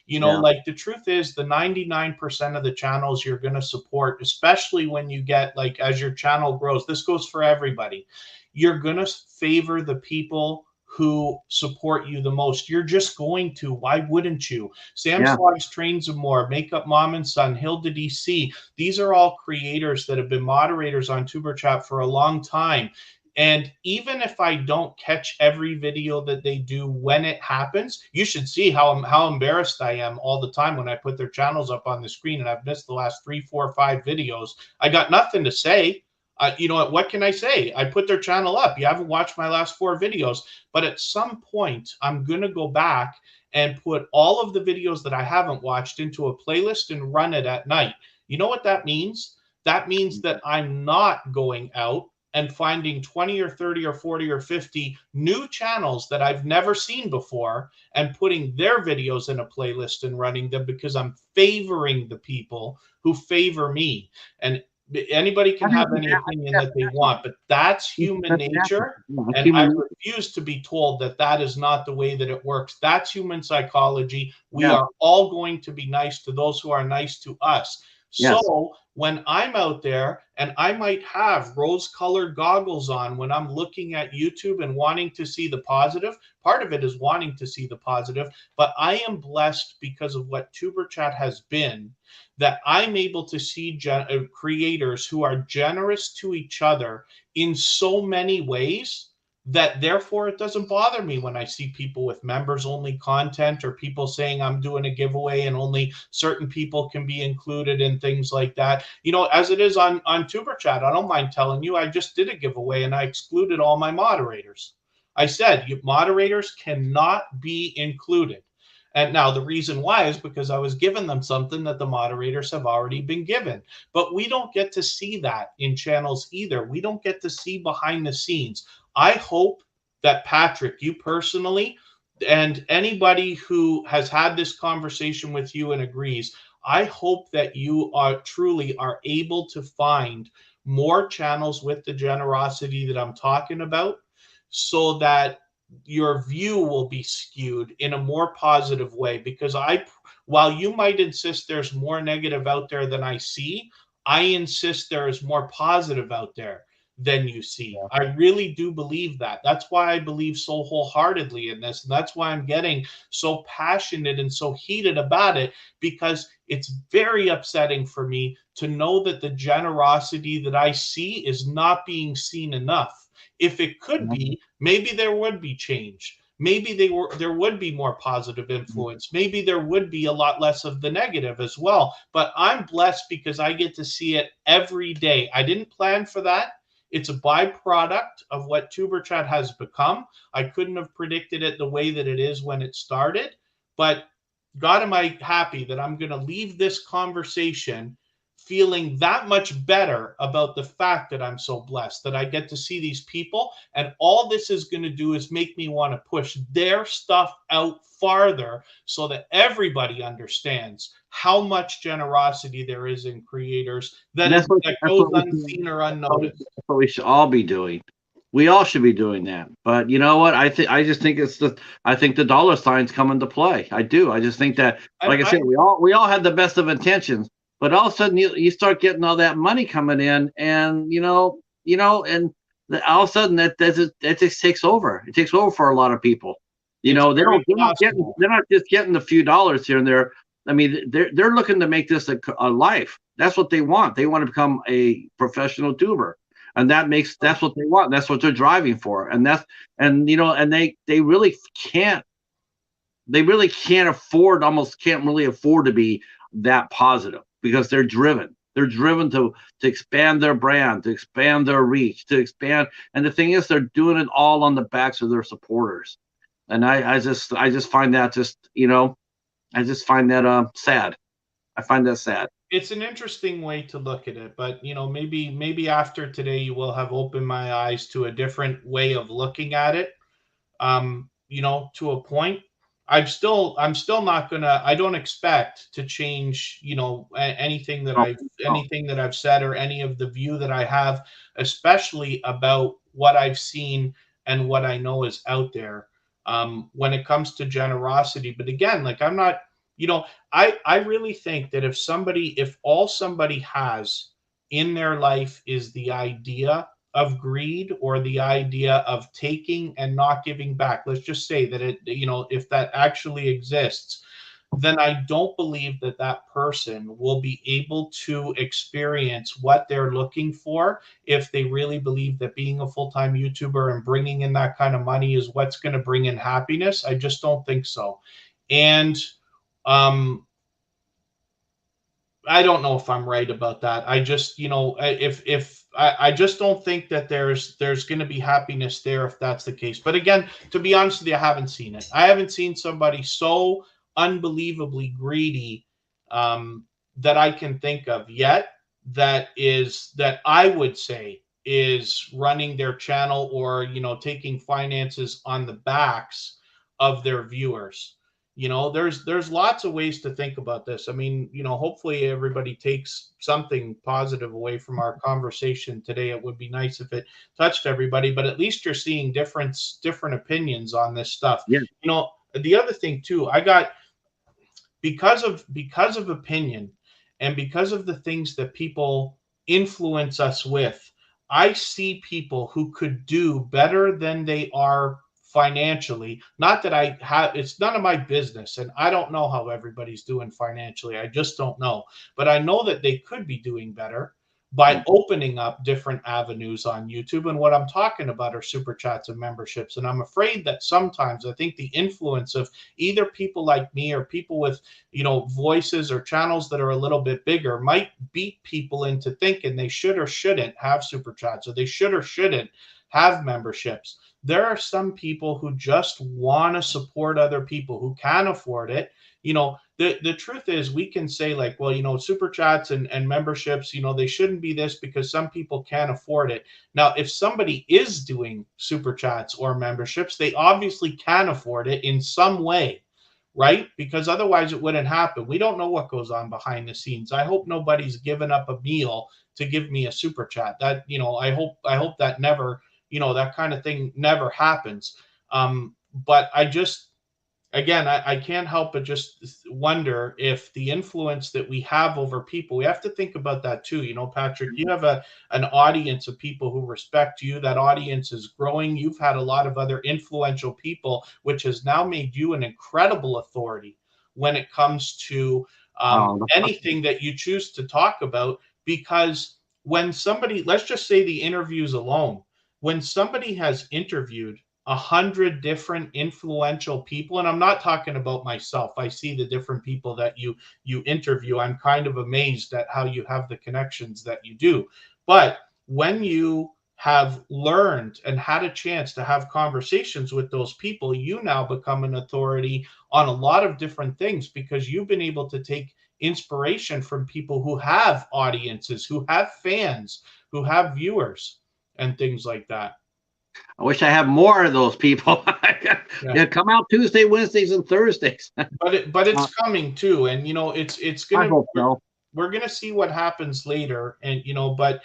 You know, like, the truth is, the 99% of the channels you're going to support, especially when you get, like, as your channel grows, this goes for everybody, you're going to favor the people who support you the most. You're just going to. Why wouldn't you? Sam Slogs, Trains of More, Makeup Mom and Son, Hilda DC. These are all creators that have been moderators on TuberChat for a long time. And even if I don't catch every video that they do when it happens, you should see how embarrassed I am all the time when I put their channels up on the screen and I've missed the last 3, 4, 5 videos. I got nothing to say. You know, what can I say? I put their channel up. You haven't watched my last 4 videos. But at some point, I'm going to go back and put all of the videos that I haven't watched into a playlist and run it at night. You know what that means? That means that I'm not going out and finding 20 or 30 or 40 or 50 new channels that I've never seen before and putting their videos in a playlist and running them, because I'm favoring the people who favor me. And anybody can
I think
have any opinion
that's
that they want, but that's human
natural.
nature.
Yeah, it's
And I
human.
refuse to be told that that is not the way that it works. That's human psychology. We
Yeah.
are all going to be nice to those who are nice to us.
Yes.
So when I'm out there and I might have rose colored goggles on when I'm looking at YouTube and wanting to see the positive, part of it is wanting to see the positive, but I am blessed because of what TuberChat has been, that I'm able to see creators who are generous to each other in so many ways that therefore it doesn't bother me when I see people with members only content or people saying I'm doing a giveaway and only certain people can be included and things like that. You know, as it is on TuberChat, I don't mind telling you, I just did a giveaway and I excluded all my moderators. I said, you moderators cannot be included. And now the reason why is because I was giving them something that the moderators have already been given. But we don't get to see that in channels either. We don't get to see behind the scenes. I hope that Patrick, you personally, and anybody who has had this conversation with you and agrees, I hope that you are truly are able to find more channels with the generosity that I'm talking about, so that your view will be skewed in a more positive way. Because while you might insist there's more negative out there than I see, I insist there is more positive out there than you see.
Yeah.
I really do believe that. That's why I believe so wholeheartedly in this. And that's why I'm getting so passionate and so heated about it, because it's very upsetting for me to know that the generosity that I see is not being seen enough. If it could be, maybe there would be change. Maybe there would be more positive influence. Maybe there would be a lot less of the negative as well. But I'm blessed because I get to see it every day. I didn't plan for that. It's a byproduct of what TuberChat has become. I couldn't have predicted it the way that it is when it started. But God, am I happy that I'm going to leave this conversation feeling that much better about the fact that I'm so blessed that I get to see these people. And all this is going to do is make me want to push their stuff out farther so that everybody understands how much generosity there is in creators
And
that goes unseen or unnoticed.
that's what we should all be doing. We all should be doing that. But you know what? I just think I think the dollar signs come into play. I do. I just think that,
And
like I said, we all had the best of intentions, but all of a sudden you start getting all that money coming in, and and all of a sudden that just takes over. It takes over for a lot of people.
it's very possible.
They're not just getting a few dollars here and there. I mean, they're looking to make this a life. That's what they want. They want to become a professional tuber, and that's what they want. That's what they're driving for, and can't they really can't afford almost can't really afford to be that positive because they're driven. They're driven to expand their brand, to expand their reach, to expand. And the thing is, they're doing it all on the backs of their supporters. And I just find that I just find that sad. I find that sad.
It's an interesting way to look at it, but maybe after today you will have opened my eyes to a different way of looking at it. To a point. I'm still not gonna. I don't expect to change. Anything that
Oh,
I've
oh,
anything that I've said or any of the view that I have, especially about what I've seen and what I know is out there. When it comes to generosity, but again, like I'm not. I really think that if all somebody has in their life is the idea of greed or the idea of taking and not giving back, let's just say that if that actually exists, then I don't believe that that person will be able to experience what they're looking for if they really believe that being a full-time YouTuber and bringing in that kind of money is what's going to bring in happiness. I just don't think so. And um, I don't know if I'm right about that. I just, if I just don't think that there's going to be happiness there if that's the case. But again, to be honest with you, I haven't seen it. I haven't seen somebody so unbelievably greedy that I can think of yet. That I would say is running their channel or taking finances on the backs of their viewers. There's lots of ways to think about this. I mean, hopefully everybody takes something positive away from our conversation today. It would be nice if it touched everybody, but at least you're seeing different opinions on this stuff.
Yeah.
The other thing too, I got, because of opinion, and because of the things that people influence us with, I see people who could do better than they are financially. Not that I have, it's none of my business, and I don't know how everybody's doing financially. I just don't know. But I know that they could be doing better by opening up different avenues on YouTube. And what I'm talking about are super chats and memberships. And I'm afraid that sometimes I think the influence of either people like me or people with, voices or channels that are a little bit bigger might beat people into thinking they should or shouldn't have super chats, or they should or shouldn't have memberships. There are some people who just want to support other people who can afford it. The truth is, we can say, like, well, super chats and memberships, they shouldn't be this because some people can't afford it. Now, if somebody is doing super chats or memberships, they obviously can afford it in some way, right? Because otherwise it wouldn't happen. We don't know what goes on behind the scenes. I hope nobody's given up a meal to give me a super chat. That, I hope that never, that kind of thing never happens. But again, I can't help but just wonder if the influence that we have over people, we have to think about that too. Patrick, you have an audience of people who respect you. That audience is growing. You've had a lot of other influential people, which has now made you an incredible authority when it comes to anything that you choose to talk about. Because when somebody, let's just say the interviews alone, when somebody has interviewed 100 different influential people, and I'm not talking about myself. I see the different people that you interview. I'm kind of amazed at how you have the connections that you do. But when you have learned and had a chance to have conversations with those people, you now become an authority on a lot of different things, because you've been able to take inspiration from people who have audiences, who have fans, who have viewers, and things like that.
I wish I had more of those people. Yeah, come out Tuesday, Wednesdays, and Thursdays.
But it's coming too, and it's
I
gonna.
hope so.
We're gonna see what happens later, and but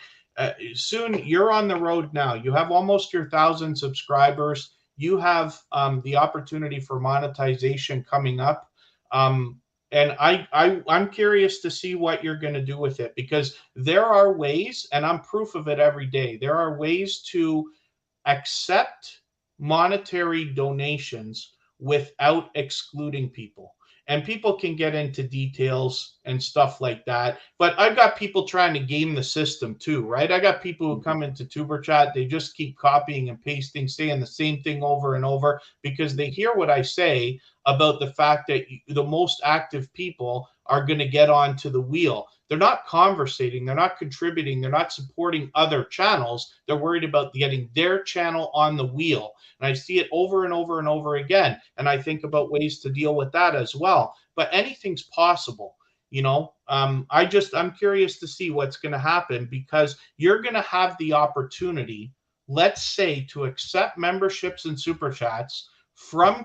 soon you're on the road now. You have almost your 1,000 subscribers. You have the opportunity for monetization coming up, and I'm curious to see what you're going to do with it, because there are ways, and I'm proof of it every day. There are ways to accept monetary donations without excluding people. And people can get into details and stuff like that. But I've got people trying to game the system too, right? I got people who come into TuberChat, they just keep copying and pasting, saying the same thing over and over, because they hear what I say about the fact that the most active people are going to get onto the wheel. They're not conversating, they're not contributing, they're not supporting other channels. They're worried about getting their channel on the wheel. And I see it over and over and over again. And I think about ways to deal with that as well. But anything's possible. I'm curious to see what's going to happen, because you're going to have the opportunity, let's say, to accept memberships and super chats from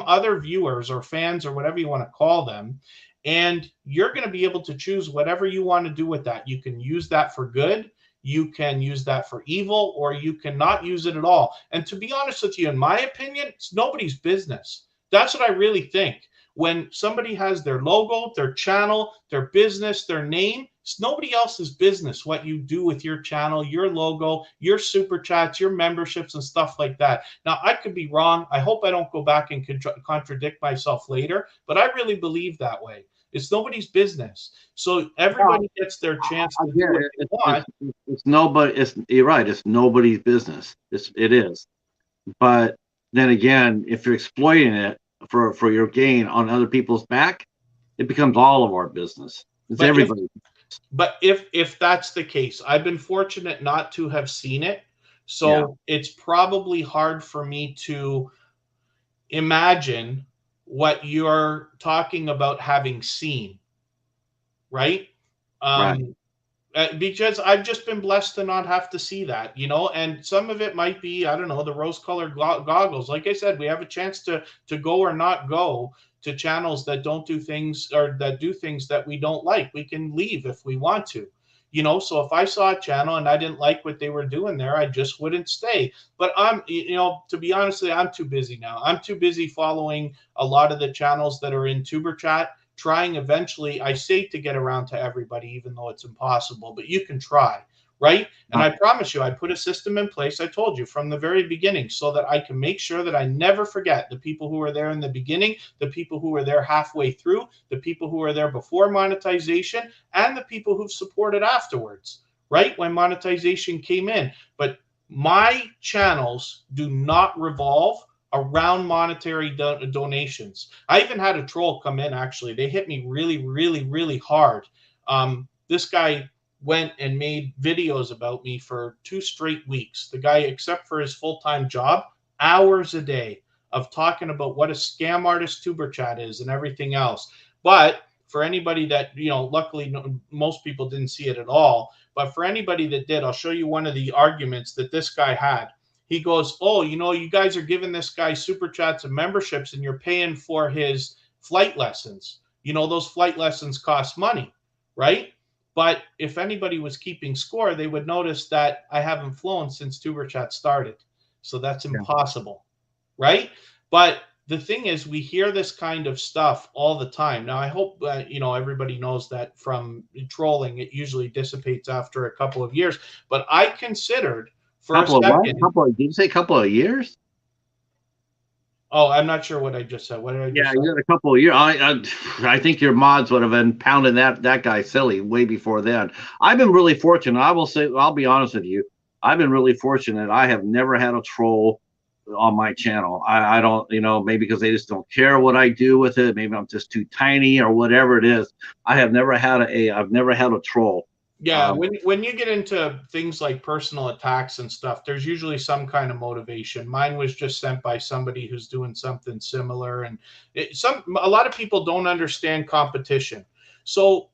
other viewers or fans or whatever you want to call them. And you're going to be able to choose whatever you want to do with that. You can use that for good, you can use that for evil, or you cannot use it at all. And to be honest with you, in my opinion, it's nobody's business. That's what I really think. When somebody has their logo, their channel, their business, their name, it's nobody else's business what you do with your channel, your logo, your super chats, your memberships, and stuff like that. Now, I could be wrong. I hope I don't go back and contradict myself later, but I really believe that way. It's nobody's business. So everybody gets their chance to do what they want.
It's nobody. You're right. It's nobody's business. It is. But then again, if you're exploiting it for your gain on other people's back, it becomes all of our business. It's everybody.
But if that's the case, I've been fortunate not to have seen it. So it's probably hard for me to imagine what you're talking about having seen, right?
Right.
Because I've just been blessed to not have to see that, and some of it might be, I don't know, the rose-colored goggles. Like I said, we have a chance to go or not go to channels that don't do things, or that do things that we don't like. We can leave if we want to. So if I saw a channel and I didn't like what they were doing there, I just wouldn't stay. But to be honest, I'm too busy now. I'm too busy following a lot of the channels that are in TuberChat, trying eventually, I say, to get around to everybody, even though it's impossible, but you can try. Right. And I promise you, I put a system in place, I told you from the very beginning, so that I can make sure that I never forget the people who were there in the beginning, the people who were there halfway through, the people who were there before monetization, and the people who've supported afterwards, right, when monetization came in. But my channels do not revolve around monetary donations. I even had a troll come in, actually. They hit me really, really, really hard. This guy went and made videos about me for 2 straight weeks. The guy, except for his full-time job, hours a day of talking about what a scam artist TuberChat is and everything else. But for anybody that, luckily most people didn't see it at all, but for anybody that did, I'll show you one of the arguments that this guy had. He goes, oh, you guys are giving this guy super chats and memberships and you're paying for his flight lessons. Those flight lessons cost money, right? But if anybody was keeping score, they would notice that I haven't flown since TuberChat started. So that's impossible, right? But the thing is, we hear this kind of stuff all the time. Now, I hope everybody knows that from trolling, it usually dissipates after a couple of years. But I considered for a second.
Did you say a couple of years?
Oh, I'm not sure what I just said. What did I just say?
You got a couple of years. I think your mods would have been pounding that guy silly way before then. I've been really fortunate. I'll be honest with you. I've been really fortunate. I have never had a troll on my channel. I don't, maybe because they just don't care what I do with it. Maybe I'm just too tiny or whatever it is. I've never had a troll.
Yeah, when you get into things like personal attacks and stuff, there's usually some kind of motivation. Mine was just sent by somebody who's doing something similar, and a lot of people don't understand competition. So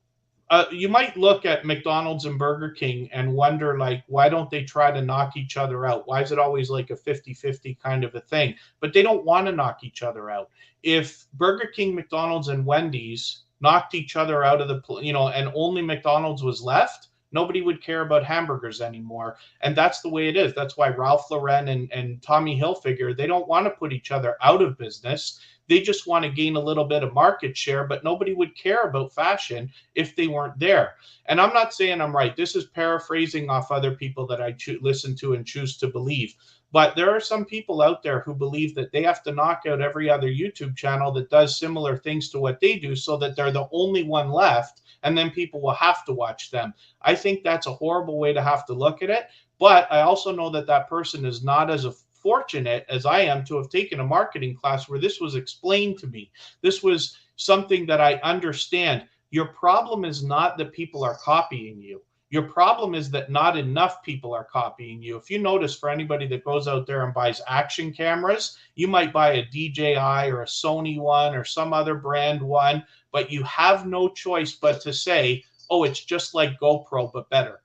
you might look at McDonald's and Burger King and wonder, like, why don't they try to knock each other out? Why is it always like a 50-50 kind of a thing? But they don't want to knock each other out. If Burger King, McDonald's, and Wendy's knocked each other out of the, and only McDonald's was left, nobody would care about hamburgers anymore. And that's the way it is. That's why Ralph Lauren and Tommy Hilfiger, they don't want to put each other out of business. They just want to gain a little bit of market share, but nobody would care about fashion if they weren't there. And I'm not saying I'm right. This is paraphrasing off other people that I listen to and choose to believe. But there are some people out there who believe that they have to knock out every other YouTube channel that does similar things to what they do so that they're the only one left, and then people will have to watch them. I think that's a horrible way to have to look at it. But I also know that that person is not as fortunate as I am to have taken a marketing class where this was explained to me. This was something that I understand. Your problem is not that people are copying you. Your problem is that not enough people are copying you. If you notice, for anybody that goes out there and buys action cameras, you might buy a DJI or a Sony one or some other brand one, but you have no choice but to say, oh, it's just like GoPro, but better.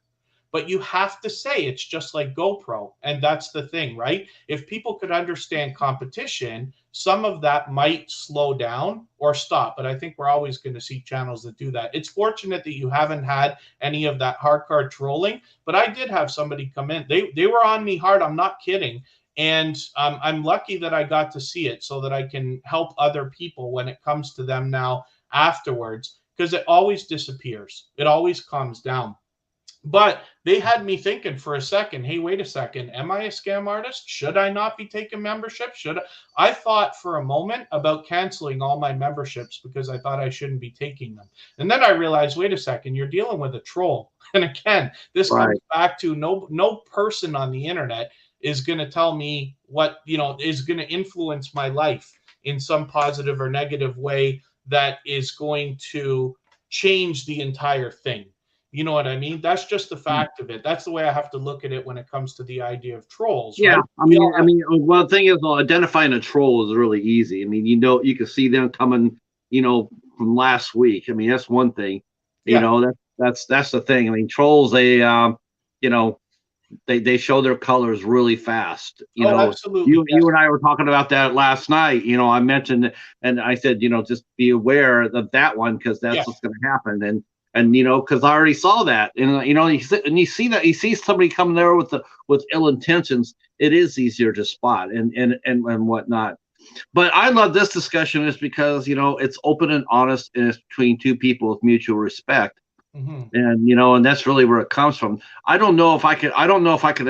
But you have to say it's just like GoPro. And that's the thing, right? If people could understand competition, some of that might slow down or stop. But I think we're always going to see channels that do that. It's fortunate that you haven't had any of that hardcore trolling. But I did have somebody come in. They were on me hard. I'm not kidding. And I'm lucky that I got to see it so that I can help other people when it comes to them now afterwards, because it always disappears. It always calms down. But they had me thinking for a second, hey, wait a second, am I a scam artist? Should I not be taking membership? I thought for a moment about canceling all my memberships because I thought I shouldn't be taking them. And then I realized, wait a second, you're dealing with a troll. And again, this comes back to no person on the internet is going to tell me what, is going to influence my life in some positive or negative way that is going to change the entire thing. You know what I mean? That's just the fact of it. That's the way I have to look at it when it comes to the idea of trolls.
Yeah,
right?
Well, the thing is, identifying a troll is really easy. I mean, you can see them coming, from last week. I mean, that's one thing. That's the thing. I mean, trolls, they, they show their colors really fast.
Oh, absolutely.
You and I were talking about that last night. I mentioned, and I said, just be aware of that one, because
Yeah.
that's what's going to happen. And because I already saw that, and you see that, you see somebody coming there with ill intentions, it is easier to spot and whatnot. But I love this discussion is because it's open and honest, and it's between two people with mutual respect.
Mhm.
And that's really where it comes from. I don't know if I could. I don't know if I could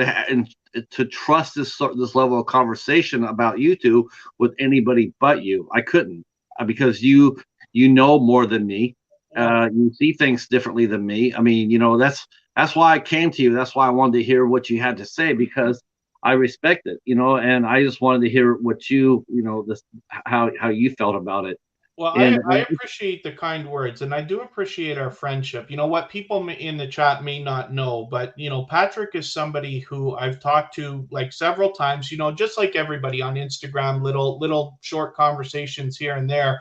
to trust this level of conversation about you two with anybody but you. I couldn't, because you know more than me.
Well,
You see things differently than me. I mean, that's why I came to you. That's why I wanted to hear what you had to say, because I respect it. And I just wanted to hear what this how you felt about it.
Well,
And
I appreciate the kind words, and I do appreciate our friendship. You know what people in the chat may not know, but Patrick is somebody who I've talked to like several times. Just like everybody on Instagram, little short conversations here and there.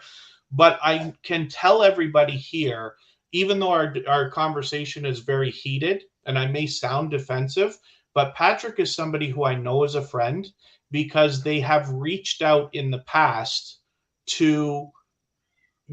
But I can tell everybody here, even though our conversation is very heated, and I may sound defensive, but Patrick is somebody who I know is a friend because they have reached out in the past to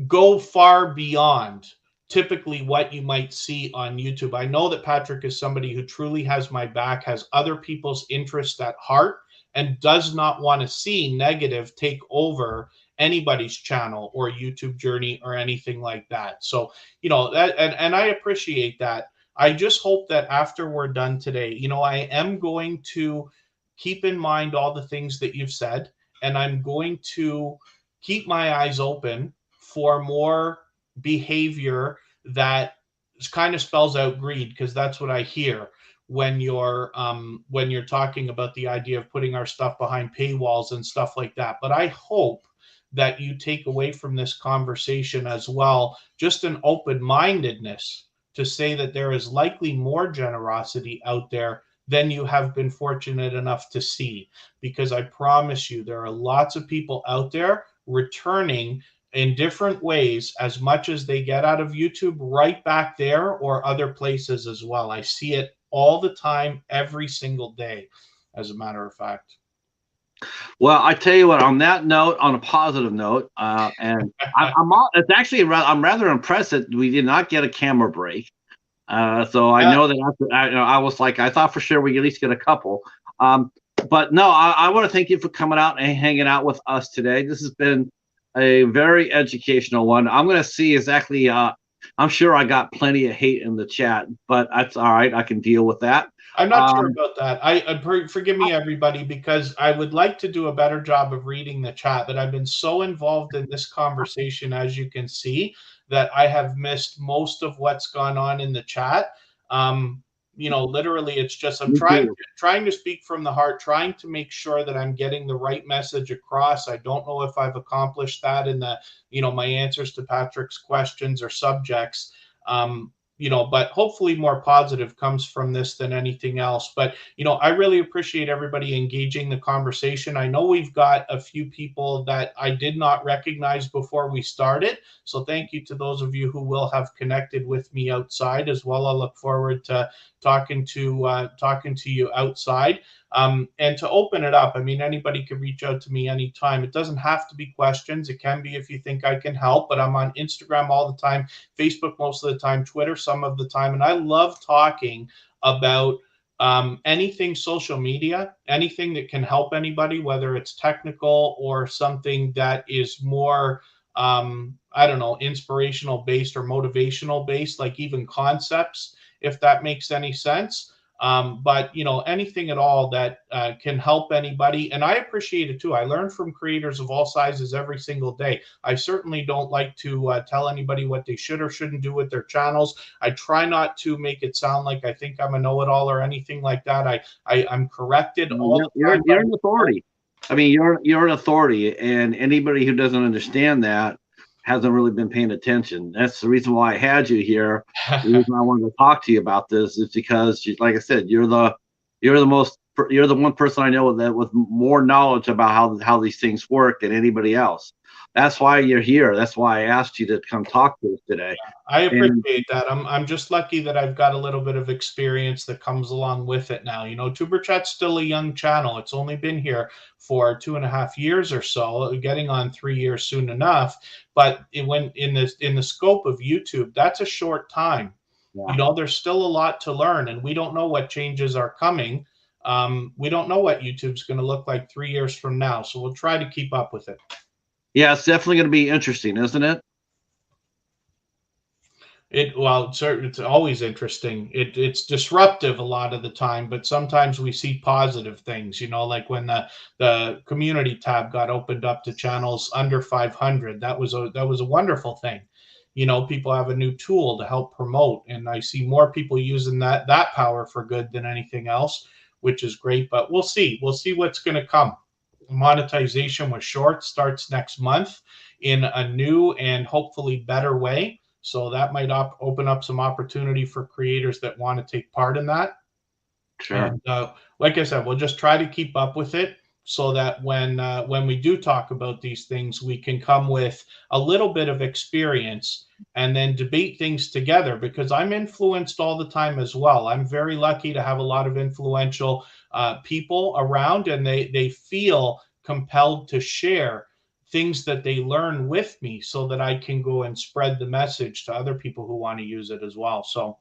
go far beyond typically what you might see on YouTube. I know that Patrick is somebody who truly has my back, has other people's interests at heart, and does not want to see negative take over anybody's channel or YouTube journey or anything like that. So, that, and I appreciate that. I just hope that after we're done today, I am going to keep in mind all the things that you've said, and I'm going to keep my eyes open for more behavior that kind of spells out greed, because that's what I hear when you're talking about the idea of putting our stuff behind paywalls and stuff like that. But I hope that you take away from this conversation as well just an open-mindedness to say that there is likely more generosity out there than you have been fortunate enough to see, because I promise you there are lots of people out there returning in different ways as much as they get out of YouTube right back there or other places as well. I see it all the time, every single day, as a matter of fact.
Well, I tell you what. On that note, on a positive note, and it's actually I'm rather impressed that we did not get a camera break. So I know that I was like, I thought for sure we at least get a couple. But no, I want to thank you for coming out and hanging out with us today. This has been a very educational one. I'm going to see exactly. I'm sure I got plenty of hate in the chat, but that's all right. I can deal with that.
I'm not sure about that. Forgive me, everybody, because I would like to do a better job of reading the chat, but I've been so involved in this conversation, as you can see, that I have missed most of what's gone on in the chat. Literally, it's just I'm trying to speak from the heart, trying to make sure that I'm getting the right message across. I don't know if I've accomplished that in my answers to Patrick's questions or subjects. But hopefully more positive comes from this than anything else. But, I really appreciate everybody engaging the conversation. I know we've got a few people that I did not recognize before we started. So thank you to those of you who will have connected with me outside as well. I look forward to talking to you outside. And to open it up, I mean, anybody can reach out to me anytime. It doesn't have to be questions. It can be if you think I can help, but I'm on Instagram all the time, Facebook most of the time, Twitter some of the time. And I love talking about anything social media, anything that can help anybody, whether it's technical or something that is more, I don't know, inspirational based or motivational based, like even concepts, if that makes any sense. But anything at all that can help anybody, and I appreciate it too. I learn from creators of all sizes every single day. I certainly don't like to tell anybody what they should or shouldn't do with their channels. I try not to make it sound like I think I'm a know-it-all or anything like that. I'm corrected all the time.
You're an authority. I mean, you're an authority, and anybody who doesn't understand that hasn't really been paying attention. That's the reason why I had you here. The reason I wanted to talk to you about this is because, like I said, you're the one person I know with more knowledge about how these things work than anybody else. that's why you're here. That's why I asked you to come talk to us today.
I
And
appreciate that. I'm just lucky that I've got a little bit of experience that comes along with it now. You know, TuberChat's still a young channel. It's only been here for 2.5 years or so, getting on 3 years soon enough. But it went in the scope of YouTube, that's a short time.
yeah.
You know, there's still a lot to learn, and we don't know what changes are coming. We don't know what YouTube's going to look like 3 years from now, so we'll try to keep up with it.
Yeah, it's definitely going to be interesting, isn't it?
It's always interesting. It's disruptive a lot of the time, but sometimes we see positive things. You know, like when the community tab got opened up to channels under 500. That was a wonderful thing. You know, people have a new tool to help promote, and I see more people using that power for good than anything else, which is great. But we'll see. We'll see what's going to come. Monetization with shorts starts next month in a new and hopefully better way. So that might open up some opportunity for creators that want to take part in that.
Sure.
And like I said, we'll just try to keep up with it so that when we do talk about these things, we can come with a little bit of experience and then debate things together, because I'm influenced all the time as well. I'm very lucky to have a lot of influential people around, and they feel compelled to share things that they learn with me so that I can go and spread the message to other people who want to use it as well. So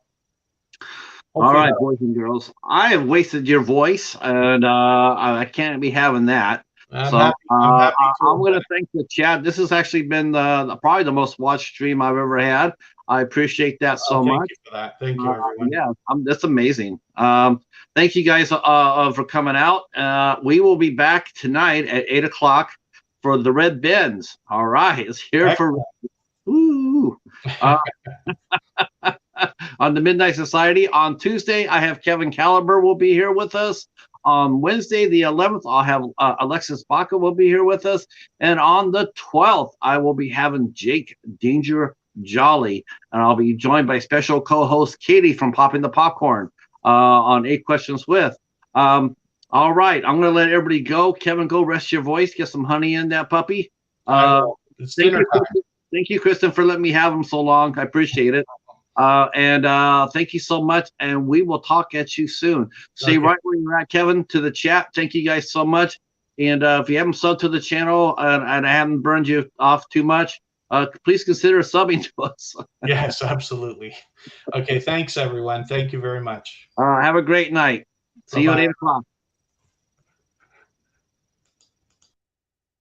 All
hopefully
right, boys and girls. I have wasted your voice, and I can't be having that.
I'm
So
happy. I'm happy
I'm
to.
going to thank the chat. This has actually been probably the most watched stream I've ever had. I appreciate that so
Oh, thank
much.
you for that. Thank you, everyone.
Yeah, that's amazing. Thank you guys for coming out. We will be back tonight at 8 o'clock for the Red Bins. All right, it's here for. Ooh. On the Midnight Society. On Tuesday, I have Kevin Caliber will be here with us. On Wednesday, the 11th, I'll have Alexis Baca will be here with us. And on the 12th, I will be having Jake Danger Jolly. And I'll be joined by special co-host Katie from Popping the Popcorn on 8 Questions With. All right, I'm going to let everybody go. Kevin, go rest your voice. Get some honey in that puppy.
It's dinner time.
Thank you, Kristen, for letting me have them so long. I appreciate it. And thank you so much, and we will talk at you soon. Stay right where you're at, Kevin, to the chat. Thank you guys so much. And if you haven't subbed to the channel and I haven't burned you off too much, please consider subbing to us.
Yes, absolutely. Okay, thanks, everyone. Thank you very much.
Have a great night. See you at 8 o'clock.